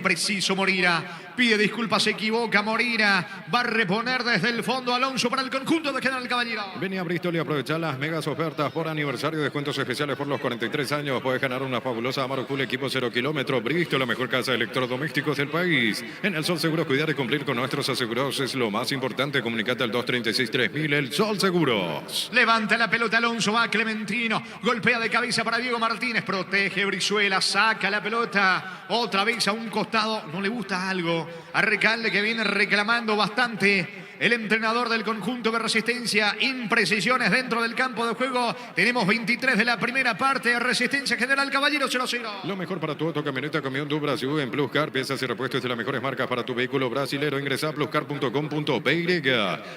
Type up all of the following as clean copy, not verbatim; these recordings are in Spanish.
Preciso Moreira, pide disculpas, se equivoca Moreira, va a reponer desde el fondo Alonso para el conjunto de General Caballero. Vení a Bristol y aprovecha las megas ofertas por aniversario, descuentos especiales por los 43 años. Puedes ganar una fabulosa Amarok Cool equipo 0 kilómetros. Bristol, la mejor casa de electrodomésticos del país. En El Sol Seguros, cuidar y cumplir con nuestros asegurados es lo más importante. Comunicate al 236-3000, El Sol Seguros. Levanta la pelota Alonso, va Clementino, golpea de cabeza para Diego Martínez, protege Brizuela, saca la pelota, otra vez a un costado. No le gusta algo a Recalde, que viene reclamando bastante el entrenador del conjunto de Resistencia. Imprecisiones dentro del campo de juego. Tenemos 23 de la primera parte de Resistencia General Caballero 0-0. Lo mejor para tu auto, camioneta, camión du Brasil en Pluscar. Piezas y repuestos de las mejores marcas para tu vehículo brasilero. Ingresa a pluscar.com.py.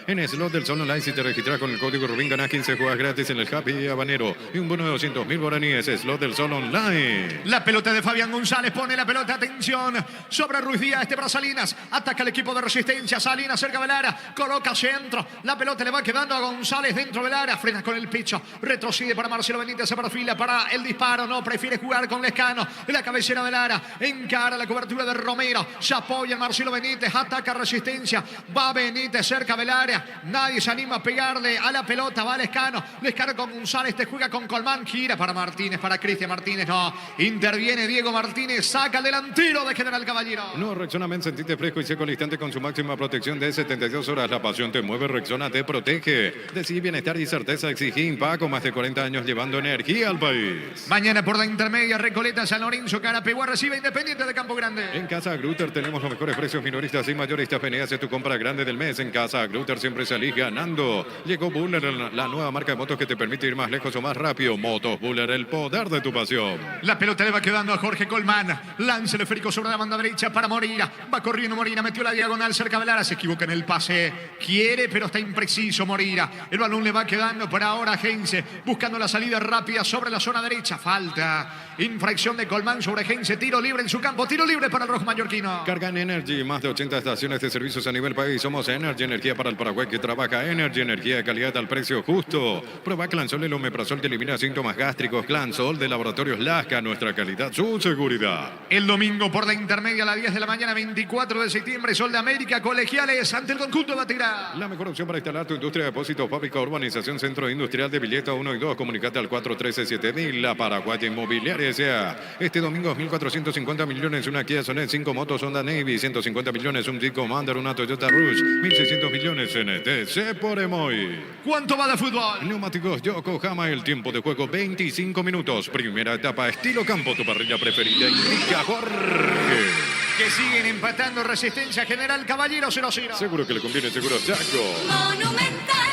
En Slot del Sol Online, si te registras con el código Rubín, ganás 15 jugadas gratis en el Happy Habanero y un bono de 200.000 guaraníes. Slot del Sol Online. La pelota de Fabián González, pone la pelota, atención, sobre Ruiz Díaz, para Salinas, ataca el equipo de Resistencia, Salinas cerca del área, coloca centro, la pelota le va quedando a González dentro del área, frena con el pecho, retrocede para Marcelo Benítez, se perfila para el disparo, no, prefiere jugar con Lescano, en la cabecera del área, encara la cobertura de Romero, se apoya Marcelo Benítez, ataca Resistencia, va Benítez cerca del área, nadie se anima a pegarle a la pelota, va Lescano, Lescano con González, te juega con Colmán, gira para Martínez, para Cristian Martínez, no, interviene Diego Martínez, saca el delantero de General Caballero. No, Rexona Men, sentite fresco y seco al instante con su máxima protección de 72 horas. La pasión te mueve, Rexona te protege. Decí bienestar y certeza, exigí Impaco, más de 40 años llevando energía al país. Mañana por la intermedia, Recoleta, San Lorenzo, Carapeguá recibe Independiente de Campo Grande. En Casa Grutter tenemos los mejores precios minoristas y mayoristas. Vení, hace tu compra grande del mes. En Casa Grutter siempre salís ganando. Llegó Buller, la nueva marca de motos que te permite ir más lejos o más rápido. Motos Buller, el poder de tu pasión. La pelota le va quedando a Jorge Colmán. Lance el frico sobre la banda derecha para Moreira. Va corriendo Moreira, metió la diagonal cerca de Lara, se equivoca en el pase. Quiere, pero está impreciso Moreira. El balón le va quedando para ahora Heinze, buscando la salida rápida sobre la zona derecha. Falta. Infracción de Colmán sobre Heinze. Tiro libre en su campo. Tiro libre para el rojo mallorquino. Carga en Energy. Más de 80 estaciones de servicios a nivel país. Somos Energy, energía para el Paraguay que trabaja. Energy, energía de calidad al precio justo. Prueba Clansol, el omeprazol que elimina síntomas gástricos. Clansol de Laboratorios Lasca. Nuestra calidad, su seguridad. El domingo por la intermedia a las 10 de la mañana, 24 de septiembre, Sol de América, Colegiales ante el conjunto de Batirá. La mejor opción para instalar tu industria de depósito, fábrica, urbanización, centro industrial de Villeta 1 y 2. Comunicate al 413-7000. La Paraguaya Inmobiliaria S.A. Este domingo 1.450 millones, una Kia Sonet, 5 motos Honda Navy, 150 millones, un Jeep Commander, una Toyota Rush, 1.600 millones en ETC por Emoy. ¿Cuánto va de fútbol? Neumáticos Yokohama, el tiempo de juego 25 minutos. Primera etapa, estilo campo, tu parrilla preferida. Indica Jorge. Que siguen empatando Resistencia General Caballero 0-0. Seguro que le conviene, seguro Chaco. Monumental.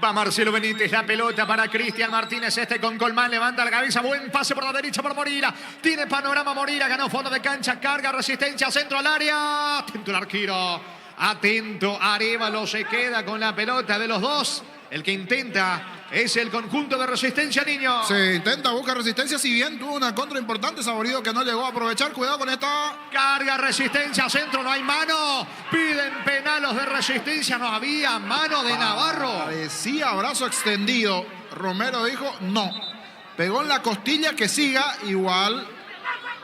Va Marcelo Benítez, la pelota para Cristian Martínez, con Colmán, levanta la cabeza, buen pase por la derecha por Moreira, tiene panorama Moreira, ganó fondo de cancha, carga Resistencia, centro al área, atento el arquero, atento, Arévalo se queda con la pelota de los dos, el que intenta es el conjunto de Resistencia, niño. Se intenta, busca Resistencia, si bien tuvo una contra importante, Saborido que no llegó a aprovechar, cuidado con esta. Carga Resistencia, centro, no hay mano, piden penal los de Resistencia, no había mano de Navarro. Parecía brazo extendido, Romero dijo no, pegó en la costilla, que siga, igual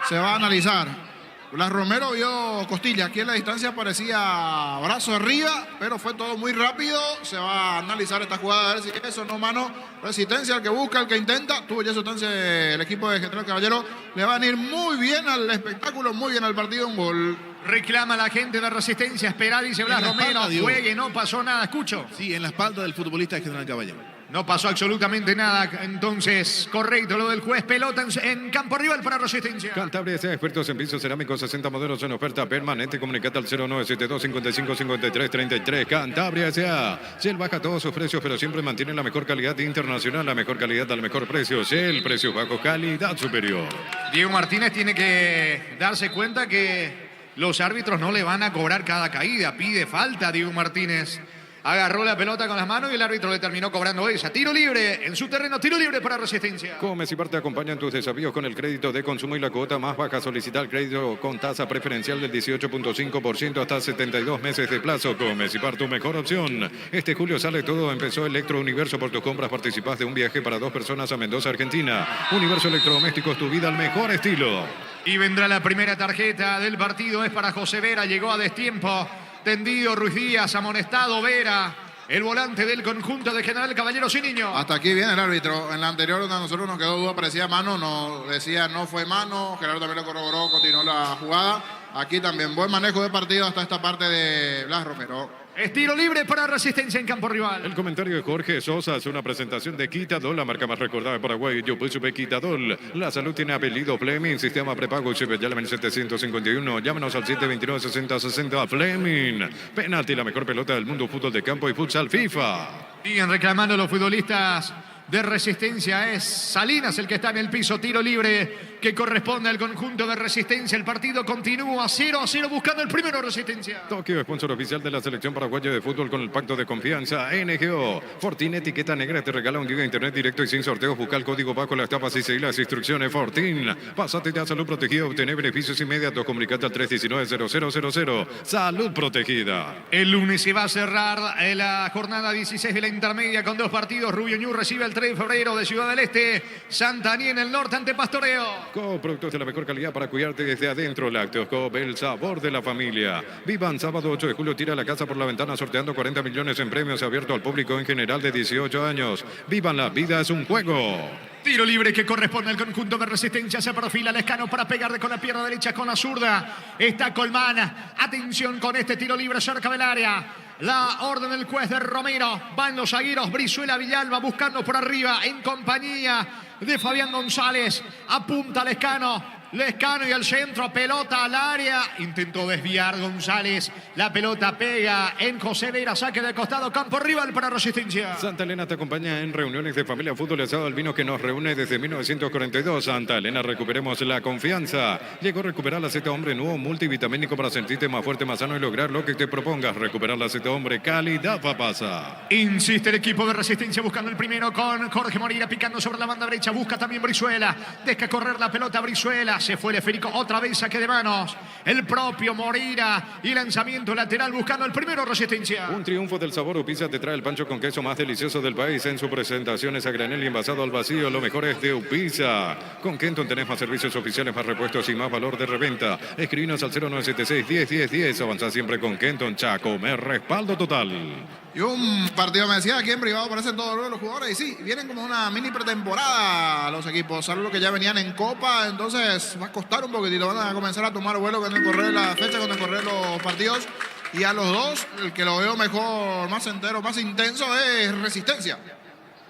se va a analizar. La Romero vio costilla, aquí en la distancia parecía brazo arriba, pero fue todo muy rápido. Se va a analizar esta jugada, a ver si eso no mano. Resistencia, el que busca, el que intenta. Tuvo ya su chance el equipo de General Caballero. Le van a ir muy bien al espectáculo, muy bien al partido, un gol. Reclama la gente de Resistencia, espera, dice Blas Romero, juegue, no pasó nada, escucho. Sí, en la espalda del futbolista de General Caballero. No pasó absolutamente nada, entonces, correcto lo del juez, pelota en campo rival para Resistencia. Cantabria sea expertos en pisos cerámicos, 60 modelos en oferta permanente. Comunicate al 0972-555333. Cantabria sea. Shell baja todos sus precios, pero siempre mantiene la mejor calidad internacional, la mejor calidad al mejor precio. Shell, precios bajos, calidad superior. Diego Martínez tiene que darse cuenta que los árbitros no le van a cobrar cada caída. Pide falta Diego Martínez Agarró la pelota con las manos y el árbitro le terminó cobrando esa. Tiro libre en su terreno, tiro libre para Resistencia. Comes y Bar te acompañan tus desafíos con el crédito de consumo y la cuota más baja. Solicita el crédito con tasa preferencial del 18.5% hasta 72 meses de plazo. Comes y Bar, tu mejor opción. Este julio sale todo. Empezó Electro Universo. Por tus compras participás de un viaje para 2 personas a Mendoza, Argentina. Universo Electrodomésticos, tu vida al mejor estilo. Y vendrá la primera tarjeta del partido. Es para José Vera. Llegó a destiempo. Tendido Ruiz Díaz, amonestado Vera, el volante del conjunto de General Caballeros y Niño. Hasta aquí viene el árbitro. En la anterior a nosotros nos quedó duda, parecía mano, no decía no fue mano. Gerardo también lo corroboró, continuó la jugada. Aquí también buen manejo de partido hasta esta parte de Blas Romero. Es tiro libre para Resistencia en campo rival. El comentario de Jorge Sosa es una presentación de Quitadol, la marca más recordada de Paraguay. Yo pues supe Quitadol. La salud tiene apellido Fleming, sistema prepago y llama al 751. Llámanos al 729-6060 Fleming. Penalti, la mejor pelota del mundo, fútbol de campo y futsal FIFA. Siguen reclamando los futbolistas de Resistencia. Es Salinas el que está en el piso. Tiro libre que corresponde al conjunto de Resistencia. El partido continúa 0-0 buscando el primero Resistencia. Tokio, sponsor oficial de la selección paraguaya de fútbol con el pacto de confianza. NGO. Fortín, etiqueta negra, te regala un giga de internet directo y sin sorteos. Busca el código bajo las tapas y seguir las instrucciones. Fortín. Pásate ya a Salud Protegida. Obtener beneficios inmediatos. Comunicate al 319-0000. Salud Protegida. El lunes se va a cerrar la jornada 16 de la intermedia con 2 partidos. Rubio Ñu recibe el 3 de febrero de Ciudad del Este. Santa Aní en el norte ante Pastoreo. Coop, productos de la mejor calidad para cuidarte desde adentro. Lácteos Coop, el sabor de la familia. Vivan, sábado 8 de julio, tira la casa por la ventana sorteando 40 millones en premios abierto al público en general de 18 años. Vivan, la vida es un juego. Tiro libre que corresponde al conjunto de Resistencia. Se perfila Lescano para pegarle con la pierna derecha, con la zurda. Está Colmán. Atención con este tiro libre cerca del área. La orden del juez de Romero. Van los zagueros Brizuela, Villalba buscando por arriba en compañía de Fabián González. Apunta Lescano. Lescano y al centro, pelota al área. Intentó desviar González. La pelota pega en José Vera. Saque de costado, campo rival para Resistencia. Santa Elena te acompaña en reuniones de familia, fútbol, asado al vino que nos reúne desde 1942. Santa Elena, recuperemos la confianza. Llegó a recuperar la Z Hombre nuevo multivitamínico para sentirte más fuerte, más sano y lograr lo que te propongas. Recuperar la Z Hombre, calidad papasa. Insiste el equipo de Resistencia buscando el primero con Jorge Moreira picando sobre la banda derecha. Busca también Brizuela. Deja correr la pelota Brizuela. Se fue el esférico, otra vez saque de manos. El propio Moreira y lanzamiento lateral buscando el primero Resistencia. Un triunfo del sabor Upisa te trae el pancho con queso más delicioso del país. En su presentación es a granel y envasado al vacío. Lo mejor es de Upisa. Con Kenton tenés más servicios oficiales, más repuestos y más valor de reventa. Escribinos al 0976-101010. Avanzá siempre con Kenton. Chacomer, respaldo total. Y un partido, me decía, aquí en privado aparecen todos los jugadores. Y sí, vienen como una mini pretemporada los equipos. Salvo que ya venían en Copa, entonces va a costar un poquitito. Van a comenzar a tomar vuelo cuando correr la fecha, cuando correr los partidos. Y a los dos, el que lo veo mejor, más entero, más intenso es Resistencia.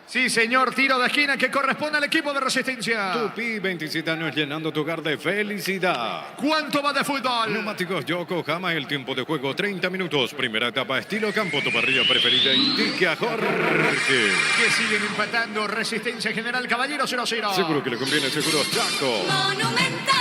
Sí, señor, tiro de esquina que corresponde al equipo de Resistencia. Tupi, 27 años llenando tu hogar de felicidad. ¿Cuánto va de fútbol? Neumáticos Yokohama, el tiempo de juego 30 minutos. Primera etapa, estilo campo, tu parrilla preferida indica Jorge. Que siguen empatando Resistencia General Caballero 0-0. Seguro que le conviene, seguro Chaco. Monumental.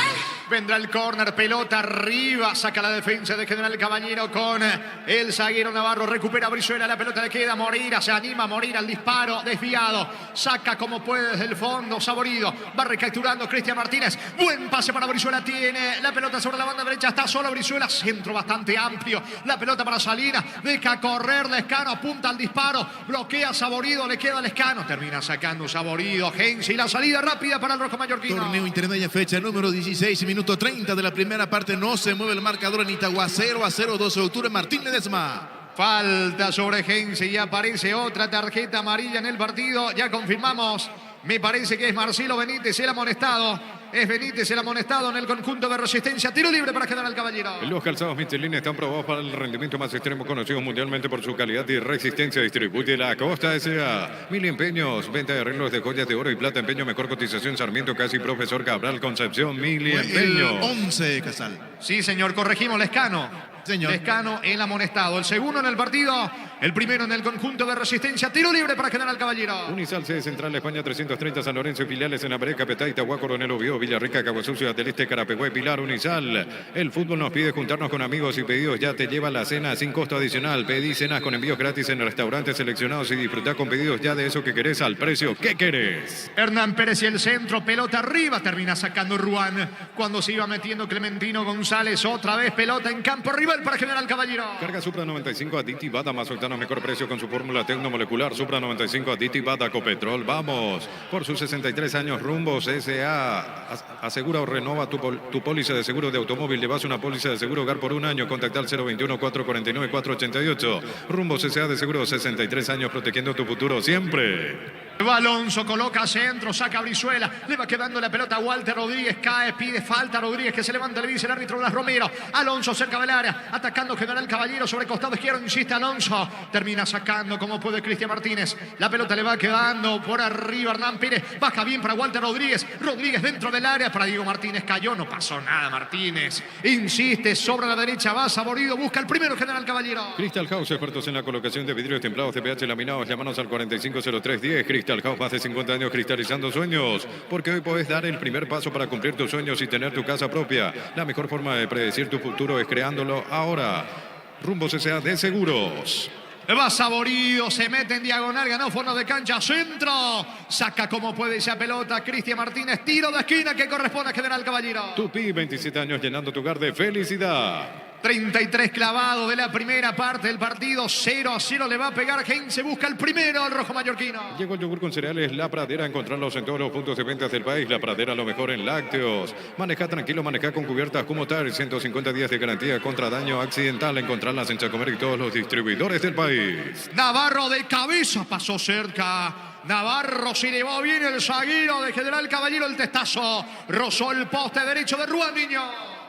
Vendrá el córner, pelota arriba, saca la defensa de General Caballero con el zaguero Navarro, recupera Brizuela, la pelota le queda, Moreira, se anima Moreira al disparo, desviado, saca como puede desde el fondo, Saborido, va recapturando Cristian Martínez, buen pase para Brizuela, tiene la pelota sobre la banda derecha, está solo Brizuela, centro bastante amplio, la pelota para Salinas, deja correr Lescano, apunta al disparo, bloquea Saborido, le queda Lescano, termina sacando Saborido, Gensi, la salida rápida para el rojo mallorquino. Torneo intermedia, fecha número 16, minuto 30 de la primera parte. No se mueve el marcador en Itagua. 0-0, 12 de octubre. Martín Ledesma. Falta sobre Gense y aparece otra tarjeta amarilla en el partido. Ya confirmamos. Me parece que es Marcelo Benítez el amonestado. Es Benítez el amonestado en el conjunto de Resistencia. Tiro libre para General Caballero. Los calzados Michelin están probados para el rendimiento más extremo, conocidos mundialmente por su calidad y resistencia. Distribuye la Costa S.A. Mil Empeños, venta de arreglos de joyas de oro y plata, empeño, mejor cotización, Sarmiento, casi Profesor Cabral, Concepción, Mil Empeños. 11, Casal. Sí, señor, corregimos Lescano. Señor. Lescano el amonestado. El segundo en el partido, el primero en el conjunto de Resistencia. Tiro libre para General Caballero. Unisal sede central España 330 San Lorenzo y filiales en Abaré, Capetá, Itagua, Coronel Oviedo, Villarrica, Caguazú, Ciudad del Este, Carapegué, Pilar. Unisal. El fútbol nos pide juntarnos con amigos y pedidos ya te lleva la cena sin costo adicional. Pedí cenas con envíos gratis en restaurantes seleccionados y disfrutar con pedidos ya de eso que querés al precio que querés. Hernán Pérez y el centro, pelota arriba, termina sacando Ruan. Cuando se iba metiendo Clementino González, otra vez pelota en campo rival para General Caballero. Carga Supra 95 aditivada más octano mejor precio con su fórmula tecnomolecular. Supra 95 aditivada Copetrol. Vamos, por sus 63 años Rumbos S.A. asegura o renova tu póliza de seguro de automóvil. Llevas una póliza de seguro hogar por un año. Contacta al 021-449-488. Rumbos S.A. de seguro 63 años protegiendo tu futuro siempre. Va Alonso, coloca centro, saca Brizuela, le va quedando la pelota a Walter Rodríguez, cae, pide falta Rodríguez que se levanta, le dice el árbitro Blas Romero. Alonso cerca del área, atacando General Caballero sobre costado izquierdo, insiste Alonso, termina sacando como puede Cristian Martínez, la pelota le va quedando por arriba Hernán Pérez, baja bien para Walter Rodríguez, Rodríguez dentro del área para Diego Martínez, cayó, no pasó nada Martínez, insiste, sobre la derecha, va Saborido, busca el primero General Caballero. Crystal House, expertos en la colocación de vidrios templados de pH laminados, llámanos al 450310. Crystal House, más de 50 años cristalizando sueños, porque hoy podés dar el primer paso para cumplir tus sueños y tener tu casa propia. La mejor forma de predecir tu futuro es creándolo ahora. Rumbos S.A. de Seguros. Va Saborido, se mete en diagonal, ganó fondo de cancha, centro, saca como puede esa pelota Cristian Martínez, tiro de esquina que corresponde a General Caballero. Tupi, 27 años llenando tu hogar de felicidad. 33 clavados de la primera parte del partido, 0-0 le va a pegar Heinze, busca el primero al rojo mallorquino. Llegó el yogur con cereales La Pradera, encontrarlos en todos los puntos de ventas del país. La Pradera, lo mejor en lácteos. Maneja tranquilo, maneja con cubiertas como tal, 150 días de garantía contra daño accidental, encontrarlas en Chacomer y todos los distribuidores del país. Navarro de cabeza pasó cerca. Navarro se llevó bien el zaguero de General Caballero, el testazo, rozó el poste derecho de Ruan Niño.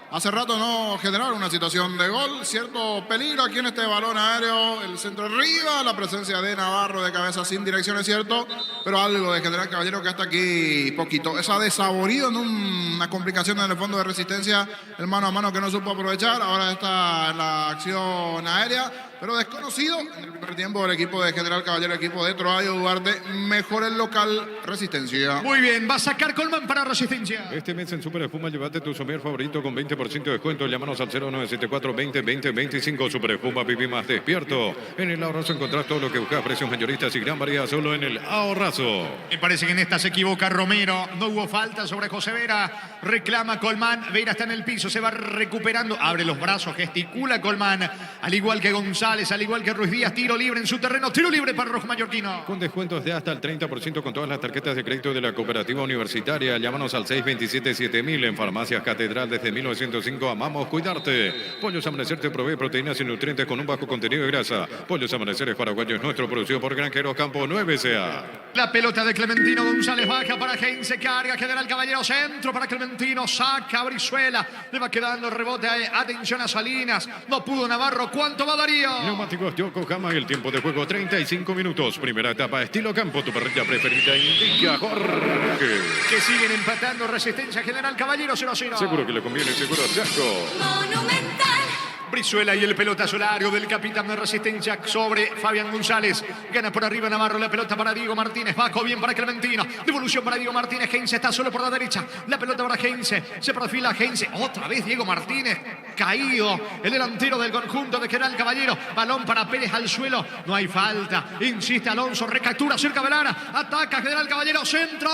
Hace rato no generaron una situación de gol, cierto peligro aquí en este balón aéreo, el centro arriba, la presencia de Navarro de cabeza sin dirección es cierto, pero algo de General Caballero que hasta aquí poquito. Esa de Saborido en una complicación en el fondo de Resistencia, el mano a mano que no supo aprovechar, ahora está en la acción aérea, pero desconocido en el primer tiempo del equipo de General Caballero, el equipo de Troayo Duarte, mejor el local Resistencia. Muy bien, va a sacar Colman para Resistencia. Este mes en Super Espuma llévate tu sommelier favorito con 20% de descuento. Llámanos al 0974 20 20 25. Super Espuma, viví más despierto. En el Ahorrazo encontrás todo lo que buscas, precios mayoristas y gran variedad solo en el Ahorrazo. Me parece que en esta se equivoca Romero. No hubo falta sobre José Vera. Reclama Colman. Vera está en el piso, se va recuperando. Abre los brazos, gesticula Colman. Al igual que González, al igual que Ruiz Díaz. Tiro libre en su terreno. Tiro libre para el rojo mallorquino. Con descuentos de hasta el 30% con todas las tarjetas de crédito de la Cooperativa Universitaria. Llámanos al 627-7000 en Farmacias Catedral desde 1905. Amamos cuidarte. Pollos Amanecer te provee proteínas y nutrientes con un bajo contenido de grasa. Pollos Amanecer es paraguayo, es nuestro, producido por Granjeros Campo 9 SA. La pelota de Clementino González baja para Heinze, carga General Caballero, centro para Clementino, saca Brizuela, le va quedando el rebote, atención a Salinas, no pudo Navarro, ¿cuánto va Darío? Neumáticos Yokohama, el tiempo de juego 35 minutos, primera etapa estilo campo, tu parrilla preferida indica Jorge. Que siguen empatando Resistencia General Caballero 0-0. Seguro que le conviene, seguro Chasco. Monumental. Brizuela y el pelotazo largo del capitán de Resistencia sobre Fabián González. Gana por arriba Navarro, la pelota para Diego Martínez. Bajo bien para Clementino. Devolución para Diego Martínez. Heinze está solo por la derecha. La pelota para Heinze. Se perfila Heinze. Otra vez Diego Martínez. Caído el delantero del conjunto de General Caballero. Balón para Pérez al suelo. No hay falta. Insiste Alonso. Recaptura cerca de Lara. Ataca General Caballero. Centro.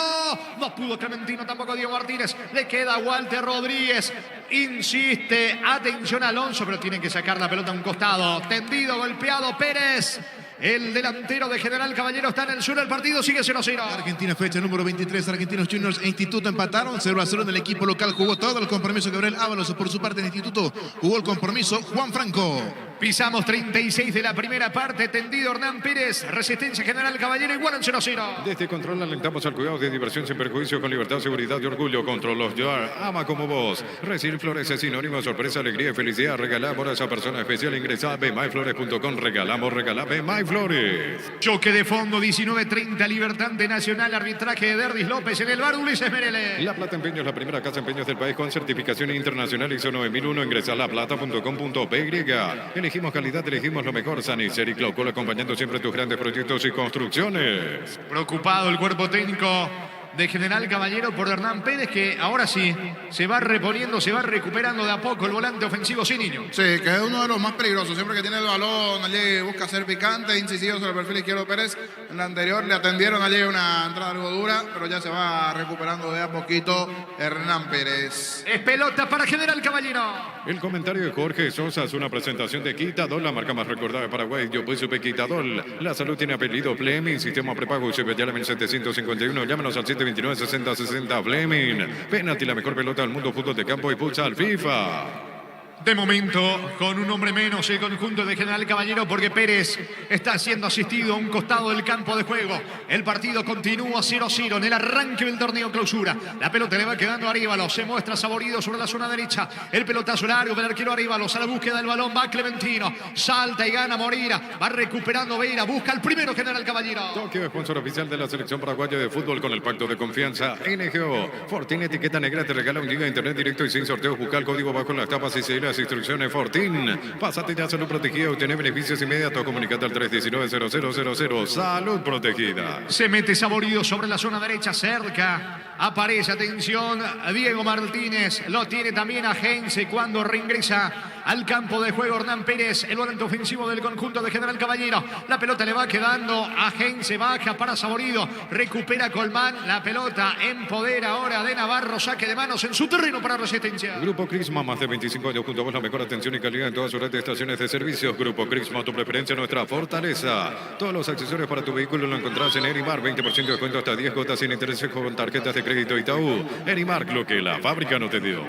No pudo Clementino, tampoco Diego Martínez. Le queda Walter Rodríguez. Insiste. Atención Alonso, pero tienen que sacar la pelota a un costado. Tendido, golpeado Pérez. El delantero de General Caballero está en el sur del partido. Sigue 0-0. Argentina, fecha número 23. Argentinos Juniors e Instituto empataron 0-0 en el equipo local. Jugó todo el compromiso Gabriel Ábalos. Por su parte, en el Instituto jugó el compromiso Juan Franco. Pisamos 36 de la primera parte. Tendido Hernán Pérez. Resistencia General Caballero igual en 0-0. Desde Control alentamos al cuidado de diversión sin perjuicio con libertad, seguridad y orgullo. Control los Yar, ama como vos. Recibir flores es sinónimo de sorpresa, alegría y felicidad. Regalamos a esa persona especial. Ingresa a bmyflores.com. Regalamos BMyFlores. Choque de fondo 19:30. Libertante Nacional. Arbitraje de Derdis López en el bar Ulises Merele. La Plata Empeños, la primera casa de empeños del país con certificación internacional ISO 9001. Ingresa a laplata.com.py. Elegimos calidad, elegimos lo mejor. Sanicer y Claucol acompañando siempre tus grandes proyectos y construcciones. Preocupado el cuerpo técnico de General Caballero por Hernán Pérez, que ahora sí se va reponiendo, se va recuperando de a poco el volante ofensivo sin niño. Sí, que es uno de los más peligrosos. Siempre que tiene el balón, allí busca ser picante, incisivo sobre el perfil izquierdo Pérez. En la anterior le atendieron allí una entrada algo dura, pero ya se va recuperando de a poquito Hernán Pérez. Es pelota para General Caballero. El comentario de Jorge Sosa es una presentación de Quitadol, la marca más recordada de Paraguay. Yo pues supe Quitadol. La salud tiene apellido Fleming, sistema prepago UCP, llámame 751. Llámanos al 729-6060 Fleming. Penalti, la mejor pelota del mundo, fútbol de campo y futsal FIFA. De momento, con un hombre menos el conjunto de General Caballero, porque Pérez está siendo asistido a un costado del campo de juego. El partido continúa 0-0 en el arranque del torneo clausura. La pelota le va quedando a Aríbalo. Se muestra Saborido sobre la zona derecha. El pelotazo largo del arquero Aríbalo. A la búsqueda del balón va Clementino. Salta y gana Moreira. Va recuperando Veira. Busca el primero General Caballero. Tokio, sponsor oficial de la selección paraguaya de fútbol con el pacto de confianza NGO. Fortín, etiqueta negra, te regala un giga de internet directo y sin sorteo. Busca el código bajo en las tapas y seguir las instrucciones. Fortín. Pásate ya Salud Protegida. Obtener beneficios inmediatos. Comunicate al 319-0000. Salud Protegida. Se mete Saborido sobre la zona derecha. Cerca. Aparece, atención, Diego Martínez. Lo tiene también a Heinze cuando reingresa al campo de juego Hernán Pérez, el volante ofensivo del conjunto de General Caballero. La pelota le va quedando a Heinze, baja para Saborido, recupera Colmán, la pelota empodera ahora de Navarro, saque de manos en su terreno para Resistencia. Grupo Crisma, más de 25 años junto a vos, la mejor atención y calidad en todas sus redes de estaciones de servicios. Grupo Crisma, tu preferencia, nuestra fortaleza. Todos los accesorios para tu vehículo lo encontrás en Erimar, 20% de descuento hasta 10 cuotas sin intereses con tarjetas de crédito Itaú. Erimar, lo que la fábrica no te dio.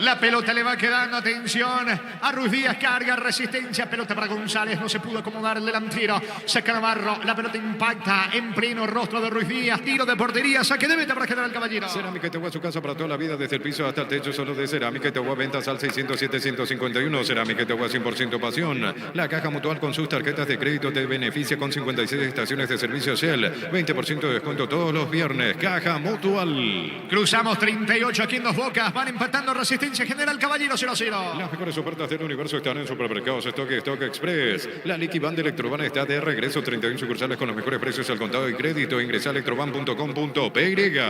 La pelota le va quedando, atención, a Ruiz Díaz, carga, Resistencia, pelota para González, no se pudo acomodar el delantero, saca Navarro, la pelota impacta en pleno rostro de Ruiz Díaz, tiro de portería, saque de meta para General Caballero. Cerámica Itagua, su casa para toda la vida, desde el piso hasta el techo, solo de Cerámica Itagua, ventas al 607-151, Cerámica Itagua 100% pasión. La Caja Mutual con sus tarjetas de crédito te beneficia con 56 estaciones de servicio Shell, 20% de descuento todos los viernes, Caja Mutual. Cruzamos 38 aquí en Dos Bocas, van empatando Resistencia. General Caballero 0-0. Las mejores ofertas del universo están en Supermercados Stock y Stock Express. La Liquiban de Electroban está de regreso. 31 sucursales con los mejores precios al contado y crédito. Ingresa a electroban.com.py.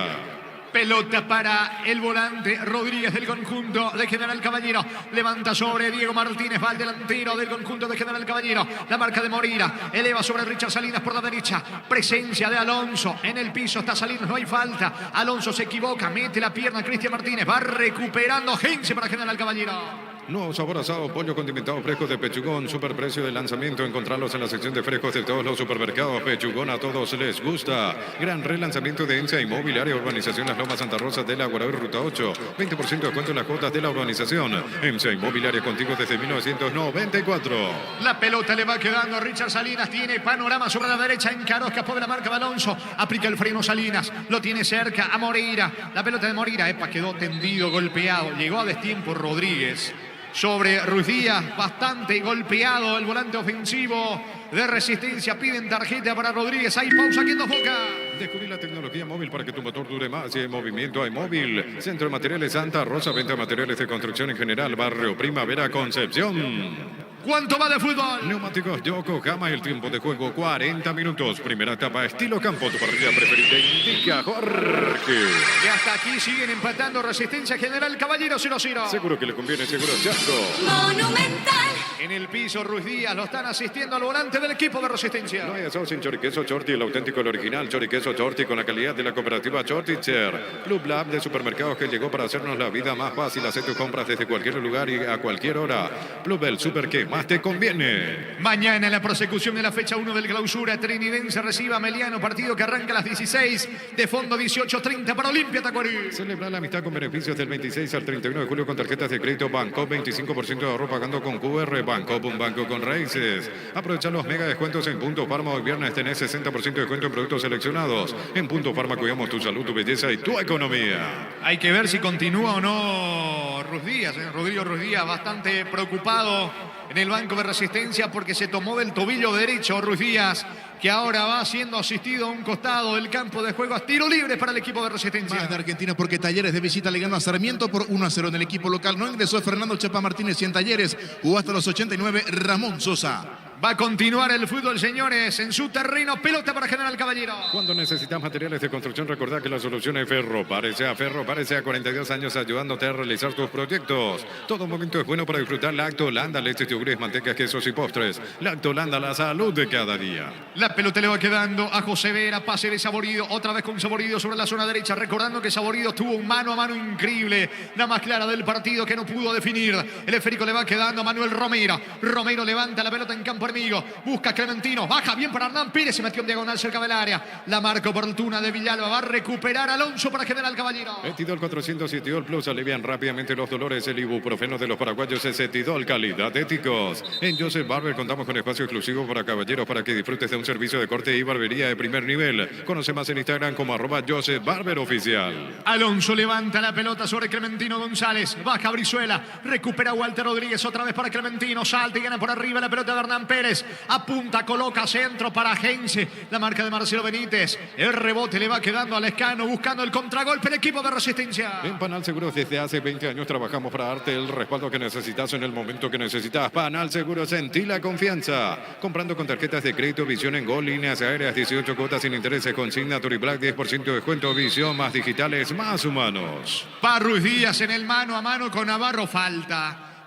Pelota para el volante Rodríguez del conjunto de General Caballero. Levanta sobre Diego Martínez, va al delantero del conjunto de General Caballero. La marca de Moreira, eleva sobre Richard Salinas por la derecha. Presencia de Alonso en el piso, está Salinas, no hay falta. Alonso se equivoca, mete la pierna Cristian Martínez, va recuperando Heinze para General Caballero. Nuevo sabor asado, pollo condimentado fresco de Pechugón, superprecio de lanzamiento, encontrarlos en la sección de frescos de todos los supermercados. Pechugón a todos les gusta. Gran relanzamiento de ENSA Inmobiliaria, Urbanización Las Lomas Santa Rosa de la Guarabí, Ruta 8. 20% de descuento en las cuotas de la urbanización. ENSA Inmobiliaria contigo desde 1994. La pelota le va quedando a Richard Salinas, tiene panorama sobre la derecha, encaró, escapó de la marca de Alonso, aplica el freno Salinas, lo tiene cerca a Moreira. La pelota de Moreira, quedó tendido, golpeado, llegó a destiempo Rodríguez. Sobre Ruiz Díaz, bastante golpeado el volante ofensivo de Resistencia. Piden tarjeta para Rodríguez. Hay pausa aquí en Dos Bocas. Descubrí la tecnología móvil para que tu motor dure más. Y en movimiento hay móvil. Centro de Materiales Santa Rosa. Venta de materiales de construcción en general. Barrio Primavera Concepción. ¿Cuánto va de fútbol? Neumáticos Yokohama, el tiempo de juego 40 minutos. Primera etapa, estilo campo, tu parrilla preferida, indica Jorge. Y hasta aquí siguen empatando Resistencia General Caballero 0-0. Seguro que le conviene, seguro Chaco. Monumental. En el piso Ruiz Díaz, lo están asistiendo al volante del equipo de Resistencia. No hay asado sin choriqueso Chorti, el auténtico, el original choriqueso Chorti con la calidad de la cooperativa Chortitzer. Club Lab de supermercados que llegó para hacernos la vida más fácil. Hacer tus compras desde cualquier lugar y a cualquier hora. Club El Super que más te conviene. Mañana en la prosecución de la fecha 1 del clausura, Trinidense recibe a Meliano, partido que arranca a las 16, de fondo 18:30 para Olimpia Tacuarí. Celebra la amistad con beneficios del 26 al 31 de julio con tarjetas de crédito Banco, 25% de ahorro pagando con QR. Banco, un banco con raíces. Aprovecha los mega descuentos en Punto Farma. Hoy viernes tenés 60% de descuento en productos seleccionados. En Punto Farma cuidamos tu salud, tu belleza y tu economía. Hay que ver si continúa o no Ruiz Díaz, Rodrigo Ruiz Díaz, bastante preocupado en el banco de Resistencia porque se tomó del tobillo derecho Ruiz Díaz, que ahora va siendo asistido a un costado del campo de juego. A tiro libre para el equipo de Resistencia. Más de Argentina porque Talleres de visita le ganó a Sarmiento por 1-0 en el equipo local. No ingresó Fernando Chapa Martínez y en Talleres jugó hasta los 89 Ramón Sosa. Va a continuar el fútbol, señores, en su terreno. Pelota para General Caballero. Cuando necesitas materiales de construcción, recordá que la solución es Ferro. Parece a 42 años ayudándote a realizar tus proyectos. Todo momento es bueno para disfrutar Lactolanda, leches, yogures, mantecas, quesos y postres. Lactolanda, la salud de cada día. La pelota le va quedando a José Vera, pase de Saborido, otra vez con Saborido sobre la zona derecha, recordando que Saborido tuvo un mano a mano increíble, la más clara del partido que no pudo definir. El esférico le va quedando a Manuel Romero. Romero levanta la pelota en campo enemigo, busca Clementino, baja bien para Hernán Pérez, se metió en diagonal cerca del área. La marca oportuna de Villalba, va a recuperar Alonso para General Caballero. Etidol 400 y Etidol Plus alivian rápidamente los dolores. El ibuprofeno de los paraguayos es Etidol, calidad éticos. En Joseph Barber contamos con espacio exclusivo para caballeros para que disfrutes de un servicio de corte y barbería de primer nivel. Conoce más en Instagram como @JosephBarberOficial. Alonso levanta la pelota sobre Clementino González, baja Brizuela, recupera Walter Rodríguez, otra vez para Clementino, salta y gana por arriba la pelota de Hernán Pérez. Apunta, coloca centro para Gense. La marca de Marcelo Benítez. El rebote le va quedando al Lescano buscando el contragolpe el equipo de Resistencia. En Panal Seguros desde hace 20 años trabajamos para darte el respaldo que necesitas en el momento que necesitas. Panal Seguros, sentí la confianza. Comprando con tarjetas de crédito, visión en Gol, líneas aéreas, 18 cuotas sin intereses con Signature y Black, 10% de descuento, visión, más digitales, más humanos. Va Ruiz Díaz en el mano a mano con Navarro,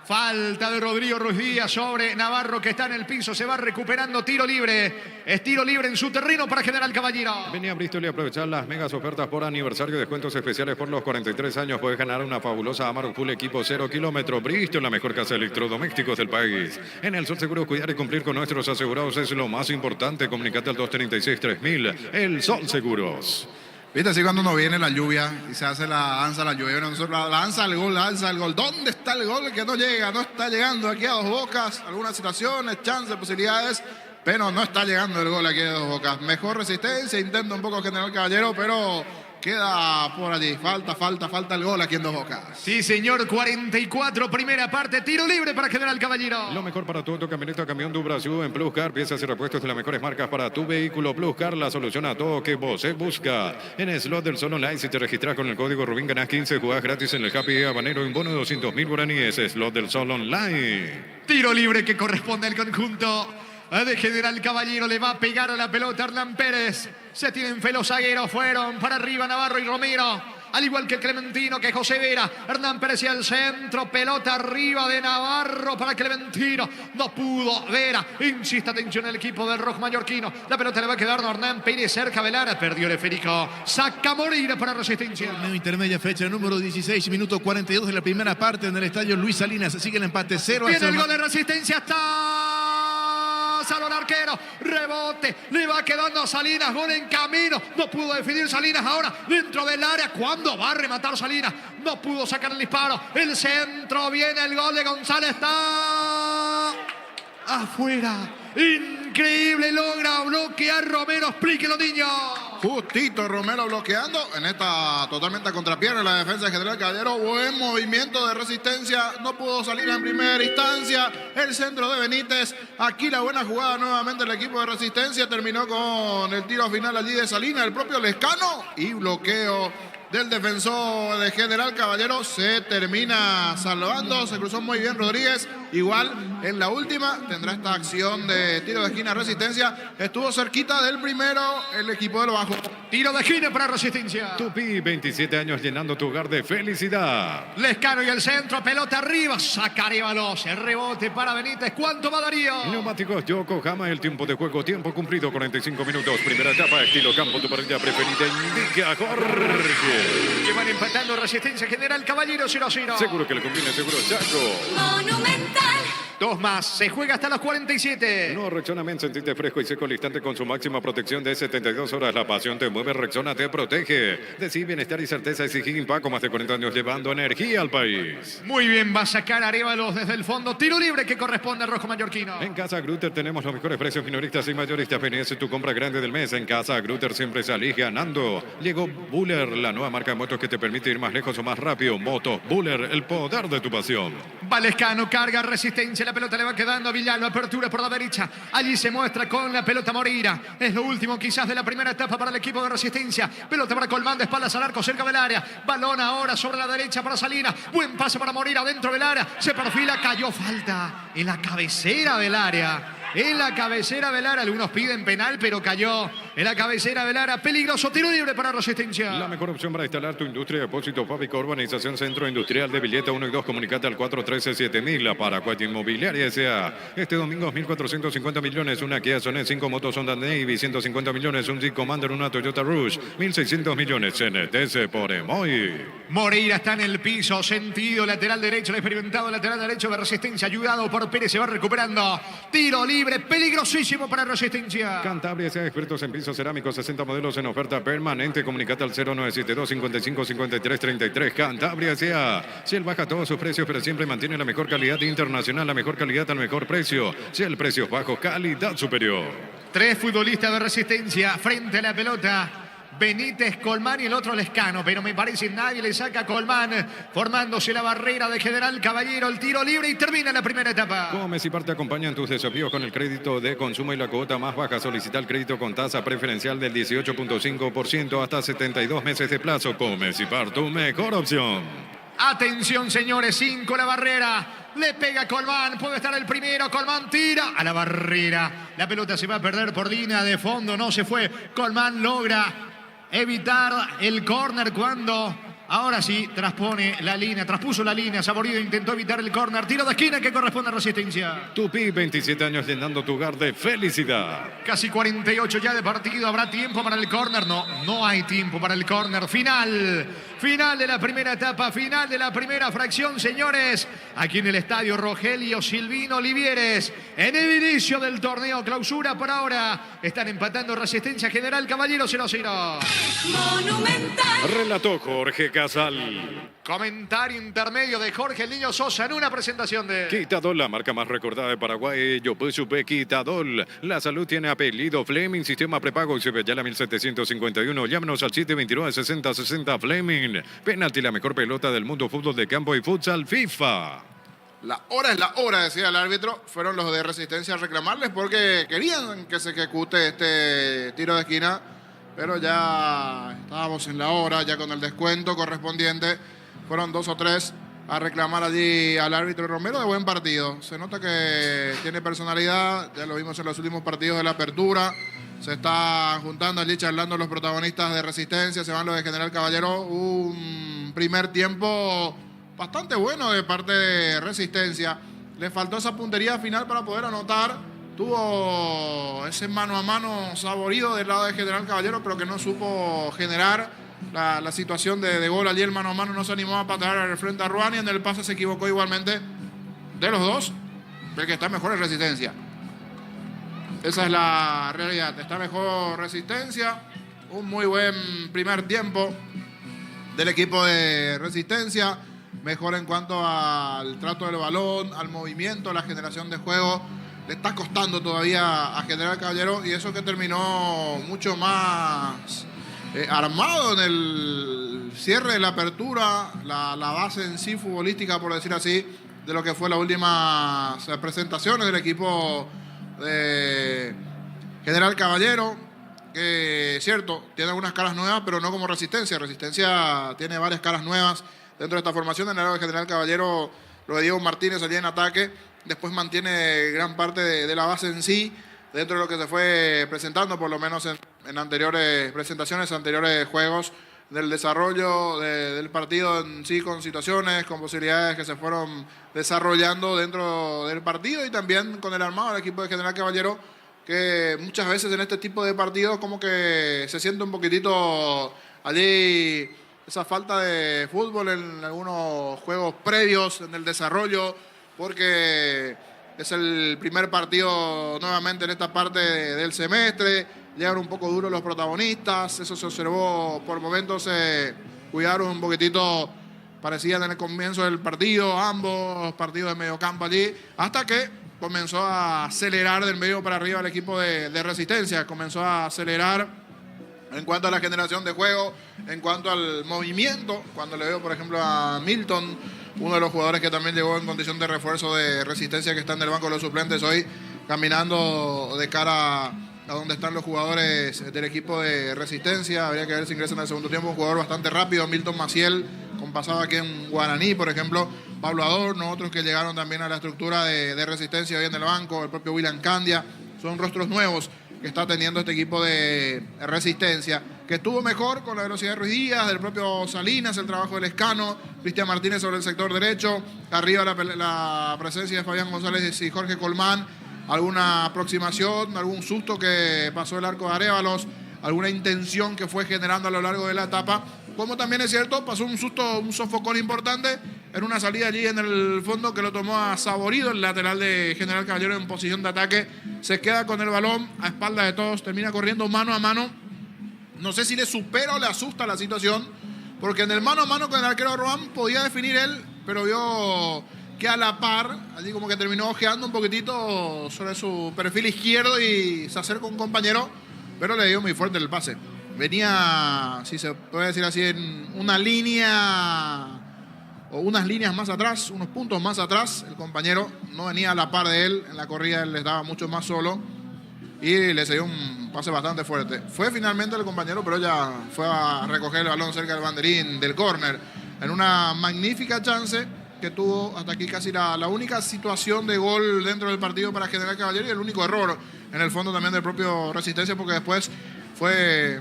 Falta de Rodrigo Ruiz Díaz sobre Navarro que está en el piso. Se va recuperando tiro libre. Es tiro libre en su terreno para General Caballero. Vení a Bristol y aprovechar las megas ofertas por aniversario. Descuentos especiales por los 43 años. Puedes ganar una fabulosa Amarok Full equipo 0 kilómetros. Bristol, la mejor casa de electrodomésticos del país. En el Sol Seguro, cuidar y cumplir con nuestros asegurados es lo más importante. Comunicate al 236-3000. El Sol Seguros. Viste, así cuando no viene la lluvia y se hace la danza, la lluvia, nosotros lanza el gol. ¿Dónde está el gol que no llega? No está llegando aquí a Dos Bocas. Algunas situaciones, chances, posibilidades, pero no está llegando el gol aquí a Dos Bocas. Mejor Resistencia, intenta un poco General Caballero, pero queda por allí. Falta el gol aquí en Dos Bocas. Sí, señor, 44, primera parte, tiro libre para General Caballero. Lo mejor para tu auto, camioneta, camión du Brasil en Plus Car. Piezas y repuestos de las mejores marcas para tu vehículo. Plus Car, la solución a todo que vos busca. En Slot del Sol Online, si te registras con el código Rubín, ganás 15, jugás gratis en el Happy Habanero, un bono de 200.000 guaraníes. Slot del Sol Online. Tiro libre que corresponde al conjunto de General Caballero. Le va a pegar a la pelota Hernán Pérez. Se tienen fe los zagueros. Fueron para arriba Navarro y Romero. Al igual que Clementino, que José Vera. Hernán Pérez y al centro. Pelota arriba de Navarro para Clementino. No pudo Vera. Insiste, atención el equipo del rojo mallorquino. La pelota le va a quedar a Hernán Pérez cerca Velara. Perdió el esférico. Saca Moreira para Resistencia. Torneo intermedia, fecha número 16, minuto 42 de la primera parte en el estadio Luis Salinas. Sigue el empate 0-0. Viene el gol de Resistencia. Está Salón arquero, rebote, le va quedando a Salinas, gol en camino, no pudo definir Salinas ahora dentro del área, cuando va a rematar Salinas, no pudo sacar el disparo, el centro, viene el gol de González, está afuera, increíble, logra bloquear Romero, explíquelo niño. Justito Romero bloqueando en esta totalmente a contrapierna la defensa de General Caballero. Buen movimiento de Resistencia. No pudo salir en primera instancia. El centro de Benítez. Aquí la buena jugada nuevamente el equipo de Resistencia. Terminó con el tiro final allí de Salinas, el propio Lescano. Y bloqueo del defensor de General Caballero. Se termina salvando. Se cruzó muy bien Rodríguez. Igual en la última tendrá esta acción de tiro de esquina Resistencia. Estuvo cerquita del primero el equipo de lo bajo. Tiro de esquina para Resistencia. Tupi, 27 años llenando tu hogar de felicidad. Lescano y el centro, pelota arriba, Sacarévalos, el rebote para Benítez. ¿Cuánto va Darío? Neumáticos Yokohama, el tiempo de juego, tiempo cumplido, 45 minutos. Primera etapa, estilo campo, tu parrilla preferida, indica Jorge. Que van empatando Resistencia General Caballero 0-0. Seguro que le conviene, seguro Chaco. Monumental. 2 más. Se juega hasta los 47. No, Rexona Men, sentite fresco y seco al instante con su máxima protección de 72 horas. La pasión te mueve, Rexona te protege. Decí bienestar y certeza, exigir Impaco, más de 40 años llevando energía al país. Muy bien, va a sacar Arévalos desde el fondo. Tiro libre que corresponde al rojo mallorquino. En Casa Grutter tenemos los mejores precios minoristas y mayoristas. Venís tu compra grande del mes. En Casa Grutter siempre salís ganando. Llegó Buller, la nueva marca de motos que te permite ir más lejos o más rápido. Motos Buller, el poder de tu pasión. Valescano carga resistencia. La pelota le va quedando a Villalba. Apertura por la derecha. Allí se muestra con la pelota Moreira. Es lo último quizás de la primera etapa para el equipo de Resistencia. Pelota para Colmán, de espaldas al arco, cerca del área. Balón ahora sobre la derecha para Salinas. Buen pase para Moreira dentro del área. Se perfila, cayó falta en la cabecera del área. En la cabecera del área. Algunos piden penal, pero cayó en la cabecera del área. Peligroso. Tiro libre para Resistencia. La mejor opción para instalar tu industria de depósito fábrica urbanización Centro Industrial de Villeta 1 y 2. Comunicate al 413-7000. La Paraguay Inmobiliaria S.A. Este domingo 1.450 millones. Una Kia Sonet, 5 motos Honda Navy, 150 millones. Un Jeep Commander, una Toyota Rush, 1.600 millones. CNTS por Emoy. Moreira está en el piso. Sentido lateral derecho. El experimentado lateral derecho de Resistencia. Ayudado por Pérez. Se va recuperando. Tiro libre. Peligrosísimo para Resistencia. Cantabria sea expertos en pisos cerámicos, 60 modelos en oferta permanente. Comunicate al 0972 55 53 33. Cantabria sea. Shell baja todos sus precios, pero siempre mantiene la mejor calidad internacional, la mejor calidad al mejor precio. Shell, precios bajos, calidad superior. 3 futbolistas de Resistencia frente a la pelota. Benítez, Colmán y el otro Lescano, pero me parece nadie le saca a Colmán, formándose la barrera de General Caballero, el tiro libre y termina la primera etapa. Comes y Par te acompaña en tus desafíos con el crédito de consumo y la cuota más baja. Solicita el crédito con tasa preferencial del 18.5% hasta 72 meses de plazo. Comes y Par, tu mejor opción. Atención, señores, 5 la barrera. Le pega Colmán, puede estar el primero. Colmán tira a la barrera. La pelota se va a perder por línea de fondo, no se fue. Colmán logra evitar el córner cuando ahora sí traspuso la línea. Saborido intentó evitar el córner. Tiro de esquina que corresponde a Resistencia. Tupi, 27 años llenando tu hogar de felicidad. Casi 48 ya de partido. ¿Habrá tiempo para el córner? No hay tiempo para el córner. Final de la primera etapa, final de la primera fracción, señores. Aquí en el estadio Rogelio Silvino Olivieres. En el inicio del torneo clausura por ahora. Están empatando Resistencia, General Caballero 0-0. Monumental. Relató Jorge Casal. Comentario intermedio de Jorge el Niño Sosa en una presentación de... Quitadol, la marca más recordada de Paraguay. Yo supe Quitadol. La salud tiene apellido Fleming, sistema prepago Cibellala 1751. Llámenos al 729-6060 Fleming. Penalti, la mejor pelota del mundo, fútbol de campo y futsal FIFA. La hora es la hora, decía el árbitro. Fueron los de Resistencia a reclamarles porque querían que se ejecute este tiro de esquina. Pero ya estábamos en la hora, ya con el descuento correspondiente. Fueron 2 o 3 a reclamar allí al árbitro Romero. De buen partido. Se nota que tiene personalidad. Ya lo vimos en los últimos partidos de la apertura. Se están juntando allí, charlando los protagonistas de Resistencia. Se van los de General Caballero. Un primer tiempo bastante bueno de parte de Resistencia. Le faltó esa puntería final para poder anotar. Tuvo ese mano a mano saborido del lado de General Caballero, pero que no supo generar la situación de gol. Allí el mano a mano no se animó a patear al frente a Ruani. En el pase se equivocó igualmente. De los dos, el que está mejor es Resistencia. Esa es la realidad. Está mejor Resistencia. Un muy buen primer tiempo del equipo de Resistencia. Mejor en cuanto al trato del balón, al movimiento, a la generación de juego. Le está costando todavía a General Caballero, y eso que terminó mucho más armado en el cierre de la apertura, la base en sí futbolística, por decir así, de lo que fue las últimas presentaciones del equipo de General Caballero, que cierto, tiene algunas caras nuevas, pero no como Resistencia. Resistencia tiene varias caras nuevas dentro de esta formación. En el lado de General Caballero, lo de Diego Martínez allí en ataque. Después mantiene gran parte de la base en sí, dentro de lo que se fue presentando, por lo menos en anteriores presentaciones, anteriores juegos, del desarrollo del partido en sí, con situaciones, con posibilidades que se fueron desarrollando dentro del partido, y también con el armado del equipo de General Caballero, que muchas veces en este tipo de partidos como que se siente un poquitito allí esa falta de fútbol en algunos juegos previos, en el desarrollo, porque Es el primer partido nuevamente en esta parte del semestre. Llegaron un poco duros los protagonistas. Eso se observó por momentos. Cuidaron un poquitito. Parecían en el comienzo del partido. Ambos partidos de mediocampo allí. Hasta que comenzó a acelerar del medio para arriba el equipo de Resistencia. Comenzó a acelerar en cuanto a la generación de juego. En cuanto al movimiento. Cuando le veo, por ejemplo, a Milton, uno de los jugadores que también llegó en condición de refuerzo de Resistencia, que está en el banco de los suplentes hoy, caminando de cara a donde están los jugadores del equipo de Resistencia. Habría que ver si ingresa en el segundo tiempo. Un jugador bastante rápido, Milton Maciel, con pasado aquí en Guaraní, por ejemplo. Pablo Adorno, otros que llegaron también a la estructura de Resistencia hoy en el banco. El propio William Candia. Son rostros nuevos que está teniendo este equipo de Resistencia, que estuvo mejor con la velocidad de Ruiz Díaz, del propio Salinas, el trabajo del Escano, Cristian Martínez sobre el sector derecho, arriba la presencia de Fabián González y Jorge Colmán, alguna aproximación, algún susto que pasó el arco de Arévalos, alguna intención que fue generando a lo largo de la etapa, como también es cierto, pasó un susto, un sofocón importante en una salida allí en el fondo que lo tomó a Saborido, el lateral de General Caballero en posición de ataque, se queda con el balón a espalda de todos, termina corriendo mano a mano. No sé si le supera o le asusta la situación, porque en el mano a mano con el arquero Rohan podía definir él, pero vio que a la par, allí como que terminó ojeando un poquitito sobre su perfil izquierdo y se acerca un compañero, pero le dio muy fuerte el pase. Venía, si se puede decir así, en una línea o unas líneas más atrás, unos puntos más atrás. El compañero no venía a la par de él, en la corrida él le estaba mucho más solo y le dio un pase bastante fuerte. Fue finalmente el compañero, pero ya fue a recoger el balón cerca del banderín del córner, en una magnífica chance que tuvo hasta aquí casi la única situación de gol dentro del partido para General Caballero y el único error en el fondo también del propio Resistencia, porque después fue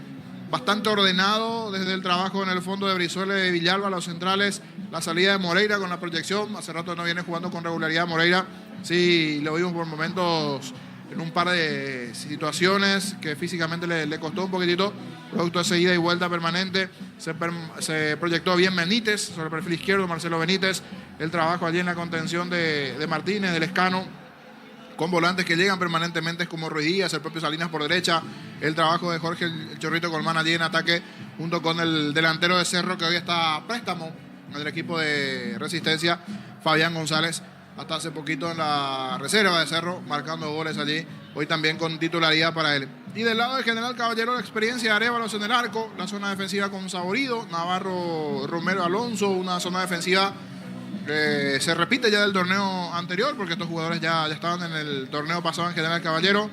bastante ordenado desde el trabajo en el fondo de Brizuela y de Villalba, los centrales, la salida de Moreira con la proyección. Hace rato no viene jugando con regularidad Moreira, sí lo vimos por momentos en un par de situaciones que físicamente le costó un poquitito, producto de esa ida y vuelta permanente. Se proyectó bien Benítez sobre el perfil izquierdo, Marcelo Benítez, el trabajo allí en la contención de Martínez, del Escano, con volantes que llegan permanentemente como Ruiz Díaz, el propio Salinas por derecha, el trabajo de Jorge el Chorrito Colmán allí en ataque, junto con el delantero de Cerro que hoy está a préstamo en el equipo de Resistencia, Fabián González, hasta hace poquito en la reserva de Cerro, marcando goles allí, hoy también con titularidad para él. Y del lado del General Caballero, la experiencia de Arévalos en el arco, la zona defensiva con Saborido, Navarro, Romero, Alonso, una zona defensiva que se repite ya del torneo anterior, porque estos jugadores ya estaban en el torneo pasado en General Caballero.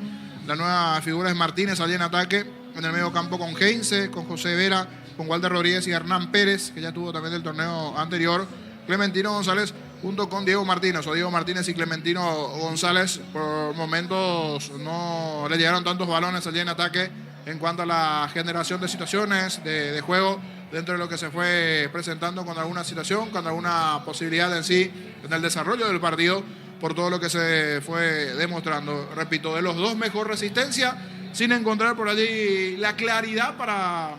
La nueva figura es Martínez allí en ataque, en el medio campo con Heinze, con José Vera, con Walter Rodríguez y Hernán Pérez, que ya tuvo también del torneo anterior. Clementino González junto con Diego Martínez, o Diego Martínez y Clementino González. Por momentos no le llegaron tantos balones allí en ataque en cuanto a la generación de situaciones de juego dentro de lo que se fue presentando, con alguna situación, con alguna posibilidad en sí en el desarrollo del partido, por todo lo que se fue demostrando. Repito, de los dos mejor Resistencia, sin encontrar por allí la claridad para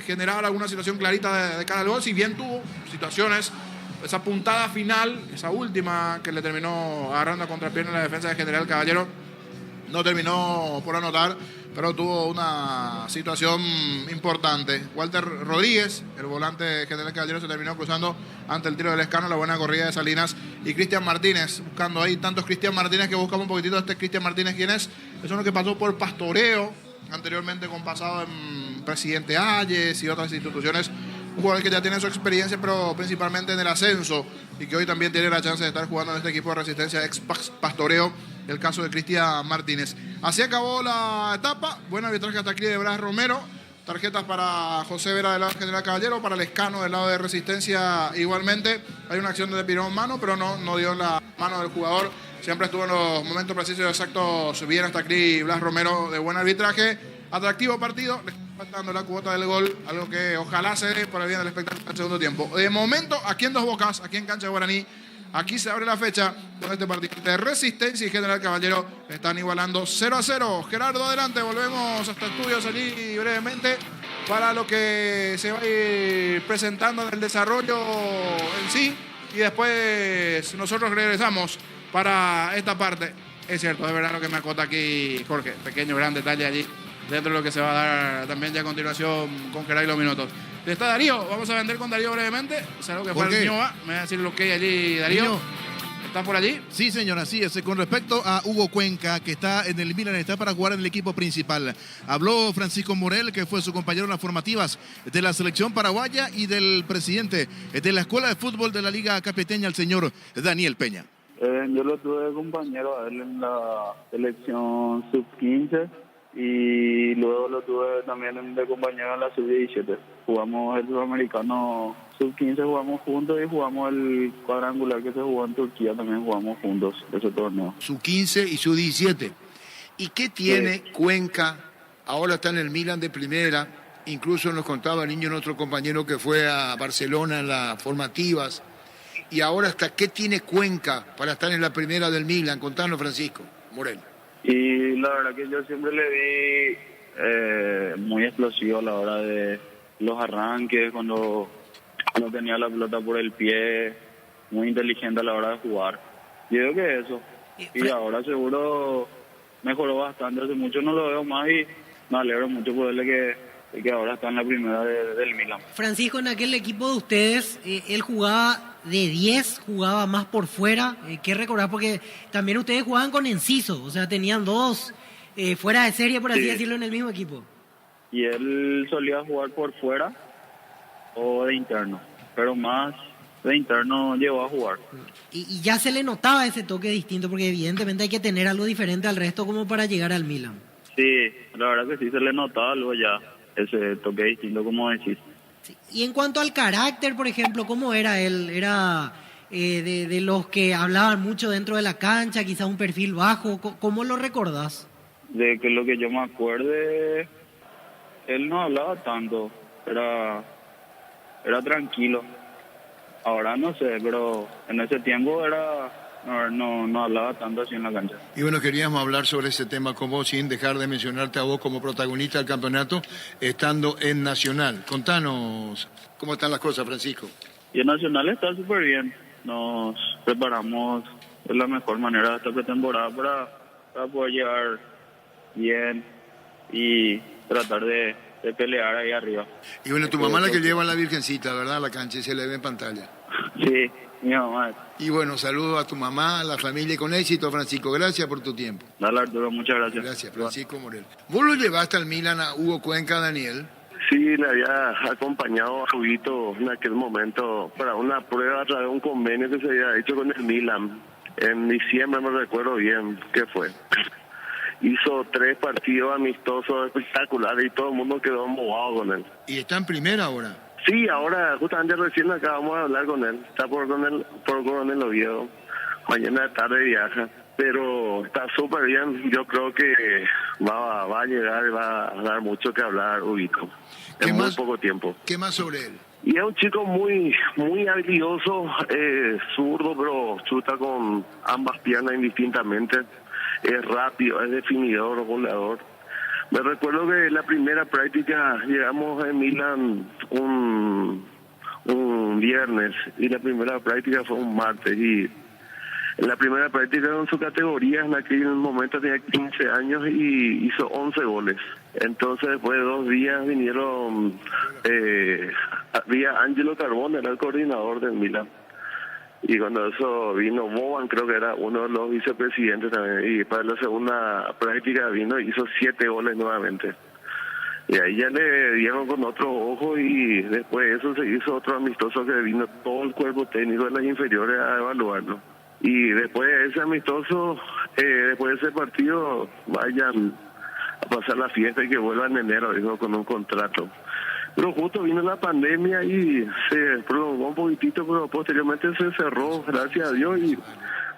generar alguna situación clarita de cara al gol, si bien tuvo situaciones. Esa puntada final, esa última que le terminó agarrando a contrapierna en la defensa de General Caballero, no terminó por anotar, pero tuvo una situación importante. Walter Rodríguez, el volante de General Caballero, se terminó cruzando ante el tiro del Escano, la buena corrida de Salinas, y Cristian Martínez, buscando ahí tantos Cristian Martínez que buscamos un poquitito. Este Cristian Martínez, ¿quién es? Es uno que pasó por Pastoreo, anteriormente con pasado en Presidente Hayes y otras instituciones. Un jugador que ya tiene su experiencia, pero principalmente en el ascenso, y que hoy también tiene la chance de estar jugando en este equipo de Resistencia ex Pastoreo, el caso de Cristian Martínez. Así acabó la etapa. Buen arbitraje hasta aquí de Blas Romero. Tarjetas para José Vera del lado de General Caballero, para el Escano del lado de Resistencia igualmente. Hay una acción de pirón mano, pero no dio la mano del jugador. Siempre estuvo en los momentos precisos y exactos bien hasta aquí Blas Romero, de buen arbitraje. Atractivo partido, le está faltando la cuota del gol, algo que ojalá se dé por el bien del espectáculo en el segundo tiempo. De momento, aquí en Dos Bocas, aquí en Cancha de Guaraní, aquí se abre la fecha con este partido de Resistencia y General Caballero. Están igualando 0-0. Gerardo, adelante, volvemos hasta estudios allí brevemente para lo que se va a ir presentando en el desarrollo en sí. Y después nosotros regresamos para esta parte. Es cierto, es verdad lo que me acota aquí Jorge. Pequeño, gran detalle allí, dentro de lo que se va a dar también ya a continuación con Geray los minutos. Está Darío, vamos a vender con Darío brevemente. Es algo que fue el Ñoa. Me va a decir lo que hay allí, Darío. Niño. ¿Estás por allí? Sí, señor, así es. Con respecto a Hugo Cuenca, que está en el Milan, está para jugar en el equipo principal. Habló Francisco Morel, que fue su compañero en las formativas de la selección paraguaya, y del presidente de la Escuela de Fútbol de la Liga Capeteña, el señor Daniel Peña. Yo lo tuve de compañero a él en la selección sub-15 y luego lo tuve también de compañero en la sub-17. Jugamos el sudamericano sub-15, jugamos juntos, y jugamos el cuadrangular que se jugó en Turquía, también jugamos juntos ese torneo. Su 15 y su 17. ¿Y qué tiene Cuenca? Ahora está en el Milan de primera. Incluso nos contaba el niño, nuestro compañero, que fue a Barcelona en las formativas. Y ahora hasta qué tiene Cuenca para estar en la primera del Milan. Contanos, Francisco Morel. Y la verdad que yo siempre le vi muy explosivo a la hora de los arranques, cuando tenía la pelota por el pie, muy inteligente a la hora de jugar. Yo creo que eso. Y ahora seguro mejoró bastante. Hace mucho no lo veo más y me alegro mucho por él que ahora está en la primera del Milan. Francisco, en aquel equipo de ustedes, él jugaba de 10, jugaba más por fuera. ¿Qué recordás? Porque también ustedes jugaban con Enciso, o sea, tenían dos fuera de serie, por así decirlo, en el mismo equipo. Y él solía jugar por fuera o de interno, pero más de interno llegó a jugar. Y ya se le notaba ese toque distinto, porque evidentemente hay que tener algo diferente al resto como para llegar al Milan. Sí, la verdad que sí se le notaba luego ya ese toque distinto, como decís. Sí. Y en cuanto al carácter, por ejemplo, ¿cómo era él? ¿Era de los que hablaban mucho dentro de la cancha, quizás un perfil bajo? ¿Cómo lo recordás? De que lo que yo me acuerde, él no hablaba tanto, era tranquilo. Ahora no sé, pero en ese tiempo no hablaba tanto así en la cancha. Y bueno, queríamos hablar sobre ese tema con vos, sin dejar de mencionarte a vos como protagonista del campeonato, estando en Nacional. Contanos cómo están las cosas, Francisco. Y en Nacional está súper bien. Nos preparamos de la mejor manera esta pretemporada para poder llegar bien y tratar de pelear ahí arriba. Y bueno, tu mamá es la que lleva a la Virgencita, ¿verdad? A la cancha, y se le ve en pantalla. Sí, mi mamá. Y bueno, saludos a tu mamá, a la familia, y con éxito, Francisco. Gracias por tu tiempo. Dale, Arturo, muchas gracias. Gracias, Francisco Morel. ¿Vos lo llevaste al Milan a Hugo Cuenca, Daniel? Sí, le había acompañado a Huguito en aquel momento para una prueba a través de un convenio que se había hecho con el Milan. En diciembre, me recuerdo bien qué fue. Hizo 3 partidos amistosos espectaculares y todo el mundo quedó embobado con él. ¿Y está en primera ahora? Sí, ahora justamente recién acabamos de hablar con él. Está por Coronel Oviedo. Mañana de tarde viaja. Pero está súper bien. Yo creo que va a llegar y va a dar mucho que hablar, Huguito. En muy poco tiempo. ¿Qué más sobre él? Y es un chico muy habilidoso, zurdo, pero chuta con ambas piernas indistintamente. Es rápido, es definidor, goleador. Me recuerdo que en la primera práctica llegamos en Milan un viernes y la primera práctica fue un martes. Y en la primera práctica en su categoría, en aquel momento tenía 15 años y hizo 11 goles. Entonces después de 2 días vinieron, había Angelo Carbone, era el coordinador del Milan. Y cuando eso vino Boban, creo que era uno de los vicepresidentes también, y para la segunda práctica vino y hizo 7 goles nuevamente. Y ahí ya le dieron con otro ojo y después de eso se hizo otro amistoso que vino todo el cuerpo técnico de las inferiores a evaluarlo. Y después de ese amistoso, después de ese partido, vayan a pasar la fiesta y que vuelvan en enero, dijo, con un contrato. Pero justo vino la pandemia y se prolongó un poquitito, pero posteriormente se cerró, gracias a Dios, y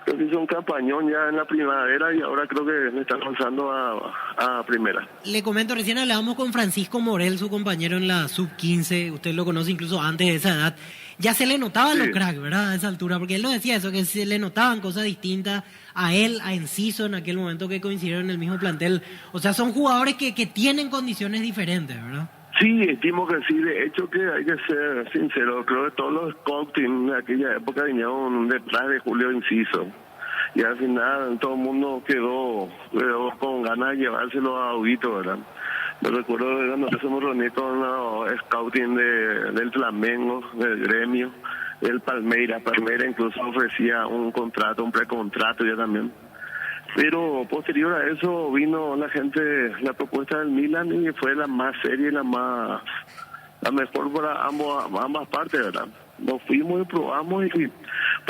creo que hizo un campañón ya en la primavera y ahora creo que me está lanzando a primera. Le comento, recién hablábamos con Francisco Morel, su compañero en la sub-15, usted lo conoce incluso antes de esa edad. Ya se le notaban los cracks, ¿verdad? A esa altura, porque él lo decía eso, que se le notaban cosas distintas a él, a Enciso, en aquel momento que coincidieron en el mismo plantel. O sea, son jugadores que tienen condiciones diferentes, ¿verdad? Sí, estimo que sí. De hecho, que hay que ser sincero. Creo que todos los scouting de aquella época vinieron detrás de Julio Enciso. y al final todo el mundo quedó con ganas de llevárselo a Huguito, ¿verdad? Me recuerdo de cuando nos hemos reunido con los scouting del Flamengo, del gremio, el Palmeiras incluso ofrecía un contrato, un precontrato ya también. Pero posterior a eso vino la propuesta del Milan y fue la más seria y la mejor para ambas partes, ¿verdad? Nos fuimos y probamos y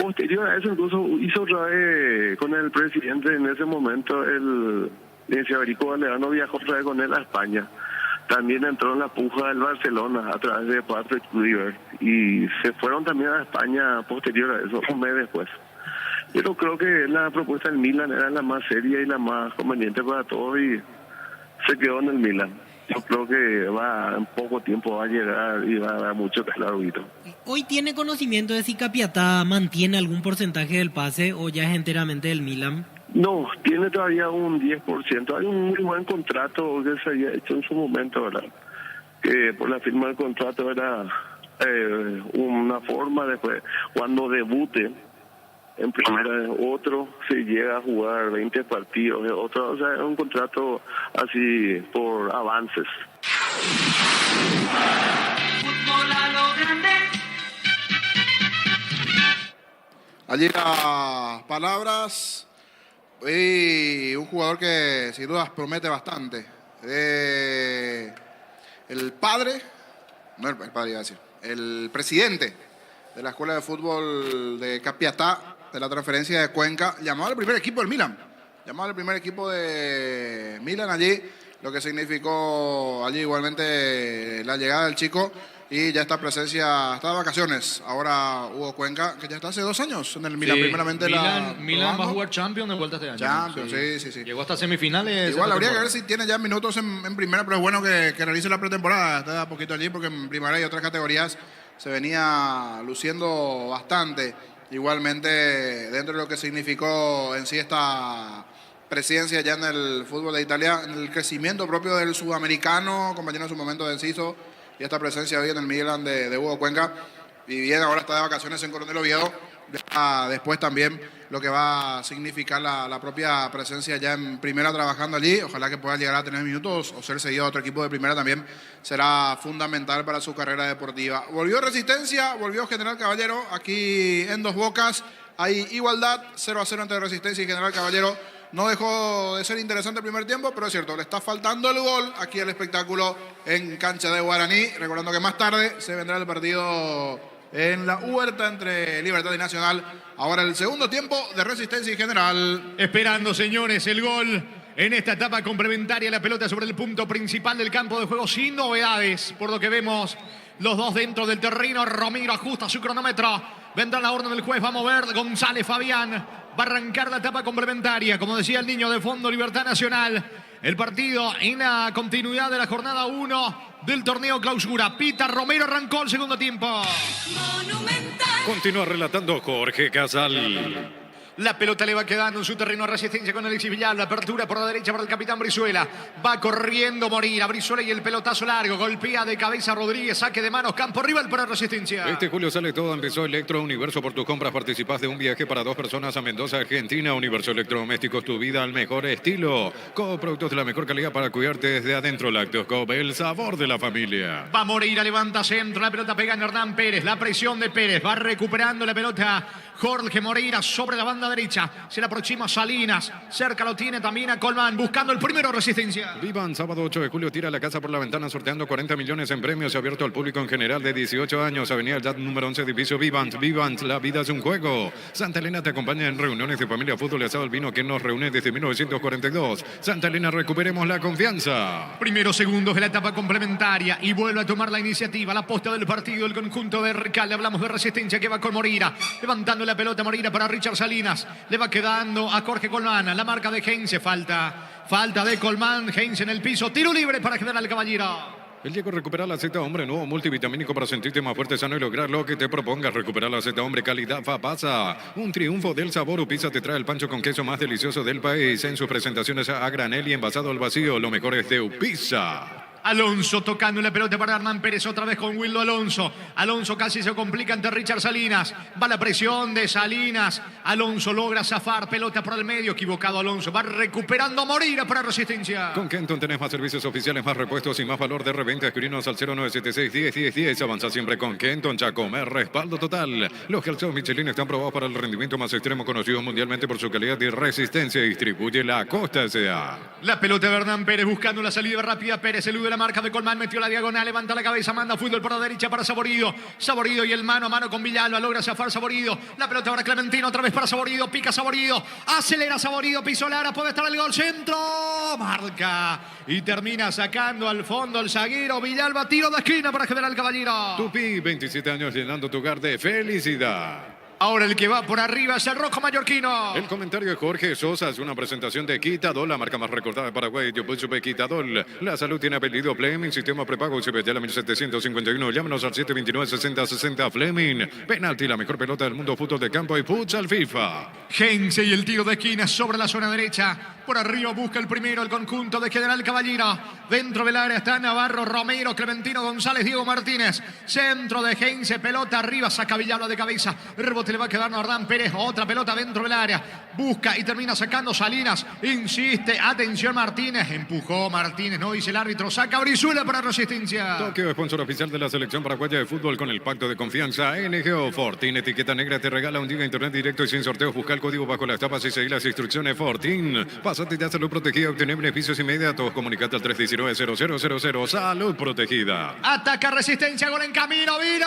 posterior a eso incluso hizo otra vez con el presidente en ese momento, el Federico Valderrama viajó otra vez con él a España. También entró en la puja del Barcelona a través de Patrick Kluivert y se fueron también a España posterior a eso, un mes después. Pero creo que la propuesta del Milan era la más seria y la más conveniente para todos y se quedó en el Milan. Yo creo que en poco tiempo va a llegar y va a dar mucho que hablar. ¿Hoy tiene conocimiento de si Capiatá mantiene algún porcentaje del pase o ya es enteramente del Milan? No, tiene todavía un 10%. Hay un muy buen contrato que se había hecho en su momento, ¿verdad? Que por la firma del contrato era una forma después, cuando debute en primera, otro se llega a jugar 20 partidos, otro, o sea, es un contrato así por avances. Fútbol a lo grande. Allí las palabras y un jugador que sin dudas promete bastante. El padre, no el padre iba a decir, el presidente de la Escuela de Fútbol de Capiatá, de la transferencia de Cuenca, llamado al primer equipo del Milan. Llamado al primer equipo de Milan allí, lo que significó allí igualmente la llegada del chico y ya esta presencia, está de vacaciones. Ahora Hugo Cuenca, que ya está hace 2 años en el Milan, primeramente Milan va a jugar Champions de vuelta este año. Champions, sí. Llegó hasta semifinales. Igual habría que ver si tiene ya minutos en primera, pero es bueno que realice la pretemporada, está a poquito allí, porque en primera y otras categorías se venía luciendo bastante. Igualmente, dentro de lo que significó en sí esta presidencia ya en el fútbol de Italia, en el crecimiento propio del sudamericano, compañero en su momento de Enciso, y esta presencia hoy en el Milan de Hugo Cuenca, y bien, ahora está de vacaciones en Coronel Oviedo, después también lo que va a significar la propia presencia ya en primera trabajando allí, ojalá que pueda llegar a tener minutos o ser seguido a otro equipo de primera también será fundamental para su carrera deportiva. Volvió Resistencia, volvió General Caballero, aquí en Dos Bocas hay igualdad, 0-0 entre Resistencia y General Caballero. No dejó de ser interesante el primer tiempo, pero es cierto, le está faltando el gol aquí al espectáculo en cancha de Guaraní, recordando que más tarde se vendrá el partido en la huerta entre Libertad y Nacional. Ahora el segundo tiempo de Resistencia y General. Esperando, señores, el gol en esta etapa complementaria. La pelota sobre el punto principal del campo de juego, sin novedades, por lo que vemos. Los dos dentro del terreno. Romero ajusta su cronómetro. Vendrá la orden del juez. Va a mover González Fabián. Va a arrancar la etapa complementaria. Como decía el niño de fondo, Libertad Nacional. El partido en la continuidad de la jornada 1 del torneo clausura. Pita Romero, arrancó el segundo tiempo. Monumental. Continúa relatando Jorge Casal. La pelota le va quedando en su terreno a Resistencia con Alexis Villalba. Apertura por la derecha para el capitán Brizuela. Va corriendo Moreira. Brizuela y el pelotazo largo. Golpea de cabeza Rodríguez. Saque de manos. Campo rival para Resistencia. Este julio sale todo. Empezó Electro Universo. Por tus compras participás de un viaje para 2 personas a Mendoza, Argentina. Universo Electrodomésticos, tu vida al mejor estilo. Coop, productos de la mejor calidad para cuidarte desde adentro. Lácteos Coop, el sabor de la familia. Va Moreira, levanta centro. La pelota pega en Hernán Pérez. La presión de Pérez. Va recuperando la pelota Jorge Moreira sobre la banda derecha. Se le aproxima Salinas. Cerca lo tiene también a Colmán. Buscando el primero Resistencia. Vivan, sábado 8 de julio, tira la casa por la ventana sorteando 40 millones en premios. Abierto al público en general de 18 años. Avenida El número 11, edificio Vivant. Vivant, la vida es un juego. Santa Elena te acompaña en reuniones de familia, fútbol y asado al vino que nos reúne desde 1942. Santa Elena, recuperemos la confianza. Primeros segundos de la etapa complementaria y vuelve a tomar la iniciativa. La posta del partido, el conjunto de Recalde. Hablamos de Resistencia que va con Moreira. Levantando la pelota Moreira para Richard Salinas. Le va quedando a Jorge Colmán. La marca de Heinze. Falta de Colmán. Heinze en el piso. Tiro libre para General Caballero. El Diego recupera la Z Hombre nuevo multivitamínico para sentirte más fuerte, sano y lograr lo que te propongas. Recuperar la Z Hombre calidad Fapasa. Un triunfo del sabor. Upisa te trae el pancho con queso más delicioso del país. En sus presentaciones a granel y envasado al vacío. Lo mejor es de Upisa. Alonso tocando la pelota para Hernán Pérez, otra vez con Wildo Alonso. Alonso casi se complica ante Richard Salinas. Va la presión de Salinas. Alonso logra zafar, pelota por el medio. Equivocado Alonso, va recuperando Moreira para Resistencia. Con Kenton tenés más servicios oficiales, más repuestos y más valor de reventa. Escribinos al 0976-10-10-10. Avanza siempre con Kenton. Chacomer, respaldo total. Los calzados Michelin están probados para el rendimiento más extremo, conocidos mundialmente por su calidad y resistencia. Distribuye la Costa S.A. La pelota de Hernán Pérez buscando la salida rápida. Pérez elude la marca de Colmán, metió la diagonal, levanta la cabeza, manda fútbol por la derecha para Saborido. Saborido y el mano a mano con Villalba, logra zafar Saborido. La pelota ahora Clementino, otra vez para Saborido, pica Saborido, acelera Saborido, pisó Lara, puede estar el gol, centro, marca y termina sacando al fondo el zaguero Villalba, tiro de esquina para General Caballero. Tupi, 27 años llenando tu hogar de felicidad. Ahora el que va por arriba es el rojo mallorquino. El comentario de Jorge Sosa es una presentación de Quitadol, la marca más recordada de Paraguay. Yo puse Quitadol. La salud tiene apellido Fleming, sistema prepago CBT 1751. Llámenos al 729-6060 Fleming. Penalti, la mejor pelota del mundo, fútbol de campo y futsal FIFA. Gense y el tiro de esquina sobre la zona derecha. Por arriba busca el primero el conjunto de General Caballero. Dentro del área está Navarro, Romero, Clementino, González, Diego Martínez. Centro de Gense, pelota arriba, saca Villalba de cabeza. Rebote le va a quedar a Hernán Pérez. Otra pelota dentro del área. Busca y termina sacando Salinas. Insiste, atención Martínez. Empujó Martínez, no dice el árbitro. Saca Brizuela para Resistencia. Tokio, sponsor oficial de la selección paraguaya de fútbol con el pacto de confianza. NGO Fortin, etiqueta negra, te regala un día internet directo y sin sorteos. Busca el código bajo las tapas y seguir las instrucciones. Fortin. Pásate ya salud protegida, obtener beneficios inmediatos. Comunicate al 319-0000. Salud protegida. Ataca Resistencia, gol en camino. Vino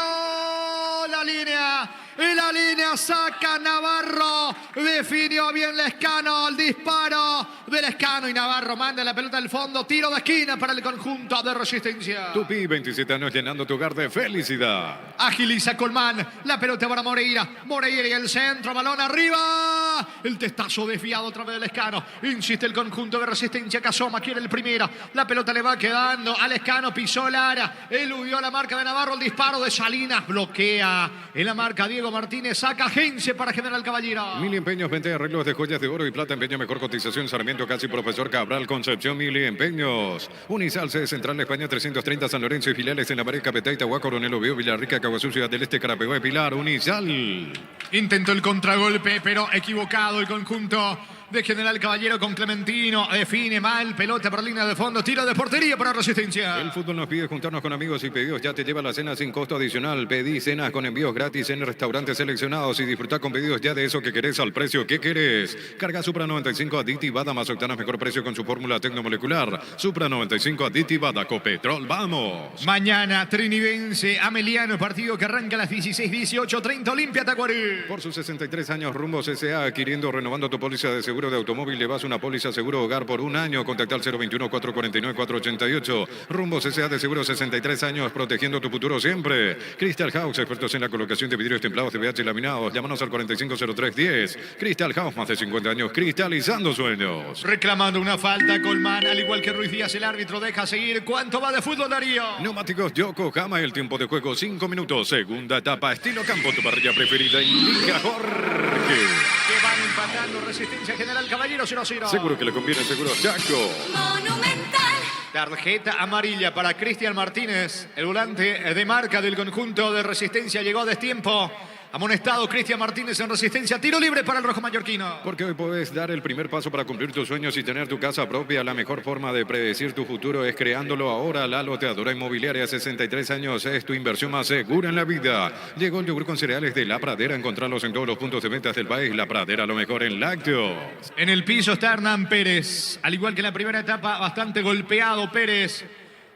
la línea. Y la línea saca Navarro. Definió bien Lescano. El disparo de Lescano y Navarro manda la pelota al fondo. Tiro de esquina para el conjunto de Resistencia. Tupi, 27 años llenando tu hogar de felicidad. Agiliza Colmán. La pelota para Moreira. Moreira y el centro. Balón arriba. El testazo desviado otra vez de Lescano. Insiste el conjunto de Resistencia. Casoma quiere el primero. La pelota le va quedando a Lescano. Pisó Lara. Eludió la marca de Navarro. El disparo de Salinas. Bloquea en la marca Diego Martínez. Saca Gense para General Caballero. Mili Empeños, vende arreglos de joyas de oro y plata. Empeño, mejor cotización. Sarmiento, casi Profesor Cabral, Concepción. Mili Empeños. Unisal, sede central de España, 330 San Lorenzo y filiales en La Pared, Capetá, Itagua, Coronel Oviedo, Villarrica, Caguazú, Ciudad del Este, Carapeguá y Pilar. Unisal. Intentó el contragolpe, pero equivocado el conjunto de General Caballero con Clementino. Define mal, pelota por línea de fondo, tiro de portería para Resistencia. El fútbol nos pide juntarnos con amigos y pedidos. Ya te lleva la cena sin costo adicional. Pedí cenas con envíos gratis en restaurantes seleccionados y disfruta con pedidos ya de eso que querés al precio que querés. Carga Supra 95 aditivada más octanas, mejor precio con su fórmula tecnomolecular. Supra 95 aditivada Copetrol. ¡Vamos! Mañana Trinidense Ameliano, partido que arranca a las 16:18, 30 Olimpia Tacuarí. Por sus 63 años, Rumbos S.A. adquiriendo, renovando tu póliza de seguro de automóvil, le vas una póliza seguro hogar por un año. Contacta al 021-449-488. Rumbos S.A. de seguro 63 años, protegiendo tu futuro siempre. Crystal House, expertos en la colocación de vidrios templados de VH laminados. Llámanos al 450310. Crystal House, más de 50 años cristalizando sueños. Reclamando una falta, Colmán, al igual que Ruiz Díaz, el árbitro deja seguir. ¿Cuánto va de fútbol, Darío? Neumáticos Yokohama, el tiempo de juego 5 minutos. Segunda etapa, estilo campo, tu parrilla preferida. Indica Jorge. Que van empatando Resistencia General Caballero 0-0. Seguro que le conviene, seguro Chaco. Monumental. Tarjeta amarilla para Cristian Martínez, el volante de marca del conjunto de Resistencia. Llegó a destiempo. Amonestado Cristian Martínez en Resistencia. Tiro libre para el rojo mallorquino. Porque hoy puedes dar el primer paso para cumplir tus sueños y tener tu casa propia. La mejor forma de predecir tu futuro es creándolo ahora. La Loteadora Inmobiliaria, 63 años, es tu inversión más segura en la vida. Llegó el yogur con cereales de La Pradera. Encontrarlos en todos los puntos de ventas del país. La Pradera, lo mejor en lácteos. En el piso está Hernán Pérez. Al igual que en la primera etapa, bastante golpeado Pérez.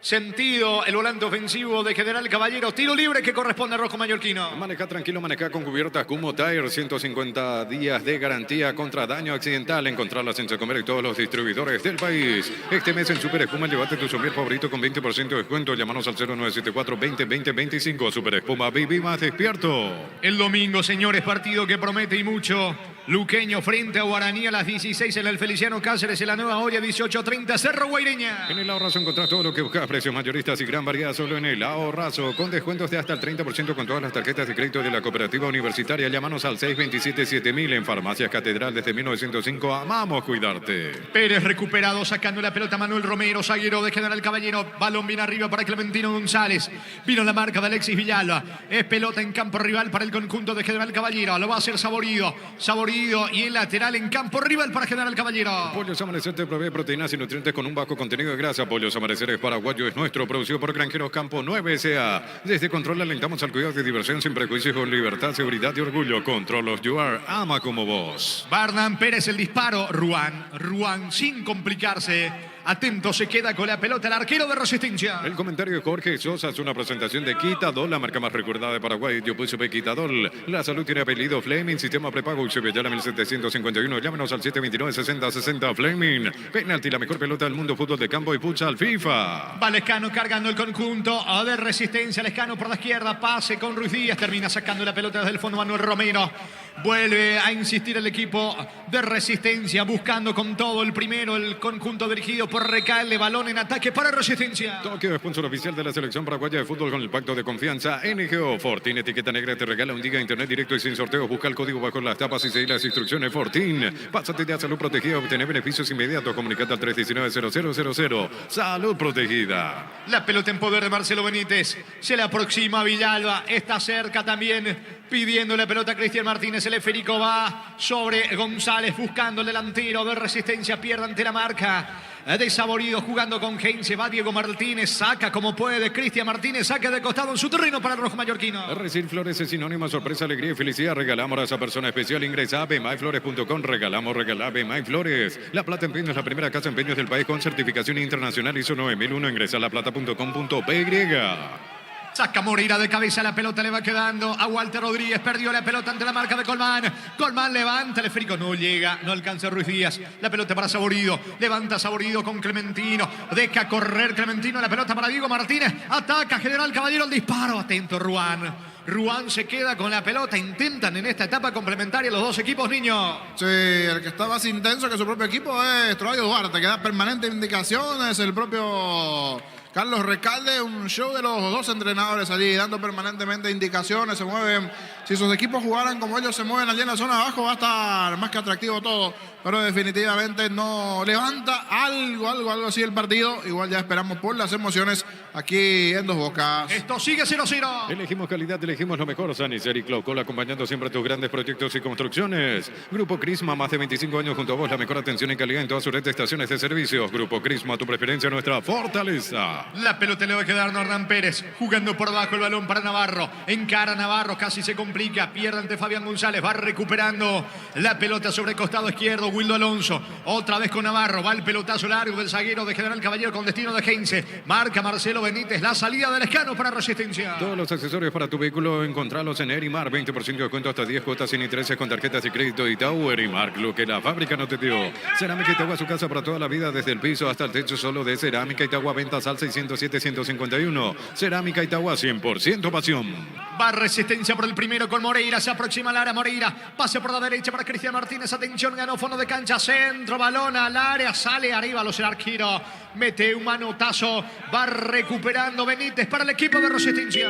Sentido el volante ofensivo de General Caballero. Tiro libre que corresponde al rojo mallorquino. Maneja tranquilo, maneja con cubiertas Kumo Tire. 150 días de garantía contra daño accidental. Encontrarlas en Secomer y todos los distribuidores del país. Este mes en Super Espuma, llévate tu somier favorito con 20% de descuento. Llámanos al 0974-20-20-25. Super Espuma, viví más despierto. El domingo, señores, partido que promete y mucho. Luqueño frente a Guaraní a las 16 en el Feliciano Cáceres, en la Nueva Olla 18:30, Cerro Guaireña. En el Ahorrazo encontrás todo lo que buscas, precios mayoristas y gran variedad solo en el Ahorrazo, con descuentos de hasta el 30% con todas las tarjetas de crédito de la Cooperativa Universitaria. Llámanos al 627-7000 en Farmacias Catedral desde 1905. Amamos cuidarte. Pérez recuperado, sacando la pelota Manuel Romero, zaguero de General Caballero, balón bien arriba para Clementino González. Vino la marca de Alexis Villalba, es pelota en campo rival para el conjunto de General Caballero, lo va a hacer Saborido y el lateral en campo rival para General Caballero. Pollos Amanecer te provee proteínas y nutrientes con un bajo contenido de grasa. Pollos Amanecer es paraguayo, es nuestro, producido por Granjeros Campo 9 S.A. Desde Control alentamos al cuidado de diversión sin prejuicios, con libertad, seguridad y orgullo. Control of You Are, ama como vos. Barnan Pérez el disparo, Ruan sin complicarse. Atento, se queda con la pelota el arquero de Resistencia. El comentario de Jorge Sosa es una presentación de Quitadol, la marca más recordada de Paraguay. Yo puse Quitadol. La salud tiene apellido Fleming, sistema prepago Uxubellala 1751. Llámenos al 729-6060 Fleming. Penalti, la mejor pelota del mundo, fútbol de campo y futsal FIFA. Va Lescano cargando el conjunto de Resistencia. Lescano por la izquierda, pase con Ruiz Díaz. Termina sacando la pelota desde el fondo Manuel Romero. Vuelve a insistir el equipo de Resistencia, buscando con todo el primero, el conjunto dirigido por Recalde, balón en ataque para Resistencia. Tokio, sponsor oficial de la selección paraguaya de fútbol con el pacto de confianza. NGO Fortín, etiqueta negra, te regala un giga de internet directo y sin sorteos. Busca el código bajo las tapas y seguir las instrucciones. Fortín, pásate ya a Salud Protegida, obtener beneficios inmediatos. Comunicate al 319-0000. Salud Protegida. La pelota en poder de Marcelo Benítez. Se le aproxima a Villalba. Está cerca también, pidiendo la pelota a Cristian Martínez. El esférico va sobre González, buscando el delantero de Resistencia. Pierde ante la marca de Saborido, jugando con Heinze. Va Diego Martínez, saca como puede. Cristian Martínez saca de costado en su terreno para el rojo mallorquino. Recibir flores es sinónimo de sorpresa, alegría y felicidad. Regalamos a esa persona especial. Ingresa a bmayflores.com. Regalá BMay La Plata Empeños es la primera casa de empeños del país con certificación internacional ISO 9001. Ingresa a laplata.com.py. Saca Moreira de cabeza, la pelota le va quedando a Walter Rodríguez, perdió la pelota ante la marca de Colmán. Colmán levanta, el esférico no llega, no alcanza Ruiz Díaz. La pelota para Saborido, levanta Saborido con Clementino, deja correr Clementino, la pelota para Diego Martínez, ataca General Caballero, el disparo, atento Ruan se queda con la pelota, intentan en esta etapa complementaria los dos equipos, niños. Sí, el que está más intenso que su propio equipo es Troy Duarte, que da permanentes indicaciones, el propio Carlos Recalde, un show de los dos entrenadores allí, dando permanentemente indicaciones, se mueven. Si sus equipos jugaran como ellos se mueven allí en la zona de abajo, va a estar más que atractivo todo, pero definitivamente no levanta algo así el partido. Igual ya esperamos por las emociones aquí en Dos Bocas. Esto sigue 0-0. Elegimos calidad, elegimos lo mejor. Sanicer y Clocol, acompañando siempre tus grandes proyectos y construcciones. Grupo Crisma, más de 25 años junto a vos, la mejor atención y calidad en toda su red de estaciones de servicios. Grupo Crisma, tu preferencia, nuestra fortaleza. La pelota le va a quedar a Hernán Pérez, jugando por abajo el balón para Navarro. Encara Navarro, casi se complica, pierde ante Fabián González, va recuperando la pelota sobre el costado izquierdo, Wildo Alonso. Otra vez con Navarro, va el pelotazo largo del zaguero de General Caballero con destino de Heinze. Marca Marcelo Benítez, la salida del Lescano para Resistencia. Todos los accesorios para tu vehículo, encontralos en Erimar. 20% de descuento hasta 10 cuotas sin intereses con tarjetas de crédito Itaú. Erimar, lo que la fábrica no te dio. Cerámica Itagua, su casa para toda la vida, desde el piso hasta el techo, solo de Cerámica Itagua. Ventas al 607-151. Cerámica Itagua, 100% pasión. Va Resistencia por el primero con Moreira, se aproxima al área Moreira, pase por la derecha para Cristian Martínez, atención, ganó fondo de cancha, centro, balón al área, sale arriba los arquero, mete un manotazo, va recuperando Benítez para el equipo de Resistencia.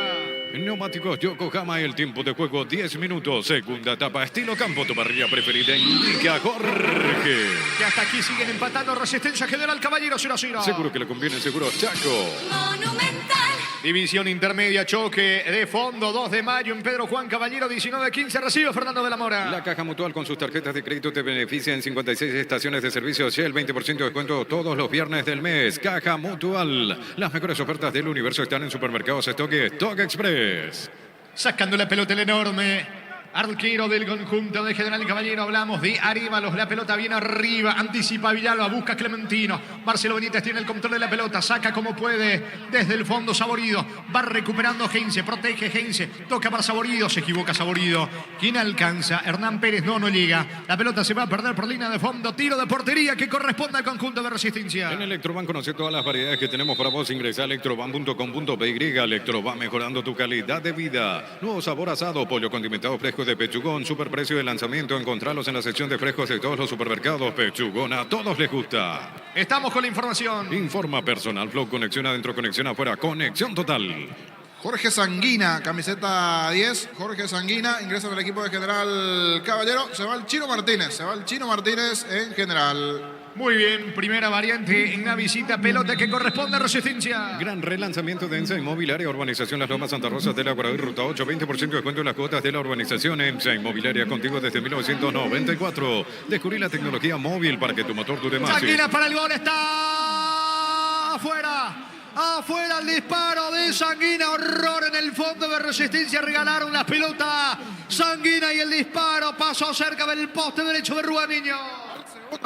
Neumáticos Yokohama, el tiempo de juego 10 minutos, segunda etapa, estilo campo, tu parrilla preferida, indica Jorge. Que hasta aquí siguen empatando Resistencia, General Caballero 0-0. Seguro que le conviene, seguro Chaco. Monumental. División intermedia, choque de fondo, 2 de mayo en Pedro Juan Caballero, 19-15, recibe Fernando de la Mora. La Caja Mutual con sus tarjetas de crédito te beneficia en 56 estaciones de servicio Shell, 20% de descuento todos los viernes del mes. Caja Mutual, las mejores ofertas del universo están en Supermercados Stock Express. Sacando la pelota el enorme arquero del conjunto de General Caballero, hablamos de Aríbalos, la pelota viene arriba, anticipa Villalba, busca Clementino, Marcelo Benítez tiene el control de la pelota, saca como puede desde el fondo Saborido, va recuperando Heinze, protege Heinze, toca para Saborido, se equivoca Saborido, ¿quién alcanza? Hernán Pérez, no llega, la pelota se va a perder por línea de fondo, tiro de portería que corresponde al conjunto de Resistencia. En Electroban conoce todas las variedades que tenemos para vos, ingresa a electroban.com.py. Electroban, mejorando tu calidad de vida. Nuevo sabor asado, pollo condimentado fresco fresco de Pechugón, superprecio de lanzamiento. Encontralos en la sección de frescos de todos los supermercados. Pechugón, a todos les gusta. Estamos con la información. Informa Personal Flow, conexión adentro, conexión afuera, conexión total. Jorge Sanguina, camiseta 10. Jorge Sanguina ingresa en el equipo de General Caballero. Se va el Chino Martínez en General. Muy bien, primera variante en la visita, pelota que corresponde a Resistencia. Gran relanzamiento de EMSA Inmobiliaria, Urbanización Las Lomas, Santa Rosa de la Guaraí, Ruta 8, 20% de descuento en las cuotas de la urbanización. EMSA Inmobiliaria, contigo desde 1994. Descubrí la tecnología móvil para que tu motor dure más. Sanguina para el gol, está afuera. Afuera el disparo de Sanguina, horror en el fondo de Resistencia, regalaron la pelota. Sanguina y el disparo pasó cerca del poste derecho de Rubén Niño.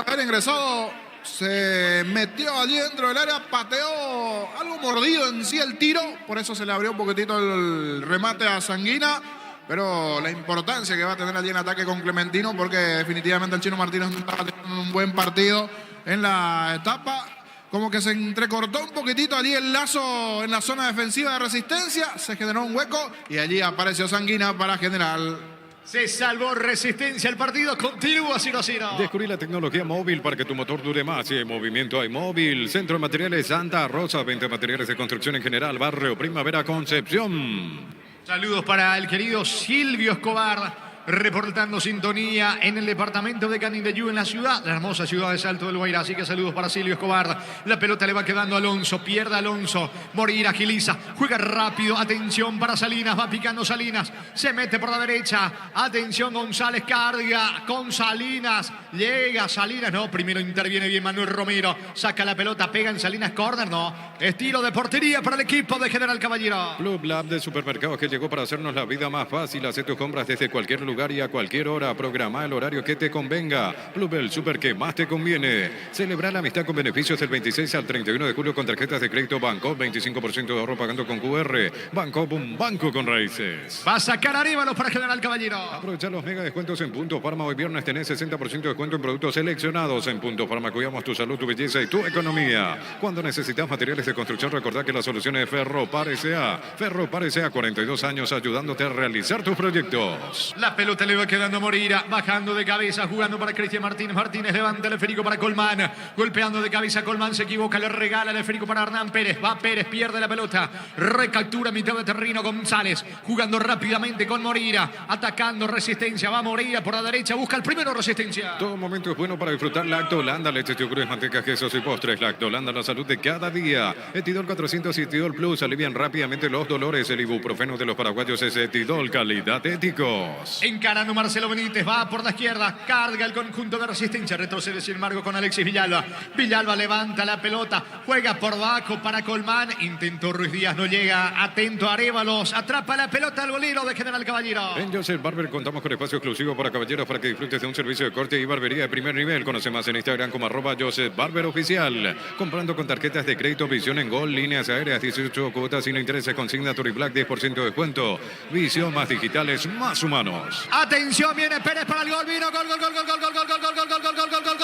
Haber ingresado, se metió allí dentro del área, pateó algo mordido en sí el tiro, por eso se le abrió un poquitito el remate a Sanguina, pero la importancia que va a tener allí en ataque con Clementino, porque definitivamente el Chino Martínez no estaba teniendo un buen partido en la etapa, como que se entrecortó un poquitito allí el lazo en la zona defensiva de Resistencia, se generó un hueco y allí apareció Sanguina para General. Se salvó Resistencia, el partido continúa 0-0. Descubrí la tecnología móvil para que tu motor dure más. Y en movimiento hay móvil. Centro de Materiales Santa Rosa, 20 materiales de construcción en general. Barrio Primavera, Concepción. Saludos para el querido Silvio Escobar, reportando sintonía en el departamento de Canindeyú, en la ciudad, la hermosa ciudad de Salto del Guairá. Así que saludos para Silvio Escobar. La pelota le va quedando a Alonso, pierde Alonso, Morir agiliza, juega rápido, atención para Salinas, va picando Salinas, se mete por la derecha, atención González, carga con Salinas, llega Salinas, no, primero interviene bien Manuel Romero, saca la pelota, pega en Salinas, córner, no, estilo de portería para el equipo de General Caballero. Club Lab de Supermercados, que llegó para hacernos la vida más fácil. Haz tus compras desde cualquier lugar y a cualquier hora. Programa el horario que te convenga. Club El Super que más te conviene. Celebra la amistad con beneficios del 26 al 31 de julio con tarjetas de crédito Banco. 25% de ahorro pagando con QR. Banco, un banco con raíces. Va a sacar Arévalos para General Caballero. Aprovechar los mega descuentos en Punto Farma. Hoy viernes tenés 60% de descuento en productos seleccionados. En Punto Farma cuidamos tu salud, tu belleza y tu economía. Cuando necesitas materiales de construcción, recordá que la solución es Ferropar S.A. Ferropar S.A. 42 años ayudándote a realizar tus proyectos. La pelota le va quedando a Moreira, bajando de cabeza, jugando para Cristian Martínez. Martínez levanta el esférico para Colmán, golpeando de cabeza Colmán, se equivoca, le regala el esférico para Hernán Pérez. Va Pérez, pierde la pelota, recaptura mitad de terreno González, jugando rápidamente con Moreira, atacando Resistencia. Va Moreira por la derecha, busca el primero Resistencia. Todo momento es bueno para disfrutar Lacto Holanda, leche, yogures, mantecas, quesos y postres. Lacto Holanda, la salud de cada día. Etidol 400 y Etidol Plus alivian rápidamente los dolores. El ibuprofeno de los paraguayos es Etidol, calidad éticos. Encarando Marcelo Benítez, va por la izquierda, carga el conjunto de Resistencia, retrocede sin embargo con Alexis Villalba. Villalba levanta la pelota, juega por Baco para Colmán, intentó Ruiz Díaz, no llega, atento a Arévalos, atrapa la pelota al golero de General Caballero. En Joseph Barber contamos con espacio exclusivo para caballeros para que disfrutes de un servicio de corte y barbería de primer nivel. Conoce más en Instagram como @Joseph Barber Oficial. Comprando con tarjetas de crédito, Visión en Gol, líneas aéreas, 18 cuotas sin intereses con Signature y Black, 10% de descuento. Visión, más digitales, más humanos. Atención, viene Pérez para el gol, vino gol, gol, gol, gol, gol, gol, gol, gol, gol, gol, gol, gol, gol, gol, gol,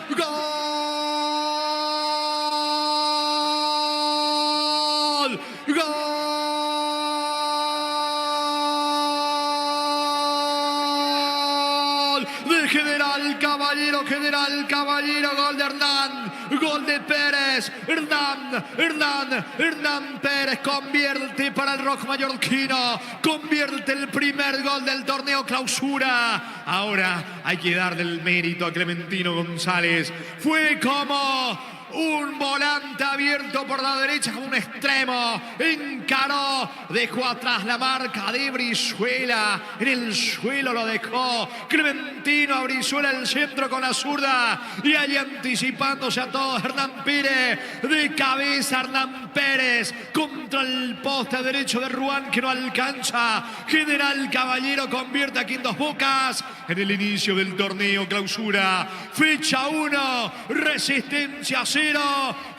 gol, gol, gol. General Caballero, gol de Hernán, gol de Pérez, Hernán Pérez convierte para el rojo mallorquino, convierte el primer gol del torneo clausura. Ahora hay que darle el mérito a Clementino González, fue como un volante abierto por la derecha como un extremo, encaró, dejó atrás la marca de Brizuela, en el suelo lo dejó Clementino a Brizuela, el centro con la zurda y allí anticipándose a todos Hernán Pérez, de cabeza Hernán Pérez contra el poste derecho de Ruán que no alcanza. General Caballero convierte aquí en Dos Bocas en el inicio del torneo clausura, fecha 1, Resistencia 0,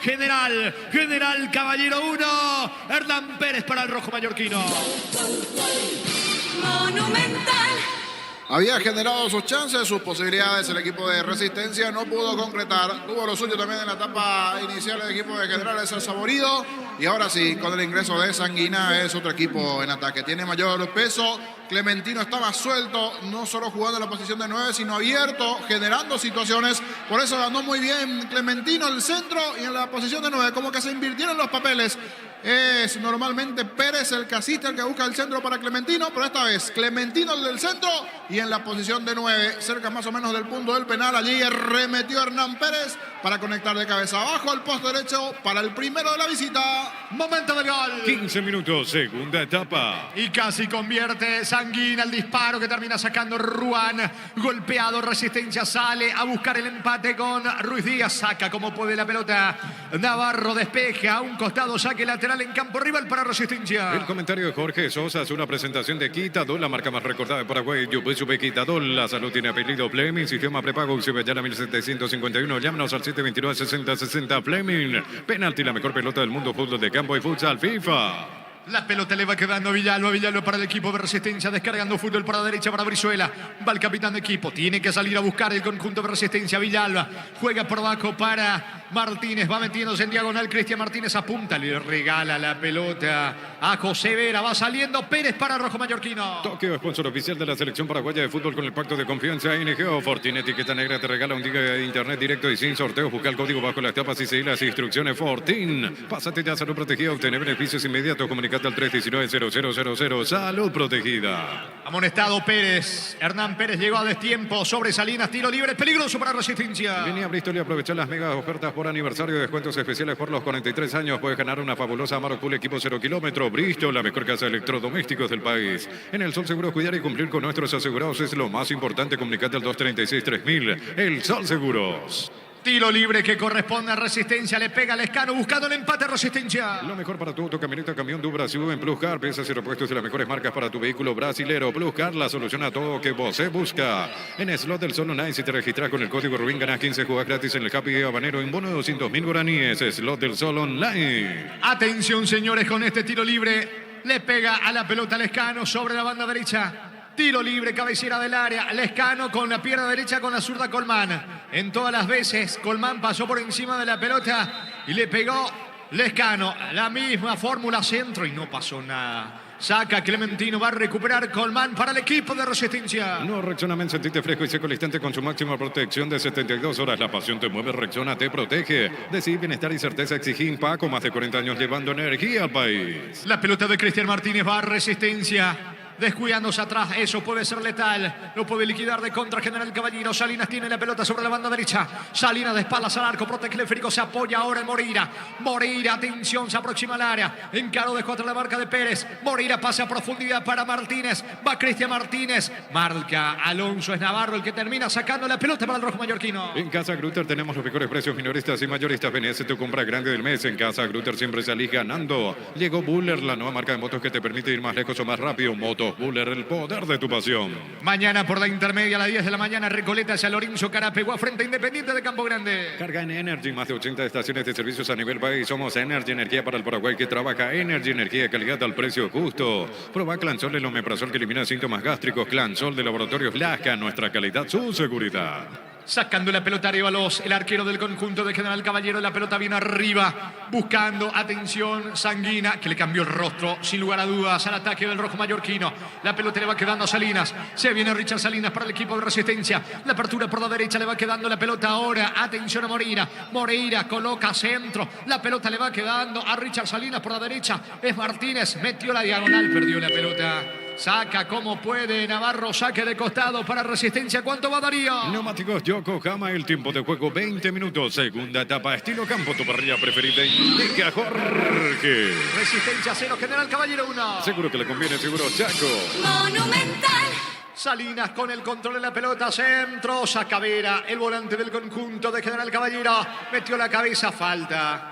General Caballero 1, Hernán Pérez para el rojo mallorquino. Monumental. había generado sus chances, sus posibilidades. El equipo de Resistencia no pudo concretar. Tuvo lo suyo también en la etapa inicial el equipo de Generales El Saborido. Y ahora sí, con el ingreso de Sanguina es otro equipo en ataque. Tiene mayor peso. Clementino estaba suelto, no solo jugando en la posición de 9, sino abierto, generando situaciones. Por eso ganó muy bien Clementino el centro y en la posición de 9. Como que se invirtieron los papeles. Es normalmente Pérez el casista el que busca el centro para Clementino, pero esta vez Clementino el del centro y en la posición de 9, cerca más o menos del punto del penal. Allí remetió Hernán Pérez para conectar de cabeza abajo al poste derecho para el primero de la visita. Momento del gol. 15 minutos, segunda etapa. Y casi convierte Sanguina el disparo que termina sacando Ruan. Golpeado, Resistencia sale a buscar el empate con Ruiz Díaz. Saca como puede la pelota. Navarro despeja a un costado, saque lateral en campo rival para Resistencia. El comentario de Jorge Sosa es una presentación de Quitadol, la marca más recordada de Paraguay. Yupe Quitadol, la salud tiene apellido Fleming, sistema prepago Ucibellana 1751. Llámanos al 729-6060 Fleming. Penalti, la mejor pelota del mundo, fútbol de campo y futsal FIFA. La pelota le va quedando a Villalba. Villalba para el equipo de Resistencia. Descargando fútbol para la derecha para Brizuela. Va el capitán de equipo. Tiene que salir a buscar el conjunto de Resistencia. Villalba juega por abajo para Martínez. Va metiéndose en diagonal. Cristian Martínez apunta. Le regala la pelota a José Vera. Va saliendo Pérez para Rojo Mallorquino. Tokio, sponsor oficial de la selección paraguaya de fútbol con el pacto de confianza NGO. Fortin, etiqueta negra, te regala un giga de internet directo y sin sorteos. Busca el código bajo las tapas y seguir las instrucciones. Fortin. Pásate ya a Salud Protegida. Obtener beneficios inmediatos. Comunicate al 319-0000. Salud Protegida. Amonestado Pérez. Hernán Pérez llegó a destiempo sobre Salinas. Tiro libre. Peligroso para Resistencia. Venía a Bristol y aprovechar las mega ofertas por aniversario. Descuentos especiales por los 43 años. Puedes ganar una fabulosa Amarok Pool equipo 0 kilómetro. Bristol, la mejor casa de electrodomésticos del país. En el Sol Seguro, cuidar y cumplir con nuestros asegurados es lo más importante. Comunicate al 236-3000. El Sol Seguros. Tiro libre que corresponde a Resistencia. Le pega al Escano buscando el empate a Resistencia. Lo mejor para tu auto, camioneta, camión du Brasil en Plus Car. Piezas y repuestos de las mejores marcas para tu vehículo brasilero. Plus Car, la solución a todo que vos se busca. En Slot del Sol Online, si te registras con el código Rubín, ganas 15 jugas gratis en el Happy Habanero en bono de 200.000 guaraníes. Slot del Sol Online. Atención, señores, con este tiro libre. Le pega a la pelota al Escano sobre la banda derecha. Tiro libre, cabecera del área. Lescano con la pierna derecha con la zurda Colmán. En todas las veces, Colmán pasó por encima de la pelota y le pegó Lescano. La misma fórmula centro y no pasó nada. Saca Clementino, va a recuperar Colmán para el equipo de Resistencia. No, Rexona Men, sentite fresco y seco al instante con su máxima protección de 72 horas. La pasión te mueve, Rexona te protege. Decir bienestar y certeza exigí Paco, más de 40 años llevando energía al país. La pelota de Cristian Martínez va a Resistencia. Descuidándose atrás, eso puede ser letal. Lo puede liquidar de contra General Caballero. Salinas tiene la pelota sobre la banda derecha. Salinas de espaldas al arco, protege el Férico, se apoya ahora en Moreira. Moreira, atención, se aproxima al área. Encaro de contra la marca de Pérez. Moreira pasa a profundidad para Martínez. Va Cristian Martínez. Marca Alonso, es Navarro el que termina sacando la pelota para el Rojo Mallorquino. En Casa Grutter tenemos los mejores precios minoristas y mayoristas. Venece tu compra grande del mes. En Casa Grutter siempre salís ganando. Llegó Buller, la nueva marca de motos que te permite ir más lejos o más rápido. Motos Buller, el poder de tu pasión. Mañana por la intermedia a las 10 de la mañana, Recoleta hacia Lorenzo Carapegua frente a Independiente de Campo Grande. Carga en Energy, más de 80 estaciones de servicios a nivel país. Somos Energy, energía para el Paraguay que trabaja. Energy, energía de calidad al precio justo. Proba Clansol, el omeprazol que elimina síntomas gástricos. Clansol de Laboratorios Lasca, nuestra calidad, su seguridad. Sacando la pelota arriba el arquero del conjunto de General Caballero. La pelota viene arriba, buscando, atención, Sanguina, que le cambió el rostro, sin lugar a dudas, al ataque del Rojo Mallorquino. La pelota le va quedando a Salinas. Se viene Richard Salinas para el equipo de Resistencia. La apertura por la derecha, le va quedando la pelota ahora. Atención a Moreira. Moreira coloca centro. La pelota le va quedando a Richard Salinas por la derecha. Es Martínez, metió la diagonal, perdió la pelota. Saca como puede Navarro, saque de costado para Resistencia. ¿Cuánto va Darío? Neumáticos Yokohama, el tiempo de juego 20 minutos. Segunda etapa, estilo campo, tu parrilla preferida. Indica Jorge. Resistencia 0, General Caballero 1. Seguro que le conviene, seguro Chaco. Monumental. Salinas con el control de la pelota, centro, saca Vera, el volante del conjunto de General Caballero. Metió la cabeza, falta.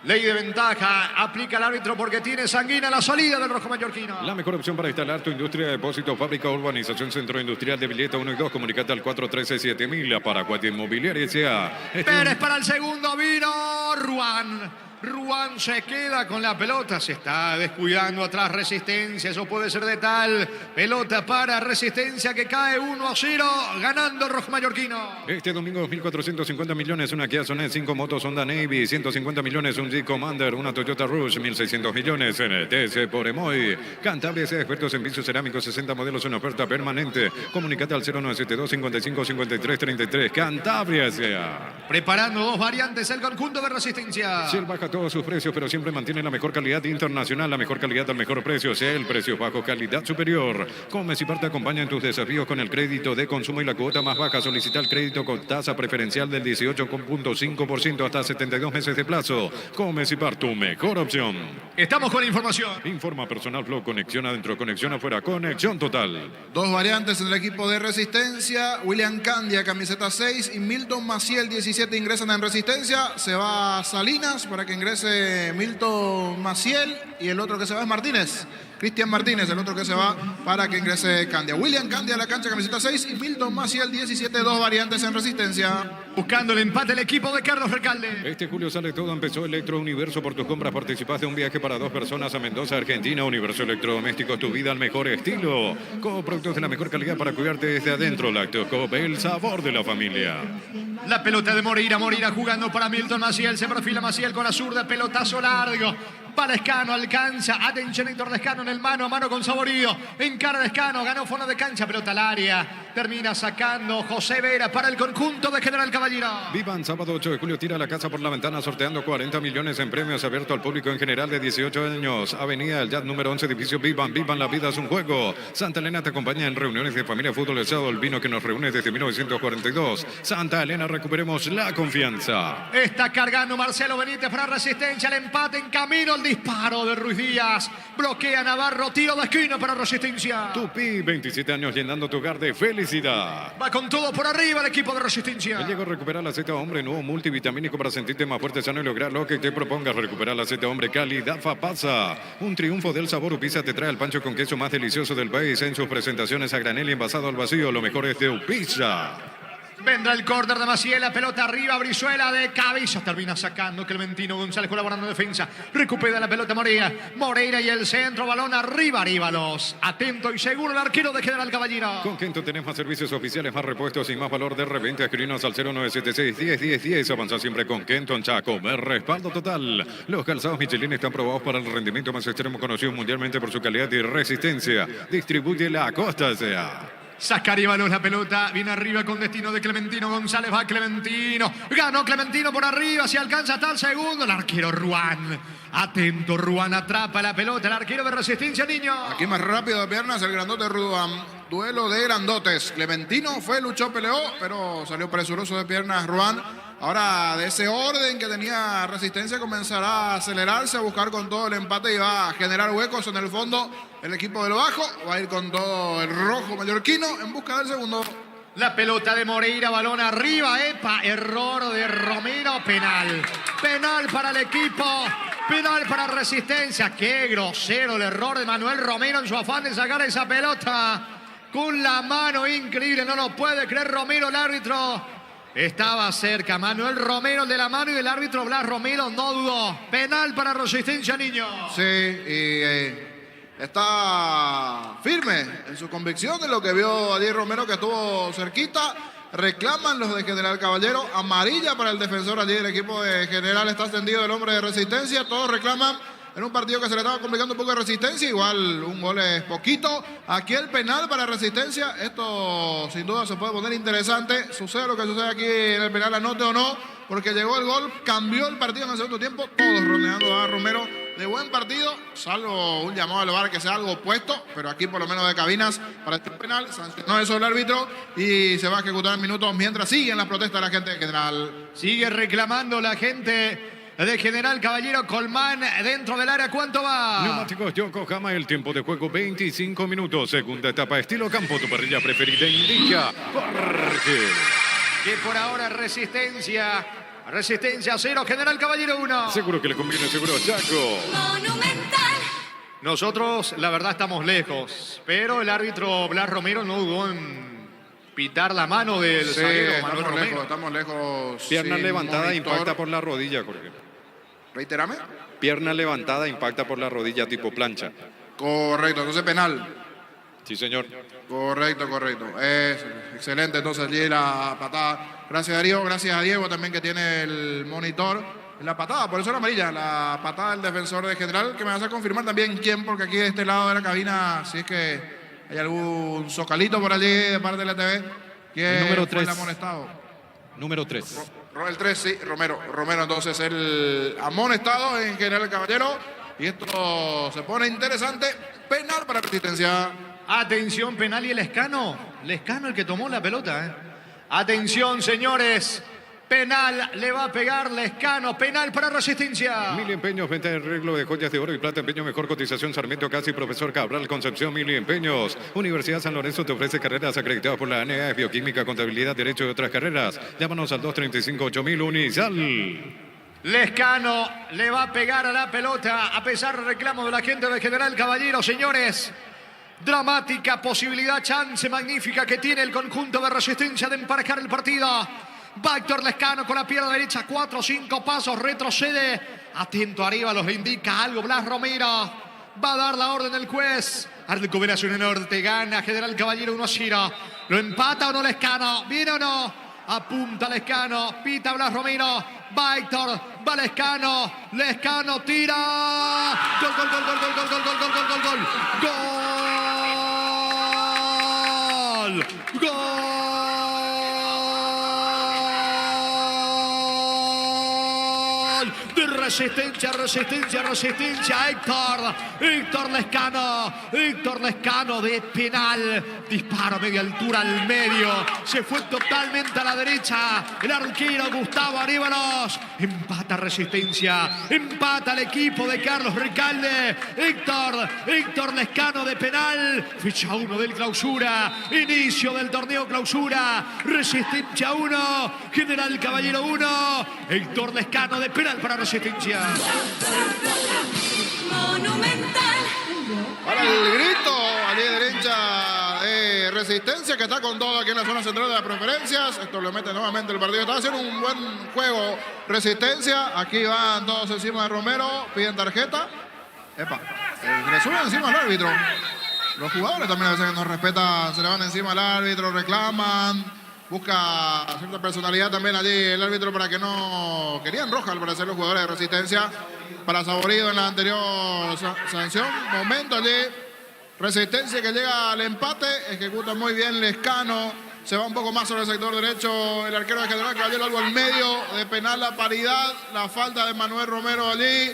Ley de ventaja, aplica el árbitro porque tiene Sanguina la salida del Rojo Mallorquino. La mejor opción para instalar tu industria de depósito, fábrica, urbanización, centro industrial de Villeta 1 y 2. Comunicate al 413-7000 para Paraguay Inmobiliaria S.A. Pérez para el segundo, vino Ruan. Ruan se queda con la pelota. Se está descuidando atrás Resistencia. Eso puede ser de tal. Pelota para Resistencia que cae 1-0. Ganando el rojo mallorquino. Este domingo 2.450 millones, una Kia Sonet, 5 motos Honda Navy, 150 millones, un Jeep Commander, una Toyota Rush, 1.600 millones en el TC por Emoy. Cantabria sea expertos en pisos cerámicos, 60 modelos en oferta permanente. Comunicate al 0972 55 53 33. Cantabria sea. Preparando dos variantes el conjunto de Resistencia. Shell baja todos sus precios, pero siempre mantiene la mejor calidad internacional, la mejor calidad al mejor precio. Shell, precios bajos, calidad superior. Comes y parte acompaña en tus desafíos con el crédito de consumo y la cuota más baja. Solicita el crédito con tasa preferencial del 18.5% hasta 72 meses de plazo. Comes y par, tu mejor opción. Estamos con la información. Informa Personal Flow, conexión adentro, conexión afuera, conexión total. Dos variantes en el equipo de Resistencia. William Candia, camiseta 6, y Milton Maciel, 17, ingresan en Resistencia. Se va Salinas para que ingrese Milton Maciel, y el otro que se va es Martínez. Cristian Martínez, el otro que se va para que ingrese Candia. William Candia a la cancha, camiseta 6, y Milton Maciel, 17, dos variantes en Resistencia. Buscando el empate el equipo de Carlos Recalde. Este julio sale todo, empezó Electro Universo. Por tus compras participas de un viaje para 2 personas a Mendoza, Argentina. Universo Electrodomésticos, tu vida al mejor estilo. Con productos de la mejor calidad para cuidarte desde adentro. Lactoscope, el sabor de la familia. La pelota de Moreira jugando para Milton Maciel. Se perfila Maciel con la zurda, pelotazo largo. Para Escano, alcanza. Atención, Héctor Lescano en el mano a mano con Saborío. Encara de Escano, ganó fondo de cancha, pelota al área. Termina sacando José Vera para el conjunto de General Caballero. Vivan, sábado 8 de julio, tira la casa por la ventana sorteando 40 millones en premios abierto al público en general de 18 años. Avenida El Yat número 11, edificio Vivan. Vivan, la vida es un juego. Santa Elena te acompaña en reuniones de familia, fútbol, el sábado, el vino que nos reúne desde 1942. Santa Elena, recuperemos la confianza. Está cargando Marcelo Benítez para Resistencia. El empate en camino. El disparo de Ruiz Díaz. Bloquea Navarro. Tiro de esquina para Resistencia. Tupi, 27 años llenando tu hogar de felicidad. Va con todo por arriba el equipo de Resistencia. El Diego recupera la Z Hombre, nuevo multivitamínico para sentirte más fuerte, sano y lograr lo que te propongas. Recuperar la Z Hombre, calidad Fapasa. Un triunfo del sabor. Upisa te trae el pancho con queso más delicioso del país en sus presentaciones a granel y envasado al vacío. Lo mejor es de Upisa. Vendrá el córner de Maciel, la pelota arriba, Brizuela de cabeza, termina sacando Clementino González colaborando en defensa, recupera la pelota Moreira y el centro, balón arriba, Aríbalos, atento y seguro el arquero de General Caballero. Con Kento tenés más servicios oficiales, más repuestos y más valor de reventa. Escribinos al 0976-10-10-10, avanza siempre con Kento en Chaco, respaldo total. Los calzados Michelin están probados para el rendimiento más extremo, conocidos mundialmente por su calidad y resistencia. Distribuye la Costa sea. Saca Aríbalos la pelota, viene arriba con destino de Clementino González, va Clementino, ganó Clementino por arriba, si alcanza hasta el segundo, el arquero Ruan, atento, Ruan atrapa la pelota, el arquero de Resistencia, niño. Aquí más rápido de piernas el grandote Ruan, duelo de grandotes, Clementino fue, luchó, peleó, pero salió presuroso de piernas Ruan. Ahora, de ese orden que tenía Resistencia, comenzará a acelerarse, a buscar con todo el empate y va a generar huecos en el fondo. El equipo del Bajo va a ir con todo el rojo mallorquino en busca del segundo. La pelota de Moreira, balón arriba, error de Romero, penal. Penal para el equipo, penal para Resistencia. Qué grosero el error de Manuel Romero en su afán de sacar esa pelota. Con la mano, increíble, no lo puede creer Romero, el árbitro. Estaba cerca Manuel Romero, el de la mano, y el árbitro Blas Romero no dudó. Penal para Resistencia, niño. Sí, y está firme en su convicción de lo que vio a Diego Romero, que estuvo cerquita. Reclaman los de General Caballero, amarilla para el defensor allí del equipo de General. Está extendido el hombre de Resistencia, todos reclaman. En un partido que se le estaba complicando un poco de Resistencia, igual un gol es poquito. Aquí el penal para Resistencia, esto sin duda se puede poner interesante. Sucede lo que sucede aquí en el penal, anote o no, porque llegó el gol, cambió el partido en el segundo tiempo, todos rodeando a Romero de buen partido, salvo un llamado al VAR que sea algo opuesto, pero aquí por lo menos de cabinas para este penal, sancionó eso el árbitro y se va a ejecutar en minutos mientras siguen las protestas de la gente de General. Sigue reclamando la gente de General Caballero. Colmán dentro del área, ¿cuánto va? Neumáticos Yokohama, el tiempo de juego 25 minutos. Segunda etapa, estilo campo, tu parrilla preferida indica Jorge. Que por ahora Resistencia 0, General Caballero 1. Seguro que le conviene, seguro Chaco. Monumental. Nosotros, la verdad, estamos lejos, pero el árbitro Blas Romero no dudó en pitar la mano del zaguero Manuel Romero. Estamos lejos. Pierna sin levantada, monitor. impacta por la rodilla, Jorge. Reiterame. Pierna levantada impacta por la rodilla tipo plancha. Correcto, entonces penal. Sí, señor. Correcto. Es excelente, entonces allí la patada. Gracias Darío, gracias a Diego también que tiene el monitor. La patada, por eso era amarilla, la patada del defensor de General, que me vas a confirmar también quién, porque aquí de este lado de la cabina, si es que hay algún socalito por allí de parte de la TV, ¿quién número fue el 3. amonestado? Número 3. El 3, sí, Romero. Romero entonces el amonestado en General Caballero. Y esto se pone interesante. Penal para Resistencia. Atención, penal y el Lescano. Lescano el que tomó la pelota. Atención, señores. Penal le va a pegar Lescano. Penal para Resistencia. Mili Empeños, venta de arreglo de joyas de oro y plata, empeño mejor cotización, Sarmiento Casi, Profesor Cabral, Concepción, Mili Empeños. Universidad San Lorenzo te ofrece carreras acreditadas por la ANEA, Bioquímica, Contabilidad, Derecho y otras carreras. Llámanos al 235-8000 Unisal. Lescano le va a pegar a la pelota a pesar del reclamo de la gente de General Caballero, señores. Dramática posibilidad, chance magnífica que tiene el conjunto de Resistencia de emparejar el partido. Va Héctor Lescano con la pierna derecha, 4 o 5 pasos, retrocede. Atento arriba, los indica algo Blas Romero. Va a dar la orden el juez. Arco Cooperación Norte, gana General Caballero 1-0. ¿Lo empata o no Lescano? ¿Viene o no? Apunta Lescano, pita Blas Romero. Va Héctor, va Lescano. Lescano tira. Gol, gol, gol, gol, gol, gol, gol, gol, gol, gol, gol, gol. Gol. Gol. Resistencia, Héctor Lescano de penal, disparo a media altura al medio, se fue totalmente a la derecha, el arquero Gustavo Arévalos, empata Resistencia, empata el equipo de Carlos Recalde, Héctor Lescano de penal, fecha 1 del clausura, inicio del torneo clausura, Resistencia 1, General Caballero 1, Héctor Lescano de penal para Resistencia. Monumental. Para el grito, allí derecha de Resistencia, que está con todo aquí en la zona central de las preferencias. Esto lo mete nuevamente el partido. Está haciendo un buen juego Resistencia. Aquí van todos encima de Romero, piden tarjeta. Epa, le suben encima al árbitro. Los jugadores también a veces no respetan, se le van encima al árbitro, reclaman. Busca cierta personalidad también allí el árbitro para que no... Querían roja al parecer los jugadores de Resistencia para Saborido en la anterior sanción. Momento allí. Resistencia que llega al empate. Ejecuta muy bien Lescano. Se va un poco más sobre el sector derecho el arquero de General Caballero, algo al medio de penal, la paridad. La falta de Manuel Romero allí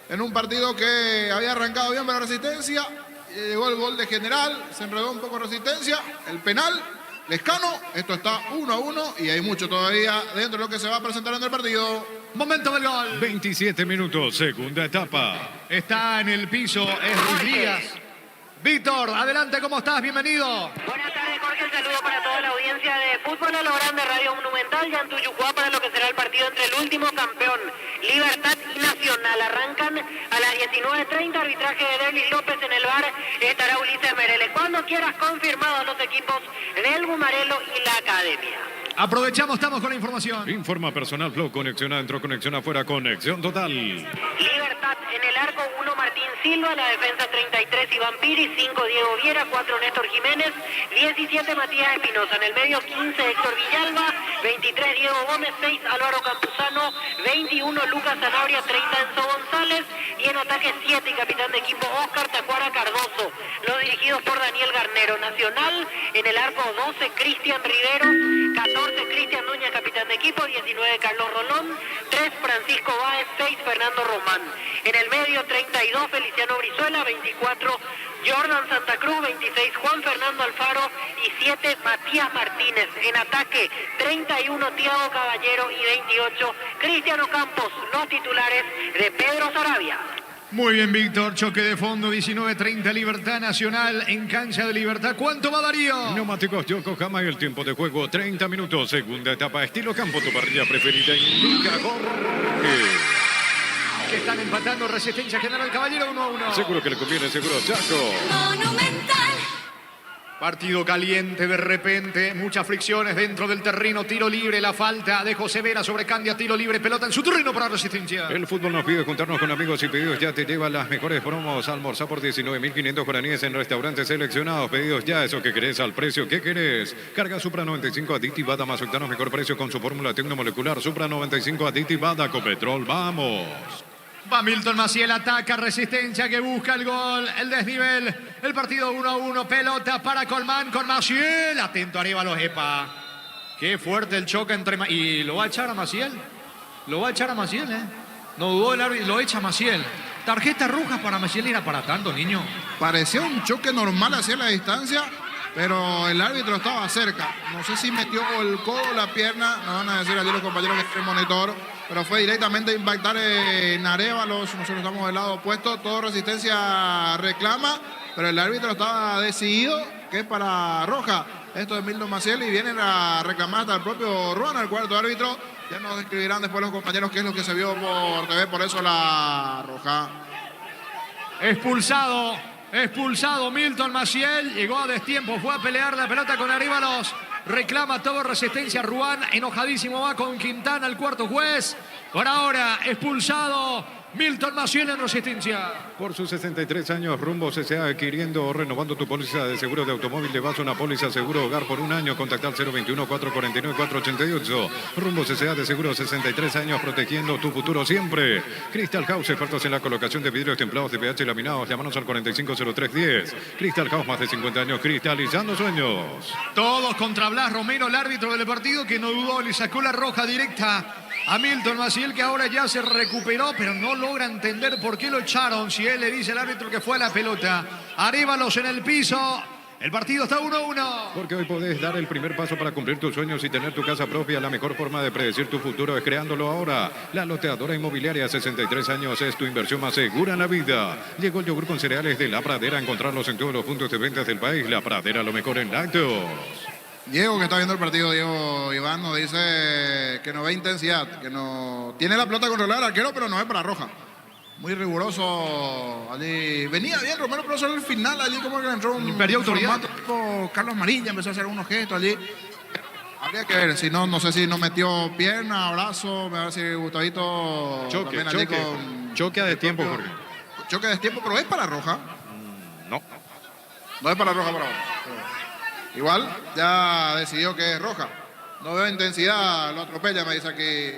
en un partido que había arrancado bien para Resistencia. Llegó el gol de General. Se enredó un poco Resistencia. El penal. Lescano, esto está 1-1 y hay mucho todavía dentro de lo que se va a presentar en el partido. Momento del gol. 27 minutos, segunda etapa. Está en el piso, es Ruiz Díaz. Víctor, adelante, ¿cómo estás? Bienvenido. Buenas tardes, Jorge. Un saludo para toda la audiencia de Fútbol a lo Grande, Radio Monumental y Antuyucuá para lo que será el partido entre el último campeón, Libertad y Nacional. Arrancan a las 19:30, arbitraje de Derlis López en el bar, estará Ulises Mereles. Cuando quieras, confirmados los equipos del Gumarelo y la Academia. Aprovechamos, estamos con la información. Informa Personal Flow, conexión adentro, conexión afuera, conexión total. Libertad en el arco, 1 Martín Silva, la defensa 33 Iván Piri, 5 Diego Viera, 4 Néstor Jiménez, 17 Matías Espinosa, en el medio 15 Héctor Villalba, 23 Diego Gómez, 6 Álvaro Campuzano, 21 Lucas Zanabria, 30 Enzo González y en ataque 7 y capitán de equipo Oscar Tacuara Cardoso, los dirigidos por Daniel Garnero. Nacional en el arco 12 Cristian Riveros, 14 Cristian Núñez, capitán de equipo, 19 Carlos Rolón, 3 Francisco Báez, 6 Fernando Román. En el medio 32 Feliciano Brizuela, 24 Jordan Santa Cruz, 26 Juan Fernando Alfaro y 7 Matías Martínez. En ataque 31 Tiago Caballero y 28 Cristiano Campos, los titulares de Pedro Sarabia. Muy bien, Víctor. Choque de fondo, 19:30, Libertad Nacional en cancha de Libertad. ¿Cuánto va Darío? Neumáticos Yokohama y el tiempo de juego, 30 minutos. Segunda etapa, estilo campo, tu parrilla preferida. Indica Jorge. Que están empatando Resistencia General Caballero 1-1. Seguro que le conviene, seguro Chaco. Monumental. Partido caliente de repente, muchas fricciones dentro del terreno, tiro libre, la falta de José Vera sobre Candia, tiro libre, pelota en su terreno para Resistencia. El fútbol nos pide juntarnos con amigos y pedidos ya te lleva las mejores promos. Almorzar por 19.500 guaraníes en restaurantes seleccionados. Pedidos ya, eso que querés al precio que querés. Carga Supra 95 aditivada más octanos, mejor precio con su fórmula tecnomolecular. Supra 95 aditivada con petrol, vamos. Va Milton Maciel, ataca Resistencia que busca el gol, el desnivel, el partido 1-1, pelota para Colmán con Maciel, atento arriba los EPA. Qué fuerte el choque entre... ¿Y lo va a echar a Maciel? Lo va a echar a Maciel, ¿eh? No dudó el árbitro, lo echa a Maciel. Tarjeta roja para Maciel, era para tanto, niño. Parecía un choque normal hacia la distancia, pero el árbitro estaba cerca. No sé si metió el codo, la pierna, nos van a decir allí los compañeros que estén monitor, pero fue directamente a impactar en Arévalos. Nosotros estamos del lado opuesto, todo Resistencia reclama, pero el árbitro estaba decidido que es para roja. Esto es Milton Maciel y vienen a reclamar hasta el propio Ruan, el cuarto árbitro. Ya nos describirán después los compañeros qué es lo que se vio por TV, por eso la roja. Expulsado Milton Maciel, llegó a destiempo, fue a pelear la pelota con Arévalos, reclama todo Resistencia, Ruan enojadísimo va con Quintana, el cuarto juez. Por ahora, expulsado Milton Maciel en Resistencia. Por sus 63 años, Rumbo CCA adquiriendo o renovando tu póliza de seguro de automóvil. Le vas a una póliza seguro hogar por un año. Contacta al 021-449-488. Rumbo CCA de seguro 63 años protegiendo tu futuro siempre. Crystal House, expertos en la colocación de vidrios templados de pH laminados. Llámanos al 450310. Crystal House, más de 50 años cristalizando sueños. Todos contra Blas Romero, el árbitro del partido, que no dudó, le sacó la roja directa a Milton Maciel, que ahora ya se recuperó, pero no logra entender por qué lo echaron. Si él le dice al árbitro que fue a la pelota. Arévalos en el piso. El partido está 1-1. Porque hoy podés dar el primer paso para cumplir tus sueños y tener tu casa propia. La mejor forma de predecir tu futuro es creándolo ahora. La Loteadora Inmobiliaria, 63 años, es tu inversión más segura en la vida. Llegó el yogur con cereales de La Pradera. Encontrarlos en todos los puntos de ventas del país. La Pradera, lo mejor en lácteos. Diego, que está viendo el partido, Diego Iván, nos dice que no ve intensidad, que no tiene la pelota controlada el arquero, pero no es para roja. Muy riguroso allí. Venía bien Romero, pero solo el final allí como que entró un autoridad. Tipo Carlos Marilla, empezó a hacer unos gestos allí. Habría que ver, si no, no sé si no metió pierna, brazo, a ver si Gustavito Choque a destiempo, Jorge. Choque a destiempo, pero es para roja. No. No es para roja para ahora. Igual ya decidió que es roja. No veo intensidad, lo atropella, me dice aquí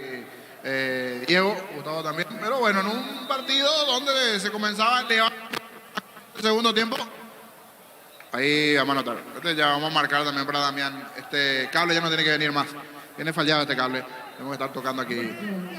Diego, Gustavo también. Pero bueno, en un partido donde se comenzaba a elevar el segundo tiempo, ahí vamos a anotar. Ya vamos a marcar también para Damián. Este cable ya no tiene que venir más. Tiene fallado este cable. Tenemos que estar tocando aquí.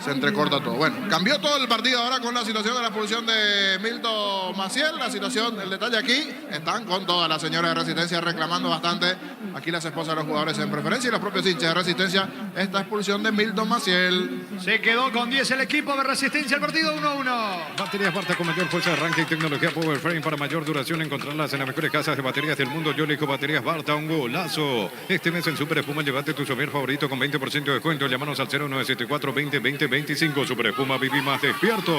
Se entrecorta todo. Bueno, cambió todo el partido ahora con la situación de la expulsión de Milton Maciel. La situación, el detalle aquí, están con todas las señoras de Resistencia reclamando bastante. Aquí las esposas de los jugadores en preferencia y los propios hinchas de Resistencia. Esta expulsión de Milton Maciel. Se quedó con 10 el equipo de Resistencia. El partido 1-1. Baterías Barta con mayor fuerza de arranque y tecnología Power Frame para mayor duración. Encontrarlas en las mejores casas de baterías del mundo. Yo elijo Baterías Barta, un golazo. Este mes en Super Espuma llévate tu somier favorito con 20% de descuento. Llámanos al 0974-20-20-25. Super Espuma, viví más despierto.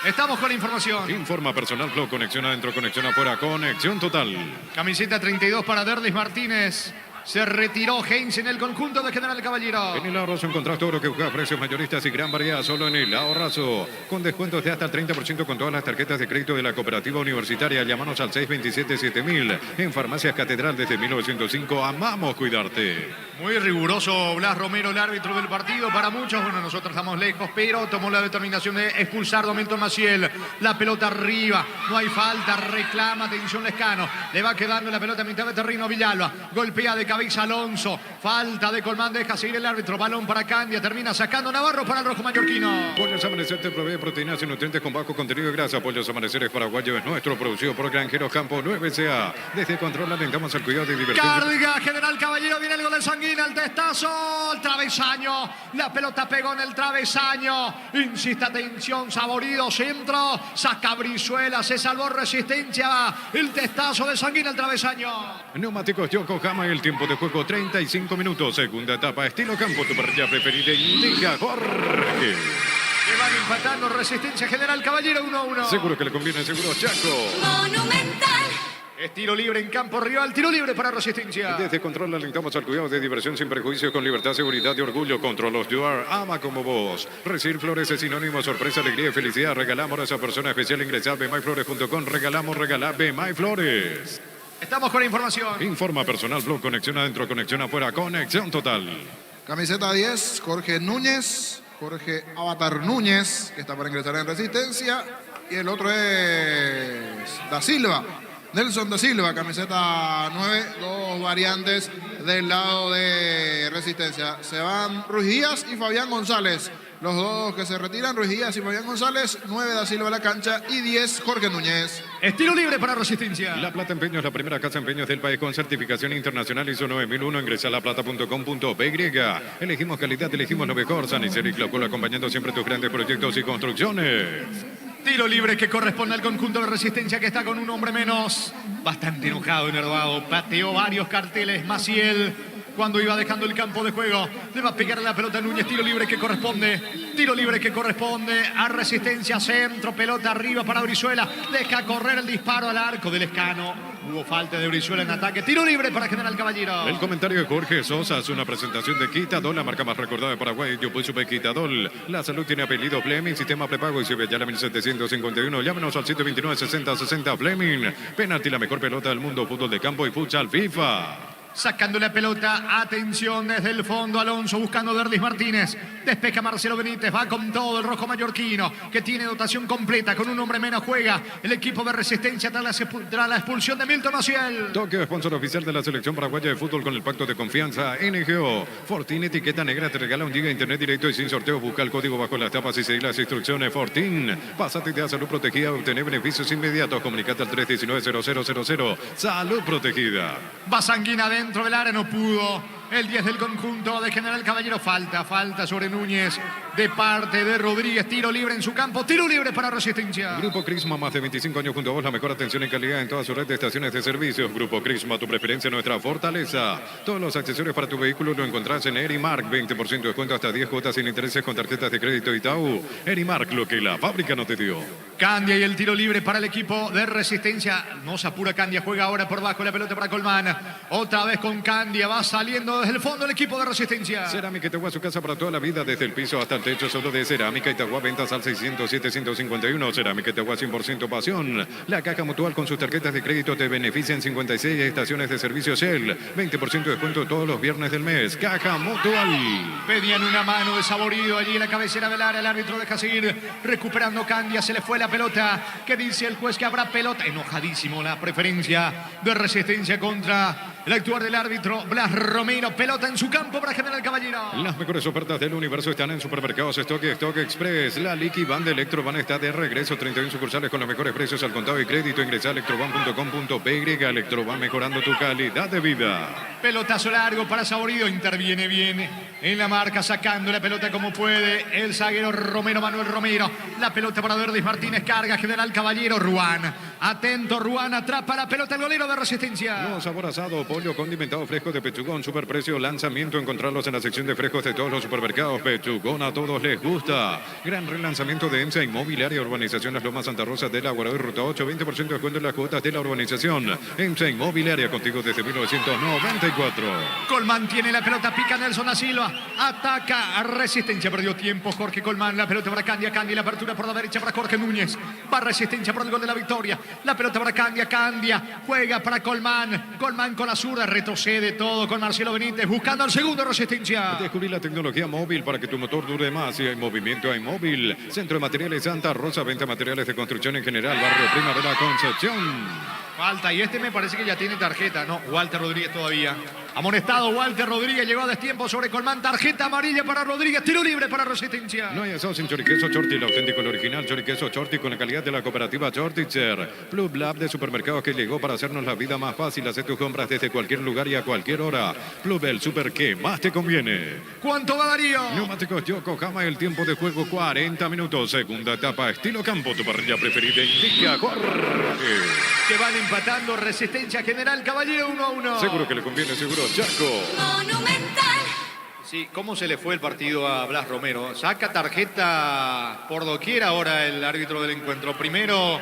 Estamos con la información. Informa Personal Flow, conexión adentro, conexión afuera, conexión total. Camiseta 32 para Derdis Martínez. Se retiró Heinz en el conjunto de General Caballero. En el Ahorrazo encontrás todo lo que buscas, precios mayoristas y gran variedad solo en el Ahorrazo. Con descuentos de hasta el 30% con todas las tarjetas de crédito de la Cooperativa Universitaria. Llámanos al 627-7000. En Farmacias Catedral desde 1905. Amamos cuidarte. Muy riguroso Blas Romero, el árbitro del partido. Para muchos, bueno, nosotros estamos lejos, pero tomó la determinación de expulsar a Milton Maciel. La pelota arriba, no hay falta, reclama, atención Lescano. Le va quedando la pelota a mitad de terreno a Villalba. Golpea de cabeza Alonso. Falta de Colmán, deja seguir el árbitro. Balón para Candia, termina sacando Navarro para el rojo mallorquino. Pollos Amanecer te provee proteínas y nutrientes con bajo contenido de grasa. Pollos Amaneceres Paraguayo es nuestro, producido por Granjeros Campo 9CA. Desde Control alentamos el cuidado y diversión. Carga General Caballero, viene el gol de Sanguina, el testazo, el travesaño. La pelota pegó en el travesaño. Insiste, atención, Saborido, centro. Saca Brizuela, se salvó Resistencia. El testazo de Sanguina, el travesaño. Neumáticos Yokohama, el tiempo de juego 35 minutos. Segunda etapa, estilo campo, tu parrilla preferida. Indica Jorge. Que van empatando Resistencia General Caballero 1-1. Seguro que le conviene, seguro Chaco. Monumental. Es tiro libre en campo rival, tiro libre para Resistencia. Desde Control alentamos al cuidado de diversión sin prejuicios, con libertad, seguridad y orgullo. Controlos Duar, ama como vos. Recibir flores es sinónimo, sorpresa, alegría y felicidad. Regalamos a esa persona especial. Ingresar a bemyflores.com. Regalamos, Bemyflores. Estamos con información. Informa personal, blog, conexión adentro, conexión afuera, conexión total. Camiseta 10, Jorge Núñez, Jorge Avatar Núñez, que está para ingresar en Resistencia. Y el otro es Da Silva, Nelson Da Silva, camiseta 9, dos variantes del lado de Resistencia. Se van Ruiz Díaz y Fabián González. Los dos que se retiran, Ruiz Díaz y Fabián González. 9 Da Silva a la cancha y 10 Jorge Núñez. Estilo libre para Resistencia. La Plata Empeños es la primera casa de empeños del país con certificación internacional ISO 9001. Ingresa a laplata.com.py. Elegimos calidad, elegimos lo mejor. San Isidro y Clocol, acompañando siempre tus grandes proyectos y construcciones. Tiro libre que corresponde al conjunto de Resistencia, que está con un hombre menos. Bastante enojado, enervado. Pateó varios carteles. Maciel, cuando iba dejando el campo de juego, le va a pegar la pelota a Núñez. Tiro libre que corresponde. Tiro libre que corresponde a Resistencia. Centro, pelota arriba para Brizuela. Deja correr el disparo al arco del Escano. Hubo falta de Brizuela en ataque. Tiro libre para General Caballero. El comentario de Jorge Sosa es una presentación de Quitadol, la marca más recordada de Paraguay. Yo Super Quitadol. La salud tiene apellido Fleming, sistema prepago y se ve ya la 1751. Llámenos al 729-6060 Fleming. Penalti, la mejor pelota del mundo. Fútbol de campo y futsal FIFA. Sacando la pelota, atención desde el fondo, Alonso buscando Derdis Martínez, despeja Marcelo Benítez, va con todo el rojo mallorquino, que tiene dotación completa, con un hombre menos juega el equipo de Resistencia tras la expulsión de Milton Maciel. Tokio, sponsor oficial de la selección paraguaya de fútbol con el pacto de confianza NGO. Fortin, etiqueta negra, te regala un giga de internet directo y sin sorteo. Busca el código bajo las tapas y seguir las instrucciones. Fortin, pásate de salud protegida, obtener beneficios inmediatos. Comunicate al 319-0000. Salud protegida. Basanguina dentro del área, no pudo. El 10 del conjunto de General Caballero. Falta sobre Núñez de parte de Rodríguez. Tiro libre en su campo. Tiro libre para Resistencia. Grupo Crisma, más de 25 años junto a vos. La mejor atención y calidad en toda su red de estaciones de servicios. Grupo Crisma, tu preferencia, nuestra fortaleza. Todos los accesorios para tu vehículo lo encontrás en Erimark. 20% de descuento hasta 10 cuotas sin intereses con tarjetas de crédito Itaú. Erimark, lo que la fábrica no te dio. Candia y el tiro libre para el equipo de Resistencia. No se apura Candia, juega ahora por bajo la pelota para Colmán. Otra vez con Candia, va saliendo desde el fondo el equipo de Resistencia. Cerámica Itagua, su casa para toda la vida, desde el piso hasta el techo, solo de Cerámica Itagua, ventas al 607-151. Cerámica Itagua, 100% pasión. La Caja Mutual con sus tarjetas de crédito te beneficia en 56 estaciones de servicio Shell. 20% de descuento todos los viernes del mes. Caja Mutual. Pedían una mano de Saborido allí en la cabecera del área. El árbitro deja seguir recuperando Candia. Se le fue la pelota. ¿Qué dice el juez? Que habrá pelota. Enojadísimo la preferencia de Resistencia contra el actuar del árbitro Blas Romero. Pelota en su campo para General Caballero. Las mejores ofertas del universo están en Supermercados Stock y Stock Express. La Liqui Van de Electroban está de regreso. 31 sucursales con los mejores precios al contado y crédito. Ingresa a electroban.com.py. Electroban, mejorando tu calidad de vida. Pelotazo largo para Saborido. Interviene bien en la marca, sacando la pelota como puede el zaguero Romero, Manuel Romero. La pelota para Derdis Martínez. Carga General Caballero. Ruán. Atento, Ruán. Atrapa la pelota el golero de Resistencia. No, sabor asado, pollo condimentado fresco de Pechugón. Superprecio, lanzamiento. Encontrarlos en la sección de frescos de todos los supermercados. Pechugón, a todos les gusta. Gran relanzamiento de EMSA Inmobiliaria. Urbanización Las Lomas Santa Rosa de la Guarado y Ruta 8. 20% de descuento en las cuotas de la urbanización. EMSA Inmobiliaria, contigo desde 1994. Colmán tiene la pelota, pica Nelson Da Silva. Ataca a Resistencia. Perdió tiempo Jorge Colmán. La pelota para Candia. Candia, la apertura por la derecha para Jorge Núñez. Va Resistencia por el gol de la victoria. La pelota para Candia. Candia juega para Colmán. Colmán con la zurda. Retrocede todo con Marcelo Benítez. Buscando al segundo Resistencia. Descubrir la tecnología móvil para que tu motor dure más. Y hay movimiento, hay móvil. Centro de Materiales Santa Rosa. Venta materiales de construcción en general. Barrio Primavera Concepción. Falta, y este me parece que ya tiene tarjeta. No, Walter Rodríguez todavía. Amonestado Walter Rodríguez, llegó a destiempo sobre Colmán. Tarjeta amarilla para Rodríguez, tiro libre para Resistencia. No hay eso sin choriqueso Chorti, el auténtico, el original choriqueso Chorti con la calidad de la cooperativa Chortitzer. Club Lab de supermercados que llegó para hacernos la vida más fácil. Hacer tus compras desde cualquier lugar y a cualquier hora. Club El Super que más te conviene. ¿Cuánto va Darío? Neumáticos Yokohama, el tiempo de juego 40 minutos. Segunda etapa, estilo campo, tu parrilla preferida indica Jorge. Que van empatando Resistencia General Caballero 1-1. Seguro que le conviene, seguro Chaco. Monumental. Sí, ¿cómo se le fue el partido a Blas Romero? Saca tarjeta por doquier ahora el árbitro del encuentro. Primero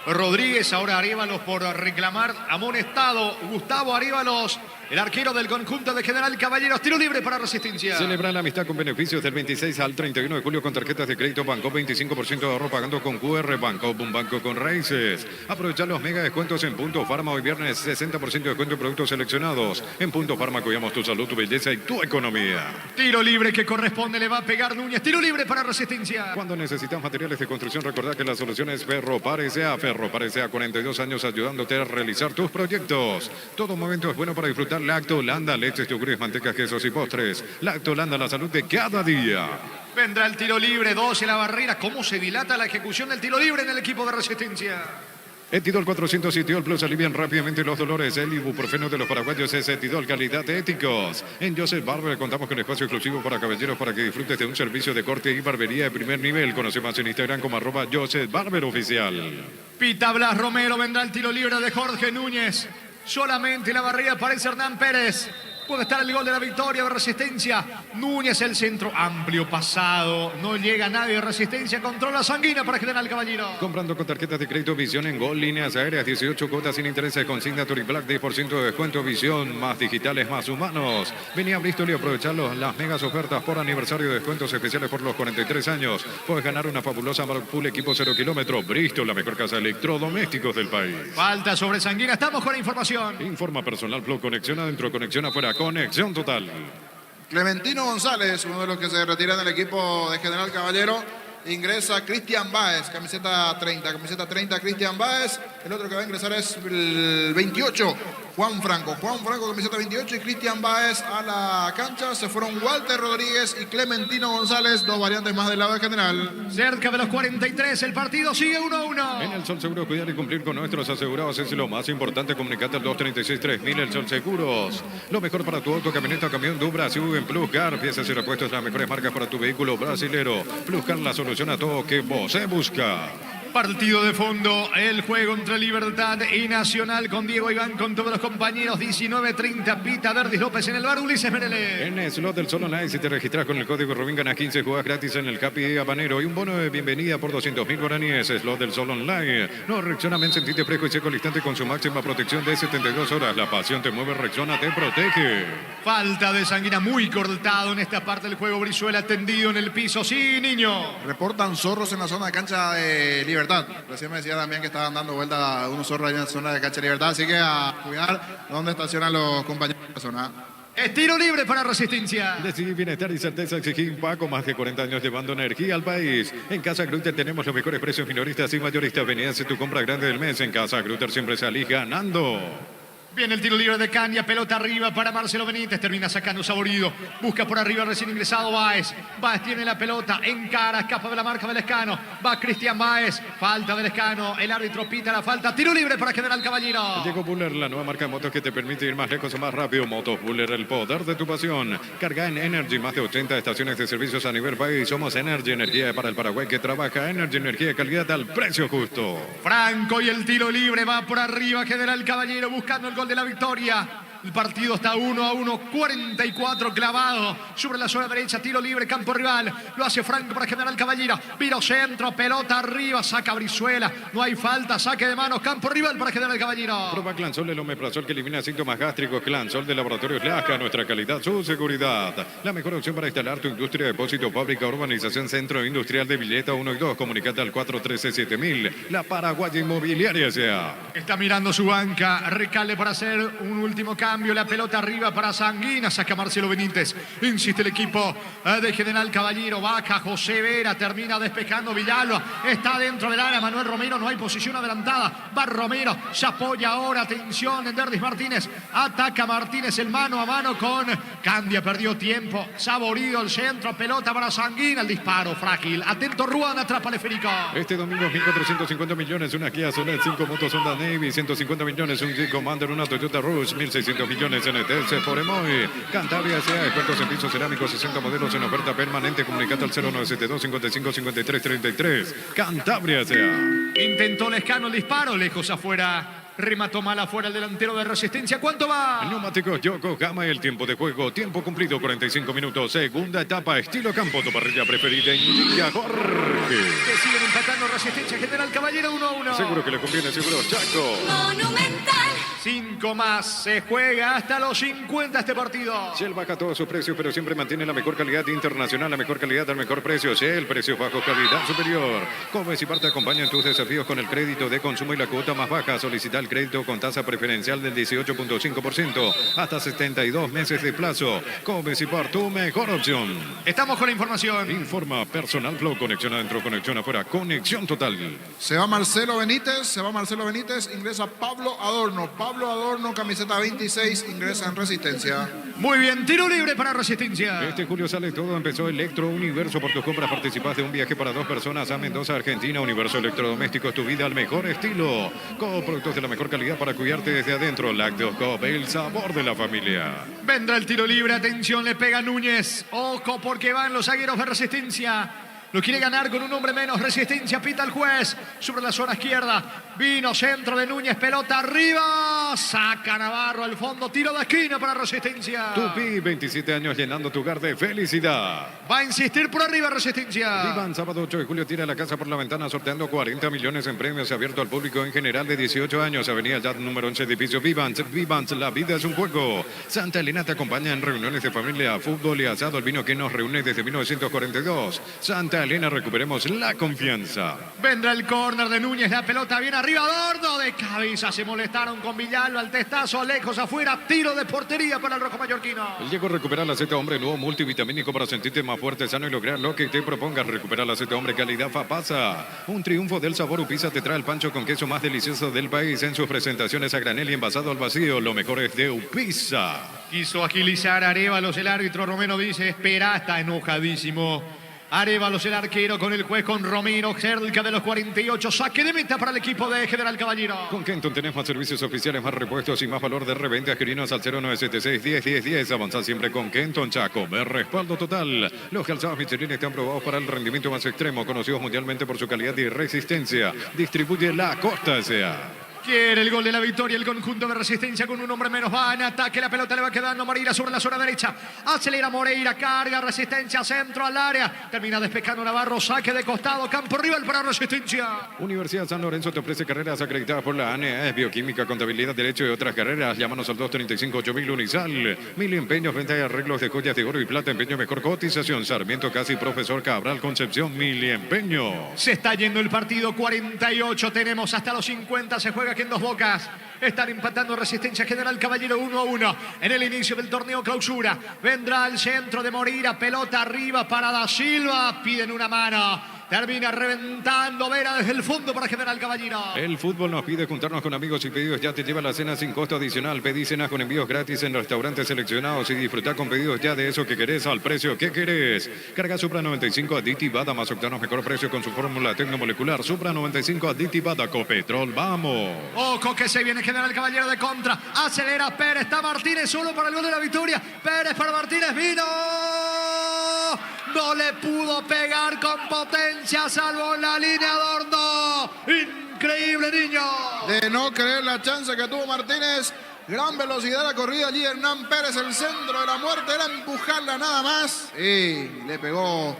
Rodríguez. Ahora Arévalos por reclamar amonestado. Gustavo Arévalos, el arquero del conjunto de General Caballeros. Tiro libre para Resistencia. Celebra la amistad con beneficios del 26 al 31 de julio con tarjetas de crédito Banco, 25% de ahorro pagando con QR Banco, un banco con raíces. Aprovechar los mega descuentos en Punto Farma. Hoy viernes 60% de descuento en productos seleccionados. En Punto Farma cuidamos tu salud, tu belleza y tu economía. Tiro libre que corresponde, le va a pegar Núñez. Tiro libre para Resistencia. Cuando necesitas materiales de construcción, recordad que la solución es Ferropar S.A. Ferropar S.A. 42 años ayudándote a realizar tus proyectos. Todo momento es bueno para disfrutar Lacto Holanda, leches, yogures, mantecas, quesos y postres. Lacto Holanda, la salud de cada día. Vendrá el tiro libre, 12 la barrera. ¿Cómo se dilata la ejecución del tiro libre en el equipo de Resistencia? Etidol 400 y Etidol Plus alivian rápidamente los dolores. El ibuprofeno de los paraguayos es Etidol, calidad de éticos. En Joseph Barber contamos con espacio exclusivo para caballeros para que disfrutes de un servicio de corte y barbería de primer nivel. Conoce más en Instagram como @JosephBarberOficial. Pita Blas Romero, vendrá el tiro libre de Jorge Núñez. Solamente la barrera aparece Hernán Pérez. Puede estar el gol de la victoria de Resistencia. Núñez, el centro amplio pasado. No llega nadie de Resistencia. Controla Sanguina para General Caballero. Comprando con tarjetas de crédito Visión en Gol, líneas aéreas, 18 cuotas sin intereses con Signature Black, 10% de descuento. Visión, más digitales, más humanos. Vení a Bristol y aprovechar las megas ofertas por aniversario de descuentos especiales por los 43 años. Puedes ganar una fabulosa Pool equipo 0 kilómetros. Bristol, la mejor casa de electrodomésticos del país. Falta sobre Sanguina. Estamos con la información. Informa Personal Flow. Conexión adentro, conexión afuera. Conexión total. Clementino González, uno de los que se retira del equipo de General Caballero. Ingresa Cristian Báez, camiseta 30 Cristian Báez. El otro que va a ingresar es el 28, Juan Franco, camiseta 28 y Cristian Báez a la cancha. Se fueron Walter Rodríguez y Clementino González, dos variantes más del lado de General. Cerca de los 43, el partido sigue 1-1. En el Sol Seguro, cuidar y cumplir con nuestros asegurados es lo más importante. Comunicate al 236-3000, el Sol Seguros. Lo mejor para tu auto, camioneta, camión, Dubra, Brasil en Pluscar. Piezas y repuestos, las mejores marcas para tu vehículo brasilero. Pluscar, la solución a todo que vos se busca. Partido de fondo, el juego entre Libertad y Nacional con Diego Iván, con todos los compañeros. 19:30, Pita Verdis López en el bar, Ulises Merele. En Slot del Sol Online, si te registras con el código Rubín, ganas 15, jugás gratis en el Happy Habanero y un bono de bienvenida por 200.000 guaraníes. Slot del Sol Online. No, Rexona, sentite fresco y seco al instante con su máxima protección de 72 horas. La pasión te mueve, Rexona te protege. Falta de Sanguina, muy cortado en esta parte del juego. Brizuela tendido en el piso. Sí, niño. Reportan zorros en la zona de cancha de Libertad. Recién me decía también que estaban dando vuelta unos zorros allá en la zona de cancha de Libertad. Así que a cuidar dónde estacionan los compañeros de la zona. Es tiro libre para Resistencia. Decidí bienestar y certeza, exigí un Paco, más de 40 años llevando energía al país. En Casa Grutter tenemos los mejores precios minoristas y mayoristas. Vení a hacer tu compra grande del mes. En Casa Grutter siempre salís ganando. Viene el tiro libre de Candia, pelota arriba para Marcelo Benítez, termina sacando Saborido, busca por arriba recién ingresado Báez, Báez tiene la pelota, encara, escapa de la marca del Escano, va Cristian Báez, falta del Escano, el árbitro pita la falta, tiro libre para General Caballero. Llegó Buller, la nueva marca de motos que te permite ir más lejos o más rápido. Motos Buller, el poder de tu pasión. Carga en Energy, más de 80 estaciones de servicios a nivel país. Somos Energy, energía para el Paraguay que trabaja. Energy, energía de calidad al precio justo. Franco y el tiro libre va por arriba General Caballero buscando el gol de la victoria. El partido está 1-1, 44 clavado sobre la zona derecha, tiro libre, campo rival. Lo hace Franco para General Caballero. Viro centro, pelota arriba, saca Brizuela. No hay falta, saque de manos, campo rival para General Caballero. Prueba Clansol, el omeprazol que elimina síntomas gástricos. Clansol de Laboratorios Lasca, nuestra calidad, su seguridad. La mejor opción para instalar tu industria, depósito, fábrica, urbanización, centro industrial de Villeta 1 y 2. Comunicate al 413-7000. La Paraguaya Inmobiliaria sea. Está mirando su banca, recale para hacer un último cambio. La pelota arriba para Sanguina, saca Marcelo Benítez. Insiste el equipo de General Caballero. Baja José Vera, termina despejando Villalba. Está dentro del área Manuel Romero, no hay posición adelantada. Va Romero, se apoya ahora. Atención en Derdis Martínez. Ataca Martínez el mano a mano con Candia. Perdió tiempo. Saborido el centro, pelota para Sanguina. El disparo frágil. Atento Ruan, atrapa el esférico. Este domingo 1.450 millones, una Kia Sonet, 5 motos Honda Navy, 150 millones, un Jeep Commander, una Toyota Rush, 1.600 millones en ETS por Emoy. Cantabria S.A. expertos en pisos cerámicos, 60 modelos en oferta permanente. Comunicate al 0972 55 53 33. Cantabria S.A. Intentó Lescano el disparo, lejos afuera. Remató mal afuera el delantero de Resistencia. ¿Cuánto va? Neumáticos Yokohama, el tiempo de juego, tiempo cumplido 45 minutos, segunda etapa, estilo campo, tu parrilla preferida, indica Jorge. Que siguen empatando Resistencia General Caballero 1-1. Seguro que le conviene, seguro, Chaco. Monumental. 5 más, se juega hasta los 50 este partido. Shell baja todos sus precios, pero siempre mantiene la mejor calidad internacional, la mejor calidad al mejor precio. Shell, precios bajos, calidad superior. Comes y parte acompaña en tus desafíos con el crédito de consumo y la cuota más baja. Solicita el crédito con tasa preferencial del 18.5%, hasta 72 meses de plazo. Comes y parte, tu mejor opción. Estamos con la información. Informa Personal Flow, conexión adentro, conexión afuera, conexión total. Se va Marcelo Benítez, ingresa Pablo Adorno. Pablo Adorno, camiseta 26, ingresa en Resistencia. Muy bien, tiro libre para Resistencia. Este julio sale todo, empezó Electro Universo. Por tus compras participás de un viaje para 2 personas a Mendoza, Argentina. Universo Electrodomésticos, tu vida al mejor estilo. Con productos de la mejor calidad para cuidarte desde adentro. Lácteos Coop, el sabor de la familia. Vendrá el tiro libre, atención, le pega Núñez. Ojo porque van los zagueros de Resistencia. Lo quiere ganar con un hombre menos. Resistencia, pita el juez. Sobre la zona izquierda. Vino centro de Núñez. Pelota arriba. Saca Navarro al fondo. Tiro de esquina para Resistencia. Tupi, 27 años llenando tu hogar de felicidad. Va a insistir por arriba Resistencia. Vivan, sábado 8 de julio, tira la casa por la ventana sorteando 40 millones en premios abierto al público en general de 18 años. Avenida Yad número 11, edificio Vivans. Vivans, la vida es un juego. Santa Elena te acompaña en reuniones de familia, fútbol y asado. El vino que nos reúne desde 1942. Santa Elena, recuperemos la confianza. Vendrá el córner de Núñez, la pelota viene arriba, Adorno de cabeza, se molestaron con Villalba, al testazo, lejos afuera, tiro de portería para el rojo mallorquino. Llegó a recuperar la Z Hombre, nuevo multivitamínico para sentirte más fuerte, sano y lograr lo que te propongas. Recuperar la Z Hombre, calidad Fapasa. Un triunfo del sabor. Upisa te trae el pancho con queso más delicioso del país en sus presentaciones a granel y envasado al vacío. Lo mejor es de Upisa. Quiso agilizar Arévalos, el árbitro Romero dice, espera, está enojadísimo. Arévalos, el arquero, con el juez, con Romero, cerca de los 48. Saque de meta para el equipo de General Caballero. Con Kenton tenés más servicios oficiales, más repuestos y más valor de reventa. Adquirinos al 0976-10-10-10. Avanzá siempre con Kenton, Chaco. De respaldo total. Los calzados Michelin están probados para el rendimiento más extremo, conocidos mundialmente por su calidad y resistencia. Distribuye La Costa S.A. Quiere el gol de la victoria el conjunto de Resistencia con un hombre menos. Va en ataque, la pelota le va quedando a Moreira sobre la zona derecha. Acelera Moreira, carga Resistencia, centro al área. Termina despejando Navarro, saque de costado, campo rival para Resistencia. Universidad San Lorenzo te ofrece carreras acreditadas por la ANEAS, bioquímica, contabilidad, derecho y otras carreras. Llámanos al 235-8000 Unisal. 1000 empeños, venta y arreglos de joyas de oro y plata, empeño mejor cotización. Sarmiento Casi, Profesor Cabral, Concepción, 1000 empeños. Se está yendo el partido, 48 tenemos hasta los 50, se juega aquí en Dos Bocas. Están empatando Resistencia General Caballero 1-1 en el inicio del torneo clausura. Vendrá al centro de Moreira, pelota arriba para Da Silva, piden una mano. Termina reventando Vera desde el fondo para General Caballero. El fútbol nos pide juntarnos con amigos y pedidos. Ya te lleva la cena sin costo adicional. Pedí cenas con envíos gratis en restaurantes seleccionados y disfrutar con pedidos ya de eso que querés al precio que querés. Carga Supra 95 aditivada más octanos mejor precio con su fórmula tecnomolecular. Supra 95 aditivada Copetrol. ¡Vamos! Ojo que se viene General Caballero de contra. Acelera Pérez. Está Martínez solo para el gol de la victoria. Pérez para Martínez. Vino. No le pudo pegar con potencia, salvo la línea Adorno. Increíble, niño. De no creer la chance que tuvo Martínez. Gran velocidad la corrida allí. Hernán Pérez, el centro de la muerte. Era empujarla nada más. Y le pegó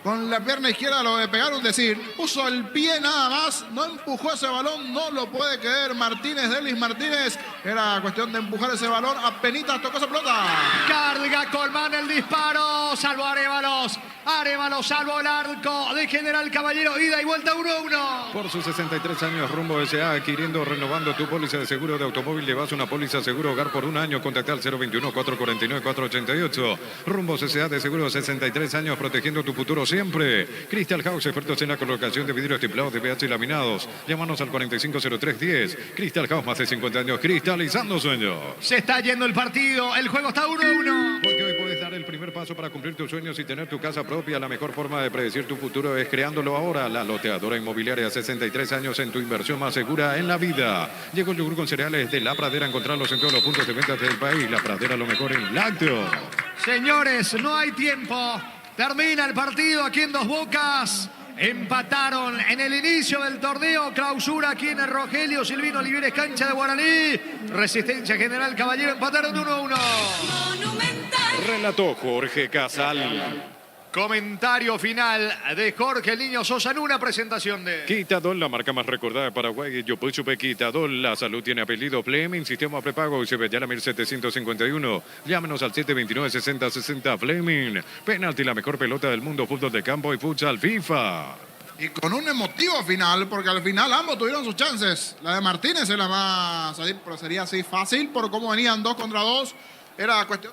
con la pierna izquierda, lo de pegar un decir. Puso el pie nada más. No empujó ese balón. No lo puede creer Martínez, Delis Martínez. Era cuestión de empujar ese balón. Apenitas tocó esa pelota. Carga Colmán el disparo. Salvo Arévalos. Arévalos salvo el arco de General Caballero. Ida y vuelta 1-1. Por sus 63 años, Rumbo S.A. adquiriendo, renovando tu póliza de seguro de automóvil. Llevas una póliza seguro hogar por un año. Contacta al 021-449-488. Rumbo S.A. de seguro, 63 años protegiendo tu futuro siempre. Crystal House, expertos en la colocación de vidrios templados de PH y laminados. Llámanos al 450310. Crystal House, más de 50 años cristalizando sueños. Se está yendo el partido. El juego está 1-1. Porque hoy puedes dar el primer paso para cumplir tus sueños y tener tu casa propia. La mejor forma de predecir tu futuro es creándolo ahora. La Loteadora Inmobiliaria, 63 años en tu inversión más segura en la vida. Llegó el yogur con cereales de La Pradera. Encontrarlos en todos los puntos de venta del país. La Pradera, lo mejor en lácteos. Señores, no hay tiempo. Termina el partido aquí en Dos Bocas. Empataron en el inicio del torneo. Clausura aquí en el Rogelio Silvino Olivares, cancha de Guaraní. Resistencia General Caballero empataron 1-1. Relató Jorge Casal. Comentario final de Jorge el Niño Sosa en una presentación de... Quitadol, la marca más recordada de Paraguay. Yo Chupe Quitadol. La salud tiene apellido Fleming. Sistema prepago y se ve ya la 1751. Llámenos al 729-6060 Fleming. Penalti, la mejor pelota del mundo. Fútbol de campo y futsal FIFA. Y con un emotivo final, porque al final ambos tuvieron sus chances. La de Martínez es la más, pero sería así fácil por cómo venían 2 contra 2. Era cuestión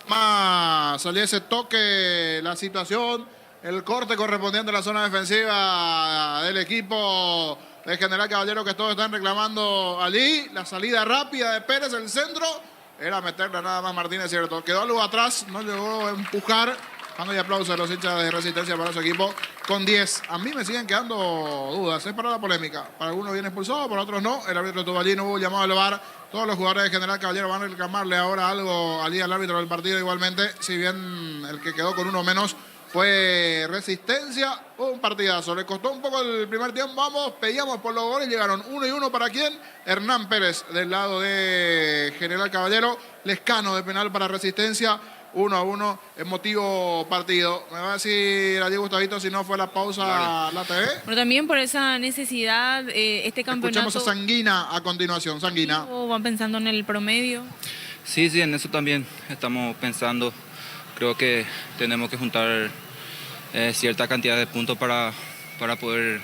más salía ese toque, la situación, el corte correspondiente a la zona defensiva del equipo de General Caballero, que todos están reclamando allí. La salida rápida de Pérez, el centro, era meterla nada más Martínez, cierto. Quedó algo atrás, no llegó a empujar. Dando y aplausos a los hinchas de Resistencia para su equipo con 10. A mí me siguen quedando dudas, para la polémica. Para algunos viene expulsado, para otros no. El árbitro estuvo allí, no hubo llamado al VAR. Todos los jugadores de General Caballero van a reclamarle ahora algo allí al árbitro del partido igualmente. Si bien el que quedó con uno menos fue Resistencia, un partidazo. Le costó un poco el primer tiempo, vamos, pedíamos por los goles, llegaron 1-1 para quién. Hernán Pérez del lado de General Caballero. Lescano de penal para Resistencia. 1-1, emotivo partido. Me va a decir allí Gustavito si no fue la pausa la TV. Pero también por esa necesidad, este campeonato... Escuchamos a Sanguina a continuación. Sanguina. ¿Van pensando en el promedio? Sí, en eso también estamos pensando. Creo que tenemos que juntar cierta cantidad de puntos para poder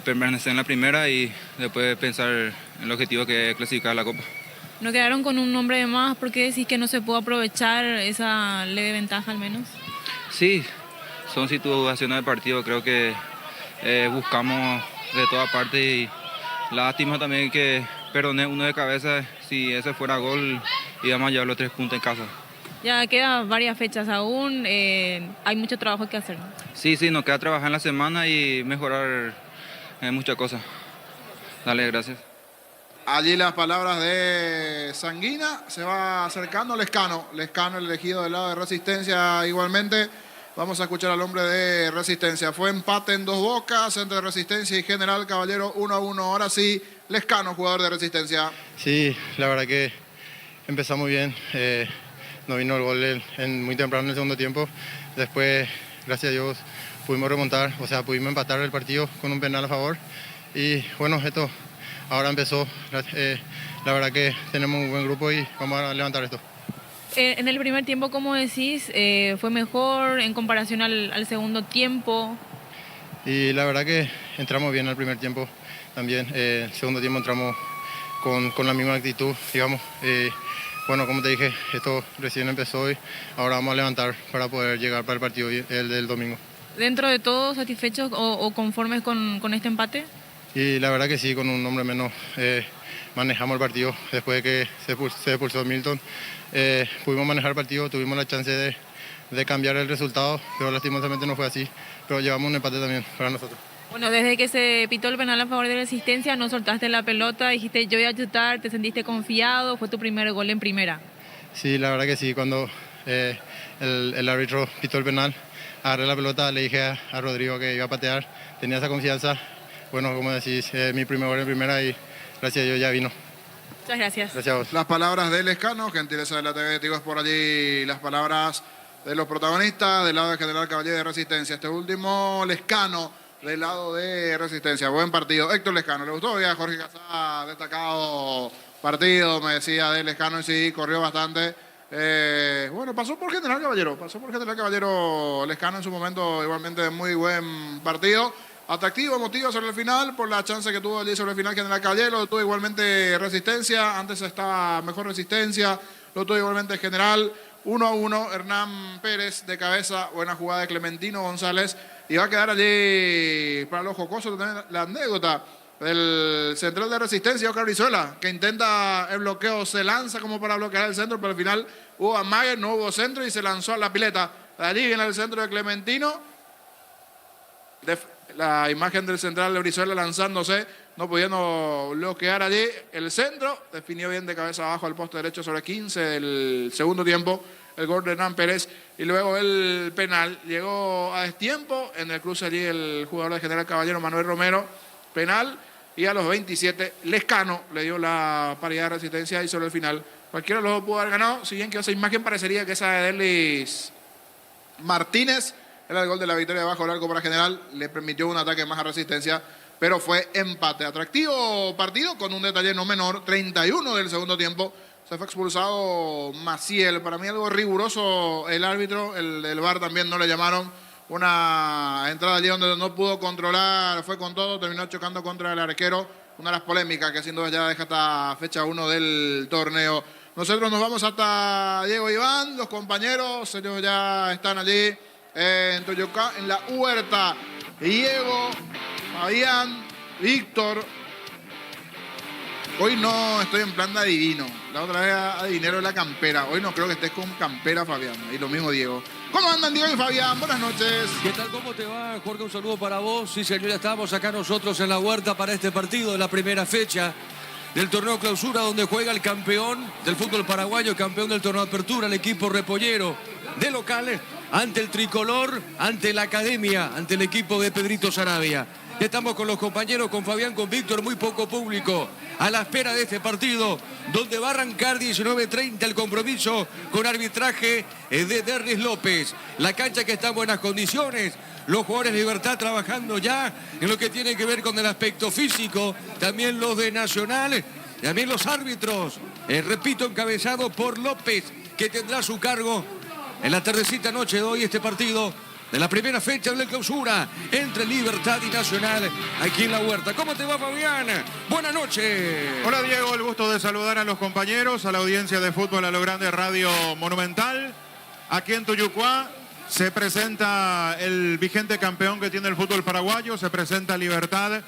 permanecer en la primera y después pensar en el objetivo que es clasificar la Copa. ¿No quedaron con un nombre de más? ¿Por qué decís que no se pudo aprovechar esa leve ventaja al menos? Sí, son situaciones de partido. Creo que buscamos de toda parte y lástima también que perdoné uno de cabeza. Si ese fuera gol íbamos a llevar los 3 puntos en casa. Ya quedan varias fechas aún, hay mucho trabajo que hacer. Sí, nos queda trabajar en la semana y mejorar muchas cosas. Dale, gracias. Allí las palabras de Sanguina. Se va acercando Lescano. Lescano, el elegido del lado de Resistencia igualmente. Vamos a escuchar al hombre de Resistencia. Fue empate en 2 bocas entre Resistencia y General Caballero 1-1. Ahora sí, Lescano, jugador de Resistencia. Sí, la verdad que empezamos bien. No vino el gol muy temprano en el segundo tiempo. Después, gracias a Dios, pudimos remontar. O sea, pudimos empatar el partido con un penal a favor. Y bueno, esto... Ahora empezó, la verdad que tenemos un buen grupo y vamos a levantar esto. En el primer tiempo, como decís, fue mejor en comparación al segundo tiempo. Y la verdad que entramos bien al primer tiempo también. El segundo tiempo entramos con la misma actitud, digamos. Bueno, como te dije, esto recién empezó y ahora vamos a levantar para poder llegar para el partido el del domingo. ¿Dentro de todo satisfechos o conformes con este empate? Y la verdad que sí, con un hombre menos manejamos el partido. Después de que se expulsó Milton, pudimos manejar el partido, tuvimos la chance de cambiar el resultado, pero lastimosamente no fue así. Pero llevamos un empate también para nosotros. Bueno, desde que se pitó el penal a favor de Resistencia, no soltaste la pelota, dijiste yo voy a chutar, te sentiste confiado, fue tu primer gol en primera. Sí, la verdad que sí, cuando el árbitro pitó el penal, agarré la pelota, le dije a Rodrigo que iba a patear, tenía esa confianza. Bueno, como decís, mi primer gol en primera y gracias a Dios ya vino. Muchas gracias. Gracias a vos. Las palabras de Lescano, gentileza de la TV, digo, es por allí las palabras de los protagonistas del lado de General Caballero de Resistencia. Este último, Lescano, del lado de Resistencia. Buen partido. Héctor Lescano, ¿le gustó? Ya Jorge Casá, destacado partido, me decía de Lescano, y sí, corrió bastante. Bueno, pasó por General Caballero Lescano en su momento, igualmente muy buen partido. Atractivo, emotivo sobre el final, por la chance que tuvo allí sobre el final General Caballero, lo tuvo igualmente Resistencia, antes estaba mejor Resistencia, lo tuvo igualmente General, 1-1, Hernán Pérez de cabeza, buena jugada de Clementino González, y va a quedar allí para los jocosos también la anécdota del central de Resistencia, Oscar Brizuela, que intenta el bloqueo, se lanza como para bloquear el centro, pero al final hubo amague, no hubo centro y se lanzó a la pileta. De allí viene el centro de Clementino. La imagen del central de Brizuela lanzándose, no pudiendo bloquear allí el centro, definió bien de cabeza abajo al poste derecho sobre 15 del segundo tiempo. el gol de Hernán Pérez, y luego el penal. Llegó a destiempo en el cruce allí el jugador de General Caballero, Manuel Romero, penal, y a los 27 Lescano le dio la paridad de resistencia y sobre el final cualquiera de los dos pudo haber ganado, si bien que esa imagen parecería que esa de Derlis Martínez era el gol de la victoria debajo del arco para General, le permitió un ataque más a resistencia, pero fue empate. Atractivo partido con un detalle no menor, 31 del segundo tiempo, se fue expulsado Maciel. Para mí algo riguroso el árbitro, el VAR también no le llamaron. Una entrada allí donde no pudo controlar, fue con todo, terminó chocando contra el arquero. Una de las polémicas que sin duda ya deja hasta fecha 1 del torneo. Nosotros nos vamos hasta Diego Iván, los compañeros, ellos ya están allí en Toyocá, en la huerta. Diego, Fabián, Víctor. Hoy no estoy en plan de adivino. La otra vez adivinero de la campera. Hoy no creo que estés con campera, Fabián. Y lo mismo Diego. ¿Cómo andan Diego y Fabián? Buenas noches. ¿Qué tal? ¿Cómo te va, Jorge? Un saludo para vos. Sí, señor, ya estamos acá nosotros en la huerta para este partido de la primera fecha del torneo clausura, donde juega el campeón del fútbol paraguayo, campeón del torneo de apertura, el equipo repollero de locales, ante el tricolor, ante la academia, ante el equipo de Pedrito Sarabia. Ya estamos con los compañeros, con Fabián, con Víctor, muy poco público, a la espera de este partido, donde va a arrancar 19:30 el compromiso con arbitraje de Derlis López. La cancha que está en buenas condiciones, los jugadores de Libertad trabajando ya en lo que tiene que ver con el aspecto físico, también los de Nacional, también los árbitros, repito, encabezado por López, que tendrá a su cargo en la tardecita noche de hoy este partido de la primera fecha de la clausura entre Libertad y Nacional aquí en la huerta. ¿Cómo te va, Fabián? Buenas noches. Hola, Diego, el gusto de saludar a los compañeros, a la audiencia de Fútbol a lo Grande Radio Monumental. Aquí en Tuyucuá se presenta el vigente campeón que tiene el fútbol paraguayo, se presenta Libertad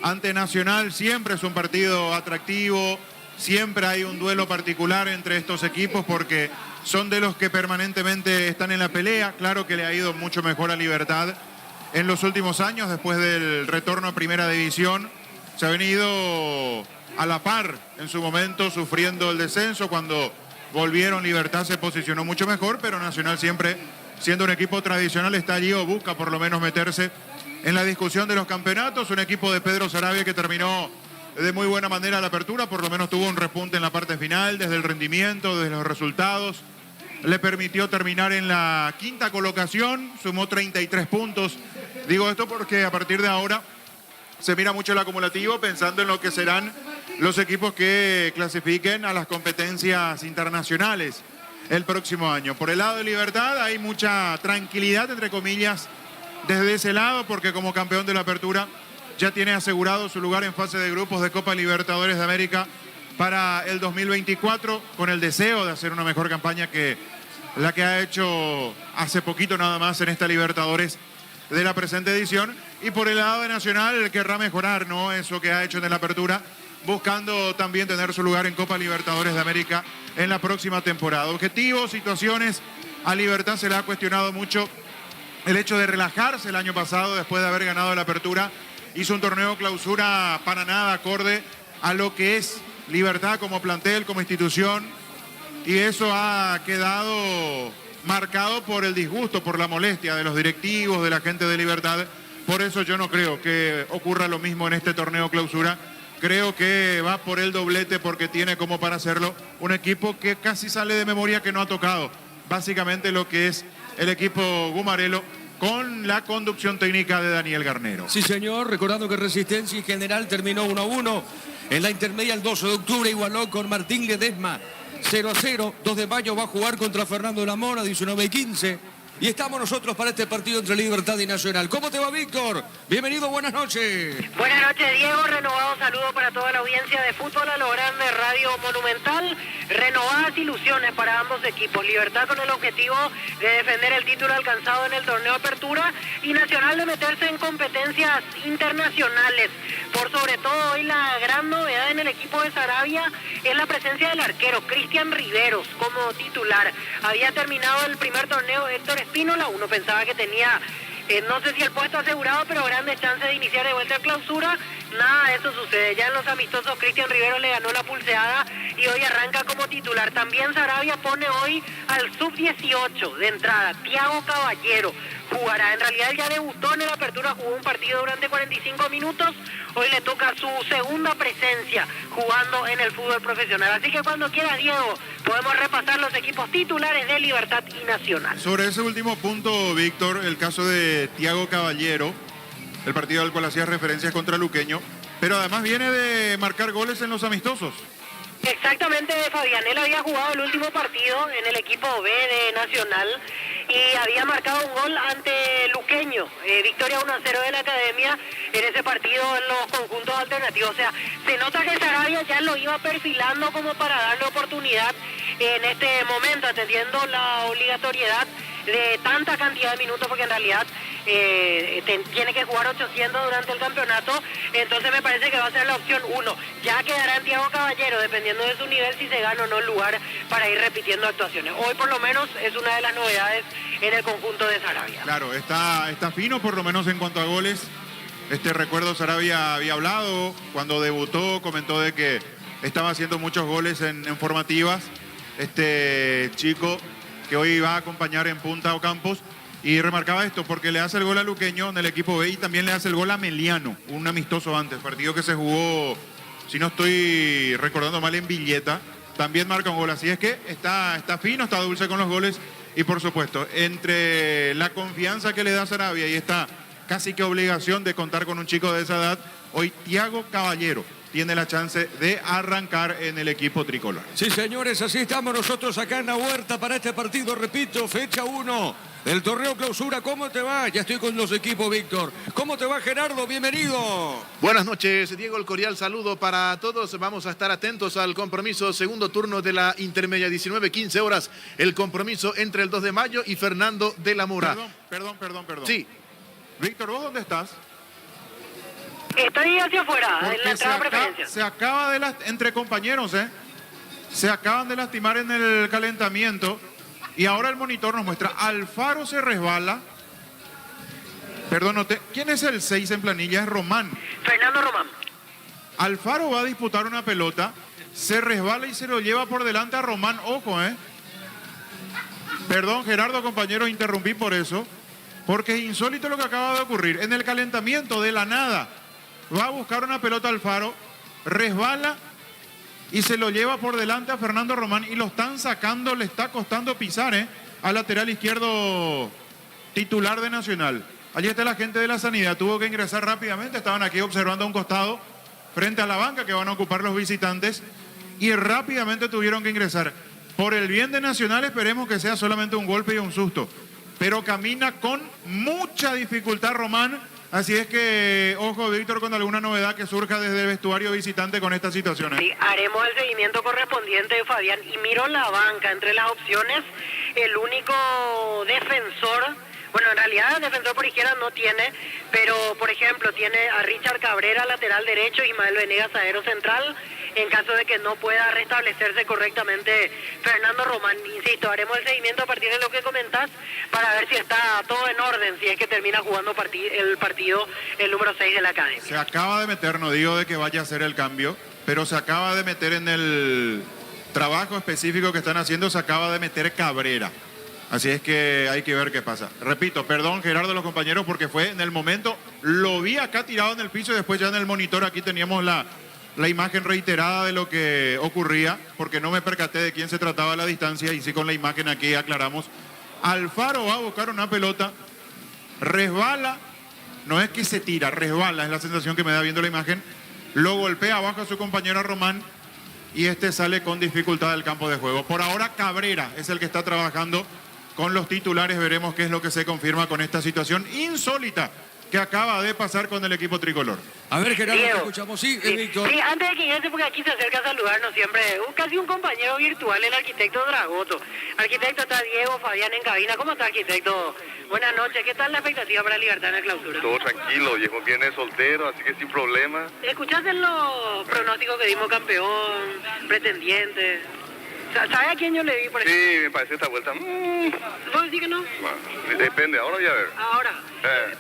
ante Nacional. Siempre es un partido atractivo, siempre hay un duelo particular entre estos equipos porque son de los que permanentemente están en la pelea. Claro que le ha ido mucho mejor a Libertad en los últimos años, después del retorno a Primera División. Se ha venido a la par en su momento, sufriendo el descenso. Cuando volvieron, Libertad se posicionó mucho mejor, pero Nacional siempre, siendo un equipo tradicional, está allí o busca por lo menos meterse en la discusión de los campeonatos. Un equipo de Pedro Sarabia que terminó de muy buena manera la apertura, por lo menos tuvo un repunte en la parte final, desde el rendimiento, desde los resultados. Le permitió terminar en la quinta colocación, sumó 33 puntos. Digo esto porque a partir de ahora se mira mucho el acumulativo, pensando en lo que serán los equipos que clasifiquen a las competencias internacionales el próximo año. Por el lado de Libertad hay mucha tranquilidad, entre comillas, desde ese lado, porque como campeón de la apertura ya tiene asegurado su lugar en fase de grupos de Copa Libertadores de América para el 2024, con el deseo de hacer una mejor campaña que la que ha hecho hace poquito nada más en esta Libertadores de la presente edición. Y por el lado de Nacional querrá mejorar, ¿no?, eso que ha hecho en la apertura, buscando también tener su lugar en Copa Libertadores de América en la próxima temporada. Objetivos, situaciones, a Libertad se le ha cuestionado mucho el hecho de relajarse el año pasado después de haber ganado la apertura. Hizo un torneo clausura para nada acorde a lo que es Libertad como plantel, como institución, y eso ha quedado marcado por el disgusto, por la molestia de los directivos, de la gente de Libertad. Por eso yo no creo que ocurra lo mismo en este torneo clausura. Creo que va por el doblete porque tiene como para hacerlo un equipo que casi sale de memoria, que no ha tocado básicamente lo que es el equipo Gumarelo, con la conducción técnica de Daniel Garnero. Sí, señor, recordando que Resistencia en general terminó 1-1. En la intermedia el 12 de octubre igualó con Martín Ledesma 0-0. 2 de mayo va a jugar contra Fernando de la Mora, 19-15. Y estamos nosotros para este partido entre Libertad y Nacional. ¿Cómo te va, Víctor? Bienvenido, buenas noches. Buenas noches, Diego. Renovado saludo para toda la audiencia de Fútbol a lo Grande Radio Monumental. Renovadas ilusiones para ambos equipos. Libertad con el objetivo de defender el título alcanzado en el torneo Apertura y Nacional de meterse en competencias internacionales. Por sobre todo hoy la gran novedad en el equipo de Sarabia es la presencia del arquero Cristian Riveros como titular. Había terminado el primer torneo Héctor Espínola, uno pensaba que tenía, no sé si el puesto asegurado, pero grandes chances de iniciar de vuelta a clausura, Nada de eso sucede. Ya en los amistosos Cristian Rivero le ganó la pulseada y hoy arranca como titular. También Sarabia pone hoy al sub-18 de entrada. Thiago Caballero jugará. En realidad ya debutó en la apertura, jugó un partido durante 45 minutos. Hoy le toca su segunda presencia jugando en el fútbol profesional. Así que cuando quieras, Diego, podemos repasar los equipos titulares de Libertad y Nacional. Sobre ese último punto, Víctor, el caso de Thiago Caballero, el partido al cual hacía referencias contra Luqueño, pero además viene de marcar goles en los amistosos. Exactamente, Fabián. Él había jugado el último partido en el equipo B de Nacional y había marcado un gol ante Luqueño. Victoria 1-0 de la Academia en ese partido en los conjuntos alternativos. O sea, se nota que Sarabia ya lo iba perfilando como para darle oportunidad en este momento, atendiendo la obligatoriedad de tanta cantidad de minutos, porque en realidad tiene que jugar 800 durante el campeonato. Entonces me parece que va a ser la opción 1. Ya quedará en Thiago Caballero, dependiendo de su nivel, si se gana o no el lugar para ir repitiendo actuaciones. Hoy por lo menos es una de las novedades en el conjunto de Sarabia. Claro, está fino por lo menos en cuanto a goles. Recuerdo Sarabia había hablado cuando debutó, comentó de que estaba haciendo muchos goles en formativas. Chico que hoy va a acompañar en Punta Ocampos, y remarcaba esto porque le hace el gol a Luqueño en el equipo B y también le hace el gol a Meliano, un amistoso antes, partido que se jugó, si no estoy recordando mal, en Villeta, también marca un gol. Así es que está fino, está dulce con los goles, y por supuesto, entre la confianza que le da Sarabia y esta casi que obligación de contar con un chico de esa edad, hoy Thiago Caballero tiene la chance de arrancar en el equipo tricolor. Sí, señores, así estamos nosotros acá en la huerta para este partido, repito, fecha 1 del torneo clausura. ¿Cómo te va? Ya estoy con los equipos, Víctor. ¿Cómo te va, Gerardo? Bienvenido. Buenas noches, Diego. El cordial saludo para todos. Vamos a estar atentos al compromiso, segundo turno de la intermedia, 19:15 horas. El compromiso entre el 2 de mayo y Fernando de la Mora. Perdón. Sí. Víctor, ¿vos dónde estás? Estoy hacia afuera, en la entrada preferencia. Se acaba de entre compañeros, se acaban de lastimar en el calentamiento y ahora el monitor nos muestra Alfaro se resbala. Perdón, ¿quién es el 6 en planilla? Es Román. Fernando Román. Alfaro va a disputar una pelota, se resbala y se lo lleva por delante a Román. Ojo, Perdón, Gerardo, compañero, interrumpí por eso, porque es insólito lo que acaba de ocurrir. En el calentamiento, de la nada, va a buscar una pelota Alfaro, resbala y se lo lleva por delante a Fernando Román y lo están sacando, le está costando pisar, al lateral izquierdo titular de Nacional. Allí está la gente de la sanidad, tuvo que ingresar rápidamente, estaban aquí observando a un costado frente a la banca que van a ocupar los visitantes y rápidamente tuvieron que ingresar. Por el bien de Nacional esperemos que sea solamente un golpe y un susto, pero camina con mucha dificultad Román. Así es que, ojo, Víctor, con alguna novedad que surja desde el vestuario visitante con esta situación. Sí, haremos el seguimiento correspondiente, Fabián. Y miro la banca, entre las opciones, el único defensor, bueno, en realidad el defensor por izquierda no tiene, pero, por ejemplo, tiene a Richard Cabrera, lateral derecho, Ismael Venegas, zaguero central, en caso de que no pueda restablecerse correctamente Fernando Román. Insisto, haremos el seguimiento a partir de lo que comentás para ver si está todo en orden, si es que termina jugando el partido el número 6 de la Academia. Se acaba de meter, no digo de que vaya a hacer el cambio, pero se acaba de meter en el trabajo específico que están haciendo, se acaba de meter Cabrera. Así es que hay que ver qué pasa. Repito, perdón, Gerardo, los compañeros, porque fue en el momento, lo vi acá tirado en el piso y después ya en el monitor aquí teníamos la imagen reiterada de lo que ocurría, porque no me percaté de quién se trataba a la distancia y sí con la imagen aquí aclaramos. Alfaro va a buscar una pelota, resbala, no es que se tira, resbala, es la sensación que me da viendo la imagen, lo golpea abajo a su compañero Román y sale con dificultad del campo de juego. Por ahora Cabrera es el que está trabajando con los titulares, veremos qué es lo que se confirma con esta situación insólita que acaba de pasar con el equipo tricolor. A ver, Gerardo, Diego, te escuchamos. Sí, Víctor. Sí, antes de que ingrese, porque aquí se acerca a saludarnos siempre, casi un compañero virtual, el arquitecto Dragoto. Arquitecto, está Diego, Fabián en cabina. ¿Cómo está, arquitecto? Buenas noches. ¿Qué tal la expectativa para Libertad en la clausura? Todo tranquilo, viejo, viene soltero, así que sin problema. ¿Escuchaste los pronósticos que dimos campeón, pretendientes? ¿Sabe a quién yo le vi, por ejemplo? Sí, me parece esta vuelta. ¿Vos decís que no? Depende, ahora voy a ver. Ahora,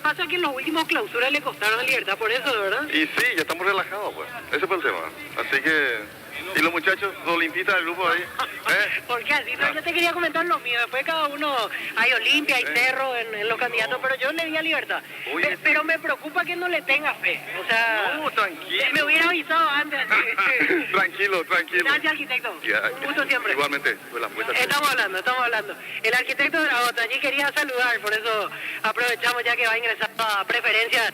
pasa que en los últimos clausuras le costaron la libertad por eso, ¿verdad? Y sí, ya estamos relajados, pues. Ese fue el tema. Así que... ¿Y los muchachos, los limpitas del grupo ahí? Porque así, no, yo te quería comentar lo mío. Después cada uno, hay Olimpia, hay Cerro en los candidatos, pero yo le di a libertad. Pero me preocupa que no le tenga fe. O sea, no, tranquilo. Me hubiera avisado antes. Tranquilo. Gracias, arquitecto. Un gusto siempre. Igualmente, pues la puerta. Estamos hablando. El arquitecto Dragota, allí quería saludar, por eso aprovechamos ya que va a ingresar a preferencias.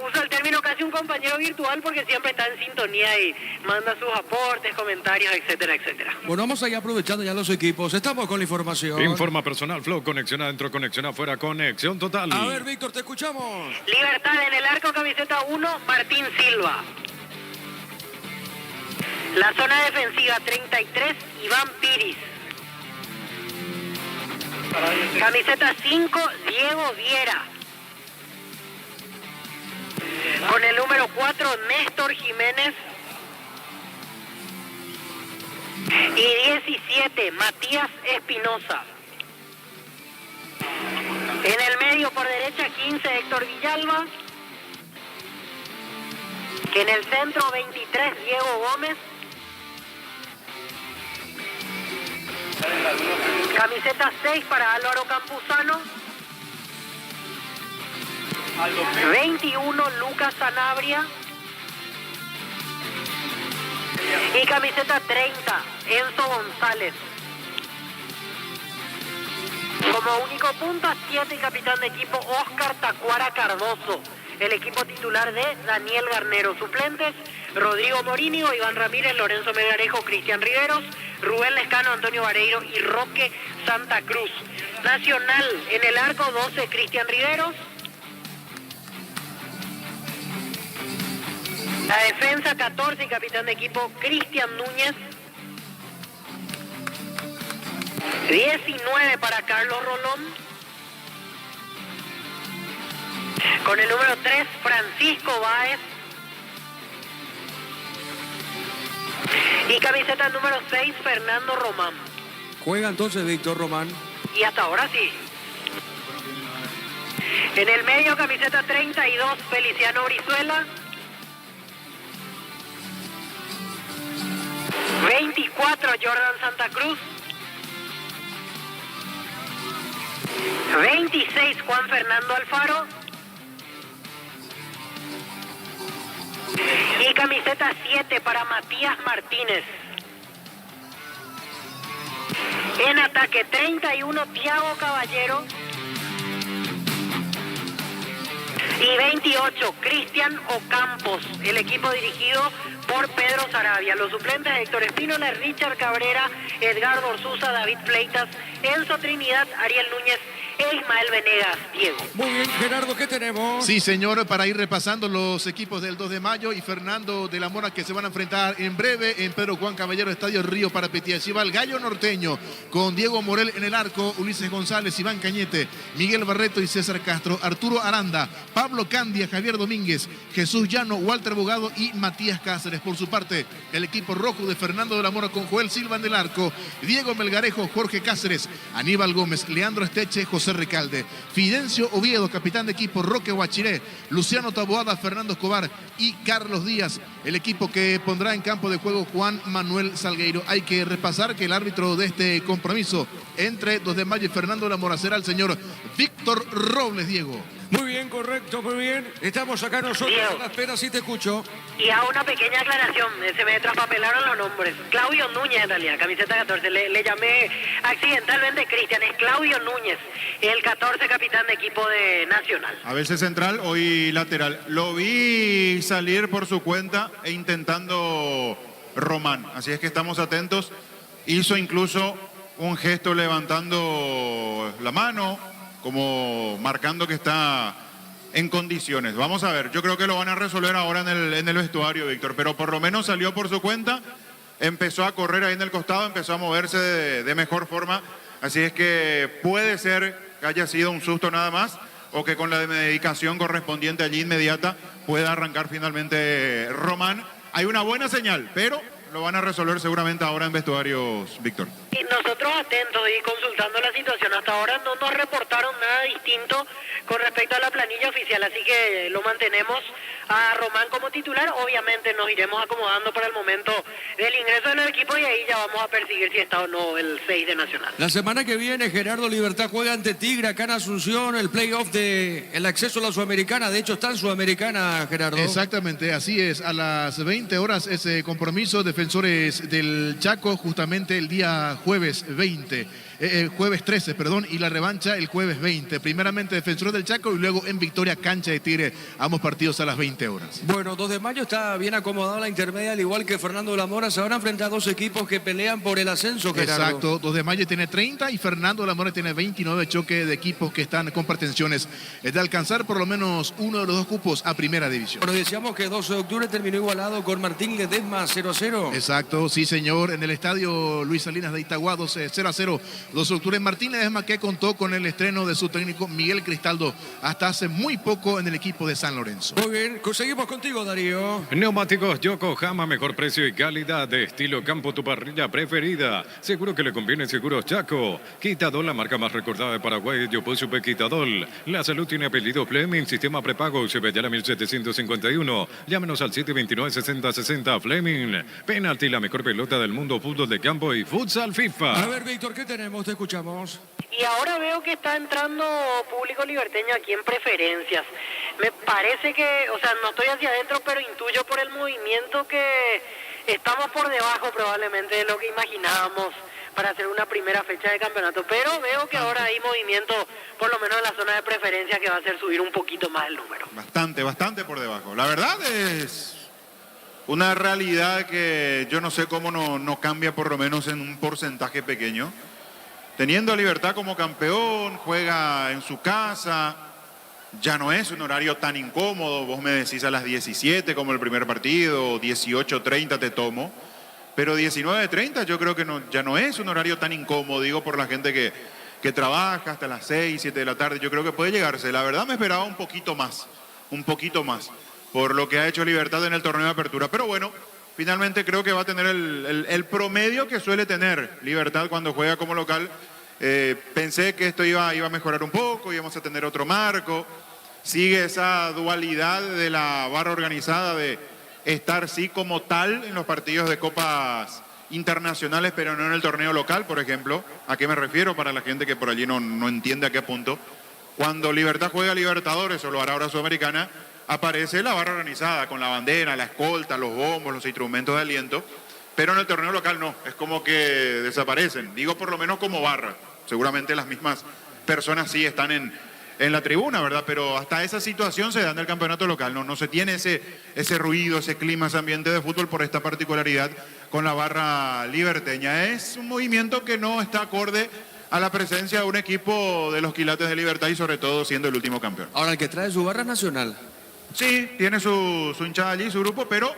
Uso el término casi un compañero virtual porque siempre está en sintonía y manda sus aportes, comentarios, etcétera. Bueno, vamos ahí aprovechando ya los equipos. Estamos con la información. Informa personal, Flow, conexión adentro, conexión afuera, conexión total. A ver, Víctor, te escuchamos. Libertad en el arco, camiseta 1, Martín Silva. La zona defensiva 33, Iván Piris. Camiseta 5, Diego Viera. Con el número 4, Néstor Jiménez. Y 17, Matías Espinosa. En el medio por derecha 15, Héctor Villalba. En el centro 23, Diego Gómez. Camiseta 6 para Álvaro Campuzano. 21, Lucas Sanabria. Y camiseta 30, Enzo González. Como único punta, 7 y capitán de equipo, Oscar Tacuara Cardoso. El equipo titular de Daniel Garnero. Suplentes, Rodrigo Morínigo, Iván Ramírez, Lorenzo Melgarejo, Cristian Riveros, Rubén Lescano, Antonio Vareiro y Roque Santa Cruz. Nacional en el arco, 12, Cristian Riveros. La defensa 14 y capitán de equipo Cristian Núñez. 19 para Carlos Rolón. Con el número 3 Francisco Báez. Y camiseta número 6 Fernando Román. Juega entonces Víctor Román. Y hasta ahora sí. En el medio camiseta 32 Feliciano Brizuela. 24 Jordan Santa Cruz. 26 Juan Fernando Alfaro. Y camiseta 7 para Matías Martínez. En ataque 31 Thiago Caballero. Y 28 Cristian Ocampos, el equipo dirigido por Pedro Sarabia. Los suplentes Héctor Espínola, Richard Cabrera, Edgardo Orsuza, David Fleitas, Enzo Trinidad, Ariel Núñez e Ismael Venegas. Diego. Muy bien, Gerardo, ¿qué tenemos? Sí, señor, para ir repasando los equipos del 2 de mayo y Fernando de la Mora que se van a enfrentar en breve en Pedro Juan Caballero, Estadio Río Parapetía. Allí va el Gallo Norteño con Diego Morel en el arco, Ulises González, Iván Cañete, Miguel Barreto y César Castro, Arturo Aranda, Pablo Candia, Javier Domínguez, Jesús Llano, Walter Bogado y Matías Cáceres. Por su parte, el equipo rojo de Fernando de la Mora con Joel Silva en el arco, Diego Melgarejo, Jorge Cáceres, Aníbal Gómez, Leandro Esteche, José Recalde, Fidencio Oviedo, capitán de equipo, Roque Guachiré, Luciano Taboada, Fernando Escobar y Carlos Díaz, el equipo que pondrá en campo de juego Juan Manuel Salgueiro. Hay que repasar que el árbitro de este compromiso entre 2 de mayo y Fernando de la Mora será el señor Víctor Robles, Diego. Muy bien, correcto, muy bien. Estamos acá nosotros a la espera, sí te escucho. Y hago una pequeña aclaración, se me traspapelaron los nombres. Claudio Núñez en realidad, camiseta 14, le llamé accidentalmente Cristian, es Claudio Núñez, el 14 capitán de equipo de Nacional. A veces central, hoy lateral. Lo vi salir por su cuenta e intentando Román, así es que estamos atentos. Hizo incluso un gesto levantando la mano, como marcando que está en condiciones. Vamos a ver, yo creo que lo van a resolver ahora en el vestuario, Víctor, pero por lo menos salió por su cuenta, empezó a correr ahí en el costado, empezó a moverse de mejor forma, así es que puede ser que haya sido un susto nada más, o que con la medicación correspondiente allí inmediata pueda arrancar finalmente Román. Hay una buena señal, pero lo van a resolver seguramente ahora en vestuarios, Víctor. Y nosotros atentos y consultando la situación. Hasta ahora no nos reportaron nada distinto con respecto a la planilla oficial, así que lo mantenemos a Román como titular. Obviamente nos iremos acomodando para el momento del ingreso del equipo y ahí ya vamos a perseguir si está o no el 6 de Nacional. La semana que viene Gerardo Libertad juega ante Tigre acá en Asunción, el playoff de el acceso a la Sudamericana. De hecho está en Sudamericana, Gerardo. Exactamente, así es. A las 20 horas ese compromiso, Defensores del Chaco, justamente el día jueves 20. Jueves 13, perdón, y la revancha el jueves 20. Primeramente Defensores del Chaco y luego en Victoria, cancha de Tigre, ambos partidos a las 20 horas. Bueno, 2 de mayo está bien acomodado la intermedia, al igual que Fernando de la Mora. Se van a enfrentar a dos equipos que pelean por el ascenso, Gerardo. Exacto, 2 de mayo tiene 30 y Fernando de la Mora tiene 29 choques de equipos que están con pretensiones de alcanzar por lo menos uno de los dos cupos a primera división. Bueno, decíamos que 12 de octubre terminó igualado con Martín Ledesma 0-0. Exacto, sí señor, en el estadio Luis Salinas de Itagua 0-0. 2 de octubre, Martín Ledesma, que contó con el estreno de su técnico Miguel Cristaldo hasta hace muy poco en el equipo de San Lorenzo. Muy bien, seguimos contigo, Darío. Neumáticos Yokohama, mejor precio y calidad de estilo campo, tu parrilla preferida. Seguro que le conviene Seguros Chaco. Quitadol, la marca más recordada de Paraguay, Yoposupe Quitadol. La salud tiene apellido Fleming, sistema prepago, Cebellala 1751. Llámenos al 729-6060 Fleming. Penalti, la mejor pelota del mundo, fútbol de campo y futsal FIFA. A ver, Víctor, ¿qué tenemos? Te escuchamos. Y ahora veo que está entrando público liberteño aquí en preferencias. Me parece que, o sea, no estoy hacia adentro, pero intuyo por el movimiento que estamos por debajo probablemente de lo que imaginábamos para hacer una primera fecha de campeonato. Pero veo que ahora hay movimiento, por lo menos en la zona de preferencia, que va a hacer subir un poquito más el número. Bastante por debajo. La verdad es una realidad que yo no sé cómo no cambia por lo menos en un porcentaje pequeño. Teniendo a Libertad como campeón, juega en su casa, ya no es un horario tan incómodo. Vos me decís a las 17 como el primer partido, 18:30 te tomo, pero 19:30 yo creo que ya no es un horario tan incómodo, digo, por la gente que trabaja hasta las 6, 7 de la tarde. Yo creo que puede llegarse. La verdad me esperaba un poquito más, por lo que ha hecho Libertad en el torneo de apertura. Pero bueno, finalmente creo que va a tener el promedio que suele tener Libertad cuando juega como local. Pensé que esto iba a mejorar un poco, íbamos a tener otro marco. Sigue esa dualidad de la barra organizada de estar sí como tal en los partidos de copas internacionales, pero no en el torneo local, por ejemplo. ¿A qué me refiero? Para la gente que por allí no entiende a qué punto. Cuando Libertad juega Libertadores, o lo hará ahora Sudamericana, aparece la barra organizada con la bandera, la escolta, los bombos, los instrumentos de aliento, pero en el torneo local no, es como que desaparecen, digo por lo menos como barra. Seguramente las mismas personas sí están en la tribuna, ¿verdad? Pero hasta esa situación se da en el campeonato local, no se tiene ese ruido, ese clima, ese ambiente de fútbol por esta particularidad con la barra liberteña. Es un movimiento que no está acorde a la presencia de un equipo de los Quilates de Libertad y sobre todo siendo el último campeón. Ahora, el que trae su barra nacional. Sí, tiene su hinchada allí, su grupo, pero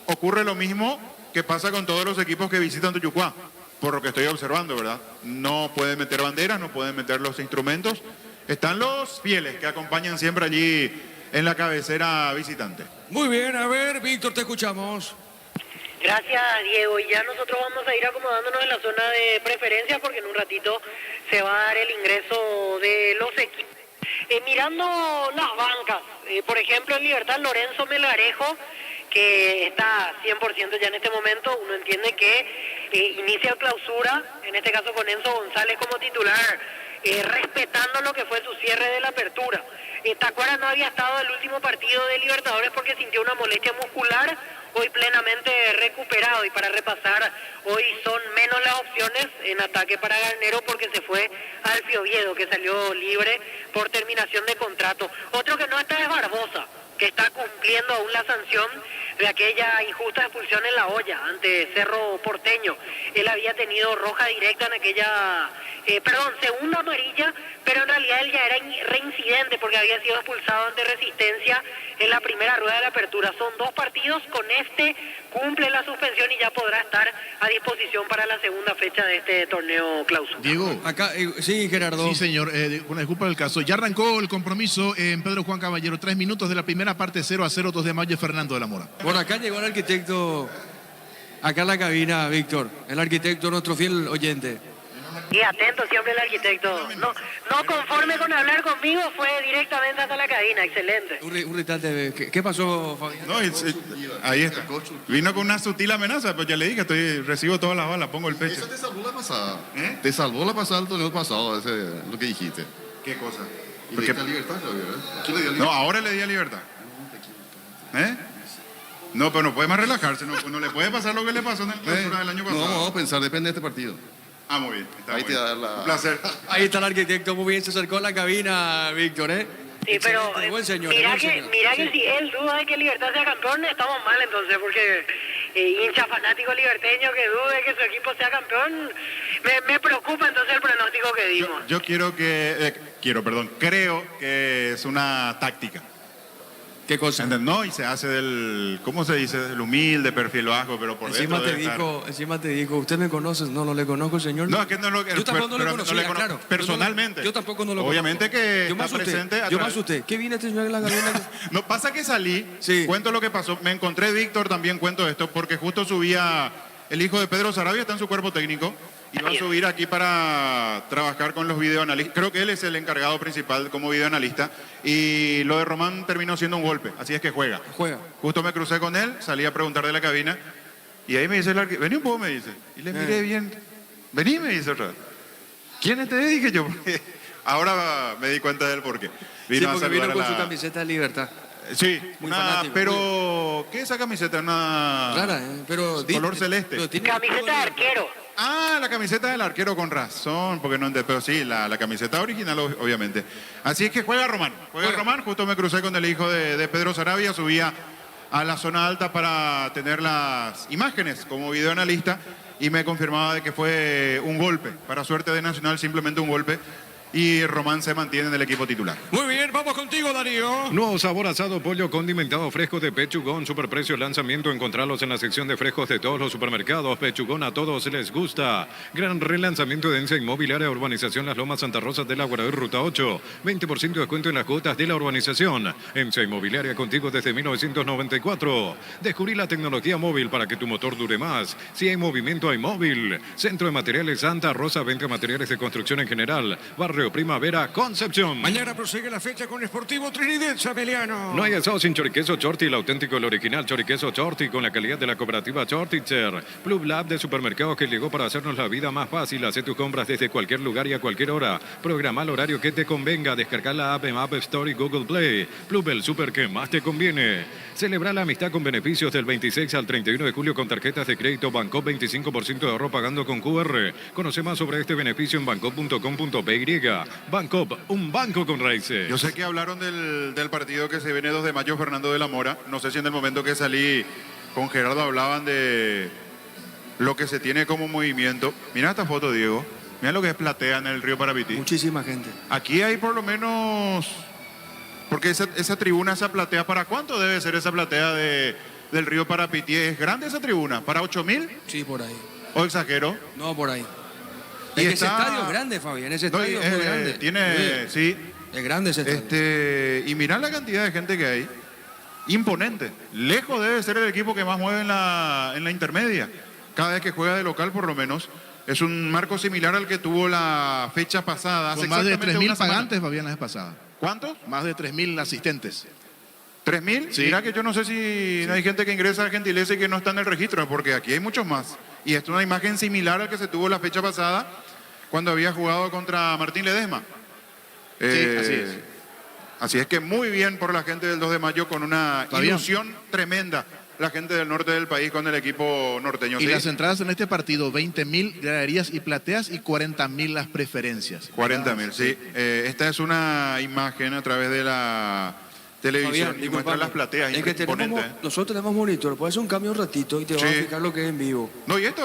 ocurre lo mismo que pasa con todos los equipos que visitan Tuyucuá, por lo que estoy observando, ¿verdad? No pueden meter banderas, no pueden meter los instrumentos. Están los fieles que acompañan siempre allí en la cabecera visitante. Muy bien, a ver, Víctor, te escuchamos. Gracias, Diego. Y ya nosotros vamos a ir acomodándonos en la zona de preferencia porque en un ratito se va a dar el ingreso de los equipos. Mirando las bancas, por ejemplo, en Libertad, Lorenzo Melgarejo, que está 100% ya en este momento. Uno entiende que inicia clausura, en este caso con Enzo González como titular, respetando lo que fue su cierre de la apertura. Tacuara no había estado el último partido de Libertadores porque sintió una molestia muscular, hoy plenamente recuperado, y para repasar, hoy son menos las opciones en ataque para Garnero porque se fue Alfio Oviedo, que salió libre por terminación de contrato. Otro que no está es Barbosa, que está cumpliendo aún la sanción de aquella injusta expulsión en La Hoya ante Cerro Porteño. Él había tenido roja directa en aquella, segunda amarilla, pero en realidad él ya era reincidente porque había sido expulsado ante Resistencia en la primera rueda de la apertura. Son 2 partidos, con este cumple la suspensión y ya podrá estar a disposición para la segunda fecha de este torneo clausura. Diego. Acá, sí, Gerardo. Sí, señor, una disculpa del caso. Ya arrancó el compromiso en Pedro Juan Caballero, 3 minutos de la primera parte, 0-0, 2 de mayo, Fernando de la Mora. Por acá llegó el arquitecto acá en la cabina, Víctor, el arquitecto, nuestro fiel oyente. Y atento siempre el arquitecto. No conforme con hablar conmigo, fue directamente hasta la cabina. Excelente. Un instante, ¿qué pasó, Fabián? No, ahí está. Vino con una sutil amenaza, pues ya le dije, recibo todas las balas, pongo el pecho. Eso te salvó la pasada. Te salvó la pasada el torneo pasado, lo que dijiste. ¿Qué cosa? Y le diste a Libertad, ¿verdad? ¿Quién le dio a Libertad? No, ahora le di a Libertad. No, pero no puede más relajarse, no le puede pasar lo que le pasó en el clausura del año pasado. No, vamos a pensar, depende de este partido. Ah, muy bien. Ahí te da la... Un placer. Ahí está el arquitecto, muy bien, se acercó a la cabina, Víctor, ¿eh? Sí, pero Excelente, buen señor, mira buen que, señor. mira que Sí. si él duda de que Libertad sea campeón, estamos mal entonces, porque hincha fanático liberteño que dude que su equipo sea campeón, me preocupa entonces el pronóstico que dimos. Yo creo que es una táctica. ¿Qué cosa? No, y se hace ¿cómo se dice? Del humilde, perfil bajo, pero por Encima dentro encima te dijo, ¿usted me conoce? No le conozco, señor. No, es que no lo Yo tampoco no lo conocía, claro. Personalmente. Yo tampoco no lo Obviamente conozco. que Yo me está asusté, presente. yo me asusté. ¿Qué viene este señor en la cabina? No, pasa que salí, cuento lo que pasó. Me encontré, Víctor, también cuento esto, porque justo subía el hijo de Pedro Sarabia, está en su cuerpo técnico, y va a subir aquí para trabajar con los videoanalistas. Creo que él es el encargado principal como videoanalista, y lo de Román terminó siendo un golpe, así es que juega. Justo me crucé con él, salí a preguntar de la cabina, y ahí me dice el arquitecto, vení un poco, me dice, y le miré bien, vení, me dice otra vez. ¿Quién es este? Dije yo, porque ahora me di cuenta del porqué. Sí, porque vino con su camiseta de Libertad. Sí, muy fanático. pero ¿qué es esa camiseta? Una Clara, pero color celeste. Camiseta de arquero. Ah, la camiseta del arquero, con razón, porque no entiendo, pero sí, la camiseta original, obviamente. Así es que juega Román, justo me crucé con el hijo de Pedro Sarabia, subía a la zona alta para tener las imágenes como videoanalista y me confirmaba de que fue un golpe, para suerte de Nacional, simplemente un golpe. Y Román se mantiene en el equipo titular. Muy bien, vamos contigo, Darío. Nuevo sabor asado pollo condimentado fresco de Pechugón. Superprecio lanzamiento. Encontrarlos en la sección de frescos de todos los supermercados. Pechugón, a todos les gusta. Gran relanzamiento de Densa Inmobiliaria, Urbanización Las Lomas Santa Rosa de la Guarador, Ruta 8. 20% de descuento en las cuotas de la urbanización. Densa Inmobiliaria, contigo desde 1994. Descubrí la tecnología móvil para que tu motor dure más. Si hay movimiento, hay móvil. Centro de Materiales Santa Rosa, venta de materiales de construcción en general. Barrio Primavera, Concepción. Mañana prosigue la fecha con Sportivo Trinidense, Emiliano. No hay asado sin choriqueso Chorti, el auténtico, el original choriqueso Chorti, con la calidad de la cooperativa Chortitzer. Club Lab de supermercados que llegó para hacernos la vida más fácil. Haz tus compras desde cualquier lugar y a cualquier hora. Programa el horario que te convenga. Descargar la app en App Store y Google Play. Club el super que más te conviene. Celebra la amistad con beneficios del 26 al 31 de julio con tarjetas de crédito Bancop, 25% de ahorro pagando con QR. Conoce más sobre este beneficio en bancop.com.py. Bancop, un banco con raíces. Yo sé que hablaron del partido que se viene 2 de mayo, Fernando de la Mora. No sé si en el momento que salí con Gerardo hablaban de lo que se tiene como movimiento. Mira esta foto, Diego. Mira lo que es platea en el río Parapití. Muchísima gente. Aquí hay por lo menos... Porque esa tribuna, esa platea, ¿para cuánto debe ser esa platea del río Parapití? ¿Es grande esa tribuna? ¿Para 8.000? Sí, por ahí. ¿O exagero? No, por ahí. Y Ese estadio es grande, Fabián. Ese estadio es muy grande. Tiene, sí. Es grande ese estadio. Y mirá la cantidad de gente que hay. Imponente. Lejos debe ser el equipo que más mueve en la intermedia. Cada vez que juega de local, por lo menos. Es un marco similar al que tuvo la fecha pasada. Con más de 3.000 pagantes, Fabián, la vez pasada. ¿Cuántos? Más de 3.000 asistentes. ¿3.000? Sí. Mirá que yo no sé si hay gente que ingresa a Gentileza y que no está en el registro, porque aquí hay muchos más. Y esto es una imagen similar al que se tuvo la fecha pasada cuando había jugado contra Martín Ledesma. Sí, así es. Así es que muy bien por la gente del 2 de mayo, con una ilusión tremenda. La gente del norte del país con el equipo norteño. Y ¿sí? las entradas en este partido, 20.000 graderías y plateas y 40.000 las preferencias. 40.000, sí. Esta es una imagen a través de la televisión. Fabián, y muestra las plateas. Es que nosotros tenemos monitor. Puedes hacer un cambio un ratito y te vas a fijar lo que es en vivo. No, y este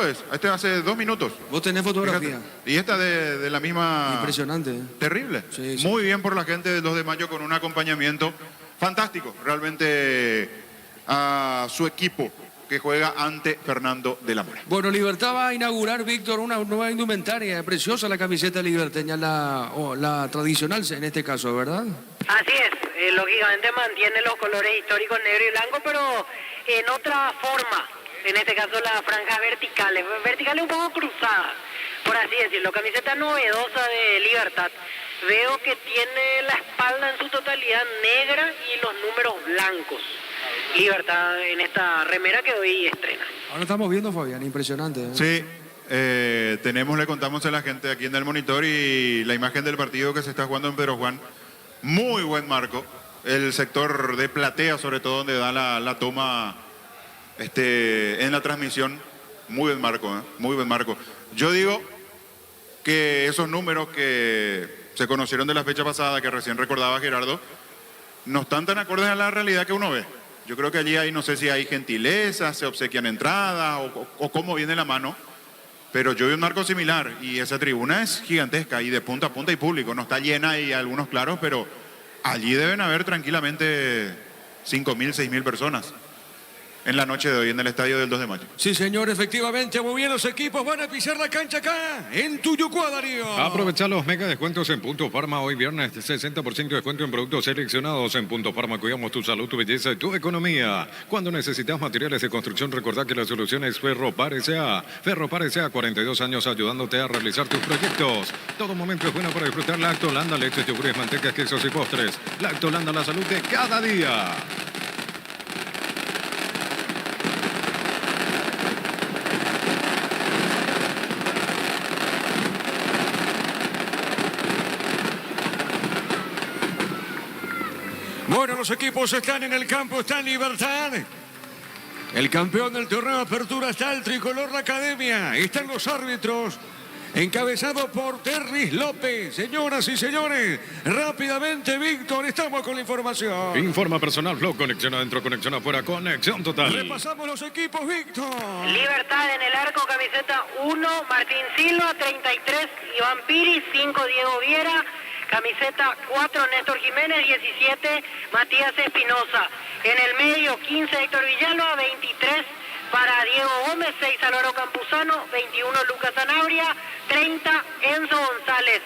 hace 2 minutos. Vos tenés fotografía. Fíjate. Y esta de la misma... Impresionante. Terrible. Sí. Muy bien por la gente del 2 de mayo con un acompañamiento fantástico. Realmente a su equipo que juega ante Fernando de la Mora. Bueno, Libertad va a inaugurar, Víctor, una nueva indumentaria. Preciosa la camiseta liberteña, la tradicional en este caso, ¿verdad? Así es, lógicamente mantiene los colores históricos negro y blanco, pero en otra forma. en este caso las franjas verticales un poco cruzadas, por así decirlo, camiseta novedosa de Libertad. Veo que tiene la espalda en su totalidad negra y los números blancos. Libertad en esta remera que hoy estrena. Ahora estamos viendo, Fabián, impresionante. Sí, le contamos a la gente aquí en el monitor y la imagen del partido que se está jugando en Pedro Juan. Muy buen marco. El sector de platea, sobre todo, donde da la toma en la transmisión. Muy buen marco, muy buen marco. Yo digo que esos números que se conocieron de la fecha pasada, que recién recordaba Gerardo, no están tan acordes a la realidad que uno ve. Yo creo que allí hay, no sé si hay gentileza, se obsequian entradas o cómo viene la mano, pero yo vi un marco similar y esa tribuna es gigantesca y de punta a punta y público. No está llena y algunos claros, pero allí deben haber tranquilamente 5.000, 6.000 personas en la noche de hoy en el estadio del 2 de mayo. Sí, señor, efectivamente, muy bien, los equipos van a pisar la cancha acá, en Tuyucuá, Darío. Aprovecha los mega descuentos en Punto Farma hoy viernes, 60% de descuento en productos seleccionados. En Punto Farma cuidamos tu salud, tu belleza y tu economía. Cuando necesitas materiales de construcción, recordá que la solución es Ferropar S.A. Ferropar S.A., 42 años ayudándote a realizar tus proyectos. Todo momento es bueno para disfrutar Lactolanda, leches, yogures, mantecas, quesos y postres. Lactolanda, la salud de cada día. Bueno, los equipos están en el campo, está en Libertad. El campeón del torneo de apertura está el tricolor La Academia. Están los árbitros, encabezado por Terris López. Señoras y señores, rápidamente, Víctor, estamos con la información. Informa personal, Flow, conexión adentro, conexión afuera, conexión total. Repasamos los equipos, Víctor. Libertad en el arco, camiseta 1, Martín Silva, 33, Iván Piri, 5, Diego Viera. Camiseta 4, Néstor Jiménez, 17, Matías Espinosa. En el medio, 15, Héctor Villalba, 23 para Diego Gómez, 6, Álvaro Campuzano, 21, Lucas Sanabria, 30, Enzo González.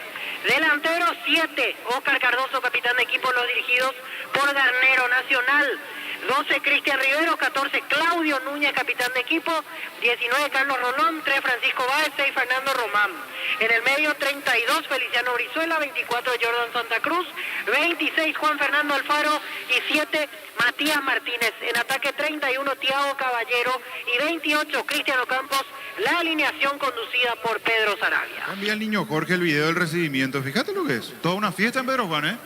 Delantero 7, Óscar Cardoso, capitán de equipo, los dirigidos por Garnero. Nacional 12, Cristian Rivero, 14, Claudio Núñez, capitán de equipo, 19, Carlos Rolón, 3, Francisco Báez, 6, Fernando Román. En el medio 32, Feliciano Brizuela, 24, Jordan Santa Cruz, 26, Juan Fernando Alfaro y 7, Matías Martínez. En ataque 31, Thiago Caballero y 28, Cristiano Campos. La alineación conducida por Pedro Sarabia. Envía al niño Jorge el video del recibimiento. Fíjate lo que es. Toda una fiesta en Pedro Juan, ¿eh?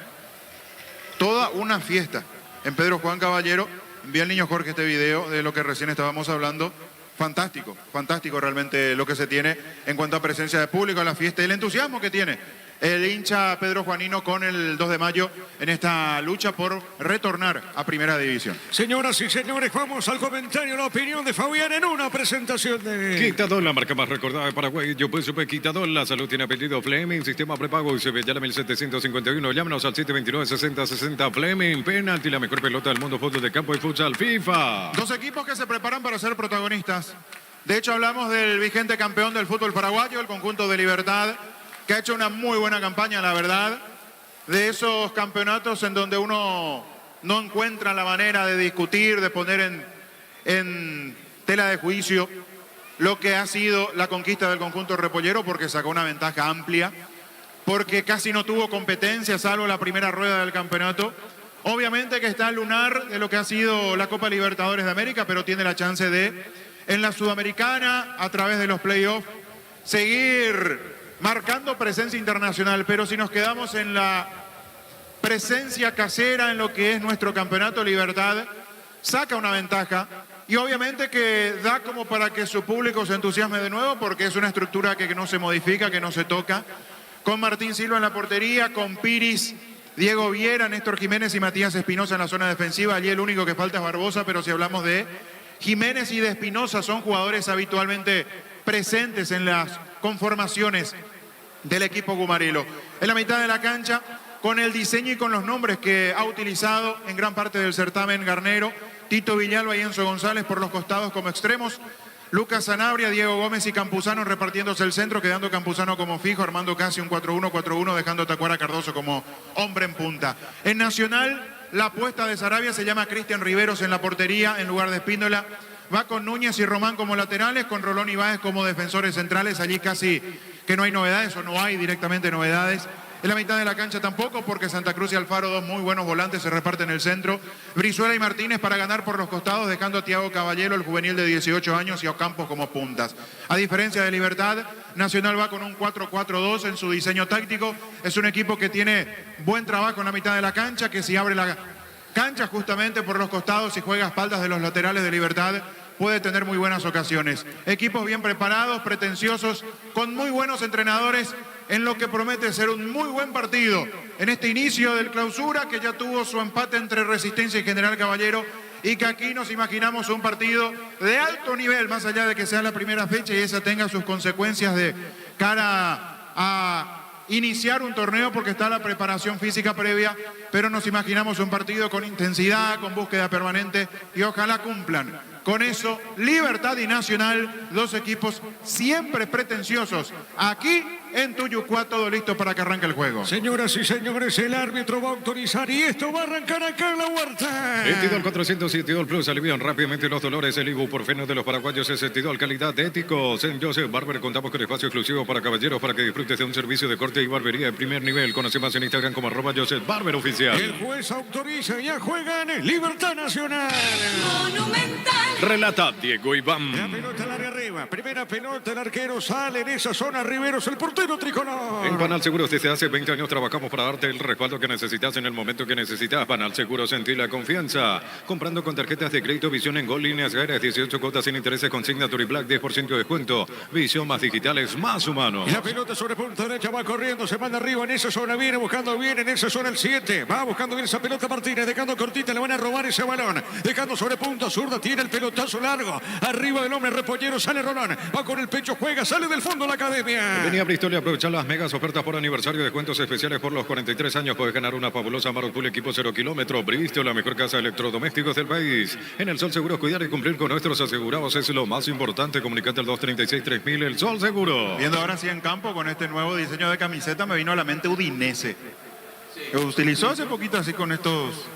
Toda una fiesta en Pedro Juan Caballero. Envía al niño Jorge este video de lo que recién estábamos hablando. Fantástico, fantástico realmente lo que se tiene en cuanto a presencia de público a la fiesta y el entusiasmo que tiene el hincha Pedro Juanino con el 2 de mayo en esta lucha por retornar a Primera División. Señoras y señores, vamos al comentario, la opinión de Fabián en una presentación de... Quitador, la marca más recordada de Paraguay. Yo pues supe Quitador, la salud tiene apellido Fleming, sistema prepago y se ve ya la 1751. Llámenos al 729-6060 Fleming, penalti, la mejor pelota del mundo, fútbol de campo y futsal FIFA. Dos equipos que se preparan para ser protagonistas. De hecho, hablamos del vigente campeón del fútbol paraguayo, el conjunto de Libertad, que ha hecho una muy buena campaña, la verdad, de esos campeonatos en donde uno no encuentra la manera de discutir, de poner en tela de juicio lo que ha sido la conquista del conjunto repollero, porque sacó una ventaja amplia, porque casi no tuvo competencia, salvo la primera rueda del campeonato. Obviamente que está el lunar de lo que ha sido la Copa Libertadores de América, pero tiene la chance de, en la Sudamericana, a través de los playoffs, seguir marcando presencia internacional. Pero si nos quedamos en la presencia casera, en lo que es nuestro campeonato Libertad, saca una ventaja y obviamente que da como para que su público se entusiasme de nuevo, porque es una estructura que no se modifica, que no se toca, con Martín Silva en la portería, con Piris, Diego Viera, Néstor Jiménez y Matías Espinosa en la zona defensiva. Allí el único que falta es Barbosa, pero si hablamos de Jiménez y de Espinosa, son jugadores habitualmente presentes en las conformaciones del equipo Gumarelo. En la mitad de la cancha, con el diseño y con los nombres que ha utilizado en gran parte del certamen Garnero, Tito Villalba y Enzo González por los costados como extremos, Lucas Sanabria, Diego Gómez y Campuzano repartiéndose el centro, quedando Campuzano como fijo, armando casi un 4-1-4-1, dejando Tacuara a Cardoso como hombre en punta. En Nacional, la apuesta de Sarabia se llama Cristian Riveros en la portería en lugar de Espíndola. va con Núñez y Román como laterales, con Rolón y Báez como defensores centrales. Allí casi que no hay novedades, o no hay directamente novedades. En la mitad de la cancha tampoco, porque Santa Cruz y Alfaro, dos muy buenos volantes, se reparten el centro. Brizuela y Martínez para ganar por los costados, dejando a Thiago Caballero, el juvenil de 18 años, y a Ocampos como puntas. A diferencia de Libertad, Nacional va con un 4-4-2 en su diseño táctico. Es un equipo que tiene buen trabajo en la mitad de la cancha, que si abre la cancha justamente por los costados y juega a espaldas de los laterales de Libertad, puede tener muy buenas ocasiones. Equipos bien preparados, pretenciosos, con muy buenos entrenadores, en lo que promete ser un muy buen partido en este inicio del Clausura, que ya tuvo su empate entre Resistencia y General Caballero, y que aquí nos imaginamos un partido de alto nivel, más allá de que sea la primera fecha y esa tenga sus consecuencias de cara a iniciar un torneo, porque está la preparación física previa, pero nos imaginamos un partido con intensidad, con búsqueda permanente, y ojalá cumplan con eso Libertad y Nacional, dos equipos siempre pretenciosos. Aquí en Tuyucuá, todo listo para que arranque el juego. Señoras y señores, el árbitro va a autorizar y esto va a arrancar acá en la huerta. Etidol 407 Plus alivian rápidamente los dolores. El ibuprofeno de los paraguayos es Etidol, calidad de éticos. En Joseph Barber contamos con espacio exclusivo para caballeros para que disfrutes de un servicio de corte y barbería de primer nivel. Conoce más en Instagram como @Joseph Barber Oficial. El juez autoriza, ya juegan Libertad Nacional. Monumental. Relata Diego Iván. La pelota al área arriba. Primera pelota, el arquero sale en esa zona. Riveros, el portero tricolor. En Banal Seguros desde hace 20 años trabajamos para darte el respaldo que necesitas en el momento que necesitas. Banal Seguros, sentí la confianza. Comprando con tarjetas de crédito Visión en Gol, líneas aéreas, 18 cuotas sin intereses con Signature Black, 10% de descuento. Visión más digitales, más humanos. Y la pelota sobre punta derecha va corriendo, se manda arriba en esa zona, viene buscando bien en esa zona el 7. Va buscando bien esa pelota Martínez, dejando cortita, le van a robar ese balón. Dejando sobre punta zurda, tiene el pelotazo largo. Arriba del hombre repollero, sale Rolón. Va con el pecho, juega, sale del fondo la academia. Venía Bristol y aprovechar las megas ofertas por aniversario, descuentos especiales por los 43 años. Puedes ganar una fabulosa Amarok Pool equipo 0 kilómetros. Bristol, la mejor casa de electrodomésticos del país. En el Sol Seguro, cuidar y cumplir con nuestros asegurados es lo más importante. Comunicate al 236-3000, el Sol Seguro. Viendo ahora sí en campo con este nuevo diseño de camiseta, me vino a la mente Udinese. Que utilizó hace poquito así con estos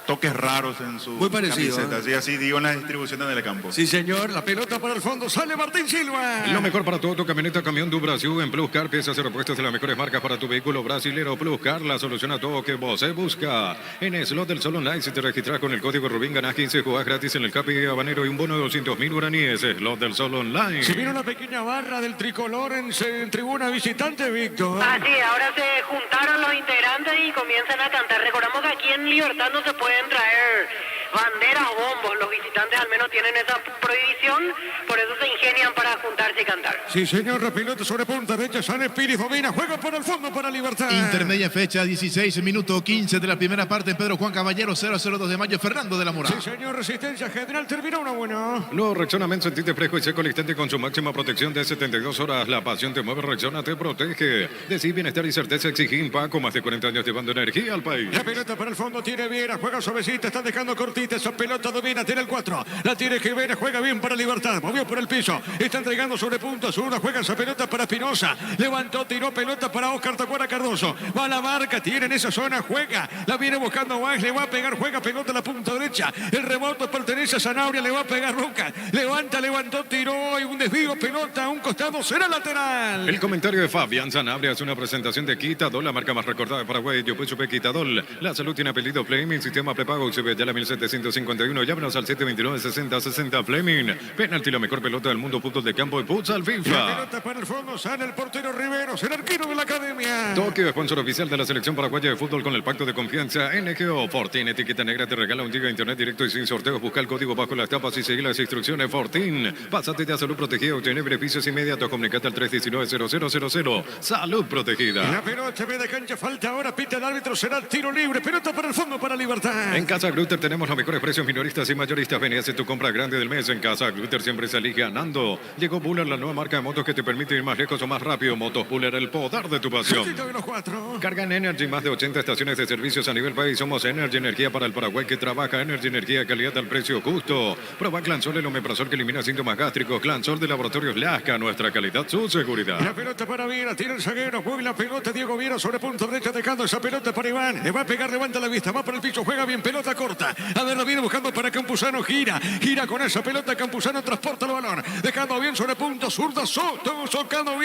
toques raros en su Muy parecido, camiseta. Así digo en la distribución del campo. Sí, señor. La pelota para el fondo. Sale Martín Silva. Lo mejor para todo tu camioneta, camión du Brasil en Plus Car. Piezas y repuestos de las mejores marcas para tu vehículo brasilero. Plus Car, la solución a todo que vos busca. En Slot del Sol Online, si te registras con el código Rubín, ganás 15 jugás gratis en el Capi Habanero y un bono de 200.000 guaraníes. Slot del Sol Online. Se vino una pequeña barra del tricolor en tribuna visitante, Víctor. Así, ahora se juntaron los integrantes y comienzan a cantar. Recordamos que aquí en Libertad no se pueden traer banderas o bombos. Los visitantes al menos tienen esa prohibición, por eso se ingenian para juntarse y cantar. Sí, señor, la pelota sobre punta derecha, sale Pires, domina, juega por el fondo para Libertad. Intermedia fecha, 16 minutos 15 de la primera parte. Pedro Juan Caballero, 0-0-2 de mayo, Fernando de la Mora. Sí, señor, Resistencia General terminó 1-1. Nuevo Rexona Men, sentite fresco y seco al instante con su máxima protección de 72 horas. La pasión te mueve, Rexona te protege. Decir bienestar y certeza exige Impaco, más de 40 años llevando energía al país. La pelota para el fondo tiene Viera, juega suavecita, está dejando cortita, esa pelota domina, tiene el 4. La tiene Jiménez, juega bien para Libertad, movió por el piso, está entregando sobre punta, zurda, juega esa pelota para Espinosa. Levantó, tiró pelota para Oscar Tacuara Cardoso. Va a la marca, tiene en esa zona, juega. La viene buscando Báez, le va a pegar, juega pelota a la punta derecha. El rebote pertenece a Zanabria, le va a pegar Roca. Levanta, levantó, tiró, y un desvío, pelota a un costado, será lateral. El comentario de Fabián Zanabria es una presentación de Quitadol, la marca más recordada de Paraguay. Yo pues supe Quitadol. La salud tiene apellido Fleming, sistema prepago se ve ya la 1751. Llámenos al 729-60-60 Fleming. Penalti, la mejor pelota del mundo, puntos de campo y futsal La FIFA. pelota para el fondo, sale el portero Riveros, el arquero de la academia. Tokio, sponsor oficial de la selección paraguaya de fútbol con el pacto de confianza NGO. Fortin, etiqueta negra, te regala un giga de internet directo y sin sorteos. Busca el código bajo las tapas y seguir las instrucciones. Fortin, pásate de salud protegida, obtener beneficios inmediatos. Comunicate al 319-0000. Salud protegida. La pelota media cancha, falta ahora, pita el árbitro, será tiro libre. Pelota para el fondo para Libertad. En Casa Grutter tenemos los mejores precios minoristas y mayoristas. Ven y hace tu compra grande del mes. En Casa Grutter siempre salís ganando. Llegó Buller, la nueva marca de motos que te permite ir más lejos o más rápido. Motos Buller, el poder de tu pasión. Solito de los 4. Carga en Energy, más de 80 estaciones de servicios a nivel país. Somos Energy Energía para el Paraguay que trabaja. Energy Energía, calidad al precio justo. Proba Clansol, el omeprazol que elimina síntomas gástricos. Clansol de Laboratorios Lasca, nuestra calidad, su seguridad. La pelota para Viera, tira el zaguero, mueve la pelota, Diego Viera sobre punto derecha, dejando esa pelota para Iván. Le va a pegar, levanta la vista, va por el piso, juega bien, pelota corta. ver, lo viene buscando para Campuzano. Gira con esa pelota. Campuzano transporta el balón. Dejando bien sobre punto. Zurda Soto. Tocando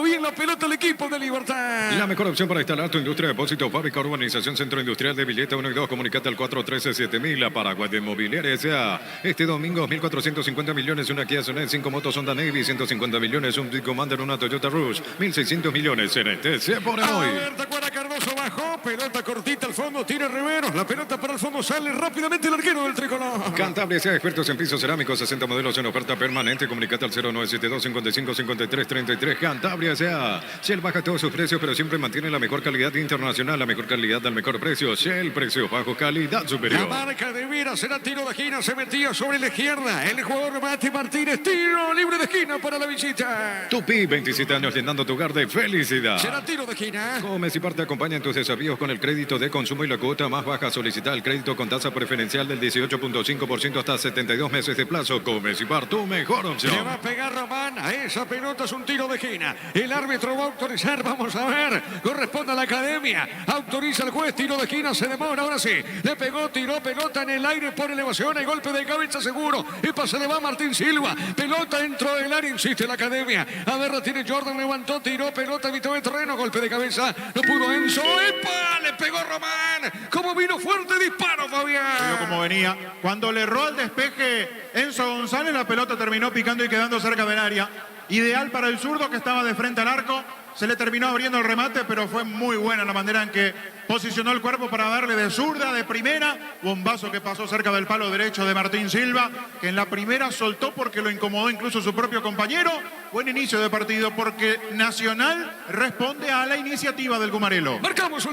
bien la pelota el equipo de Libertad. La mejor opción para instalar tu industria de depósito, fábrica, urbanización, centro industrial de Villeta 1 y 2. Comunicate al 413-7000. A Paraguay de Inmobiliaria S.A. Este domingo, 1.450 millones, una Kia Sonet, 5 motos Honda Navy, 150 millones, un Big Commander, una Toyota Rush, 1.600 millones en este. Se pone hoy. A ver, Tacuara Cardoso bajó. Pelota cortita al fondo. Tira Riveros. La pelota para el fondo. Sale rápidamente el arquero del tricolor. Cantabria S.A. expertos en pisos cerámicos, 60 modelos en oferta permanente. Comunicate al 0972 55 53 33. Cantabria S.A. Shell baja todos sus precios, pero siempre mantiene la mejor calidad internacional, la mejor calidad al mejor precio. Shell, precio bajo, calidad superior. La marca de Vera será tiro de esquina. Se metía sobre la izquierda. El jugador Mati Martínez. Tiro libre de esquina para la visita. Tupi, 27 años llenando tu hogar de felicidad. Será tiro de esquina. Gómez y Par acompaña en tus desafíos con el crédito de consumo y la cuota más baja. Solicita el crédito con tasa preferencial del 18.5% hasta 72 meses de plazo. Gómez y Par, tu mejor opción. Le va a pegar Román. A esa pelota es un tiro de esquina. El árbitro va a autorizar. Vamos a ver. Corresponde a la academia. Autoriza el juez. Tiro de esquina. Se demora. Ahora sí. Le pegó. Tiró pelota en el aire por elevación. El golpe de cabeza seguro. Y pase le va Martín Silva. Pelota dentro del área. Insiste la academia. A ver, la tiene Jordan. Levantó. Tiró pelota. Evitó el terreno. Golpe de cabeza. No pudo Enzo. ¡Epa! Le pegó Román. Como vino fuerte disparo, Fabián. Vio cómo venía. Cuando le erró el despeje Enzo González, la pelota terminó picando y quedando cerca del área. Ideal para el zurdo que estaba de frente al arco. Se le terminó abriendo el remate, pero fue muy buena la manera en que posicionó el cuerpo para darle de zurda, de primera. Bombazo que pasó cerca del palo derecho de Martín Silva, que en la primera soltó porque lo incomodó incluso su propio compañero. Buen inicio de partido porque Nacional responde a la iniciativa del Gumarelo. Marcamos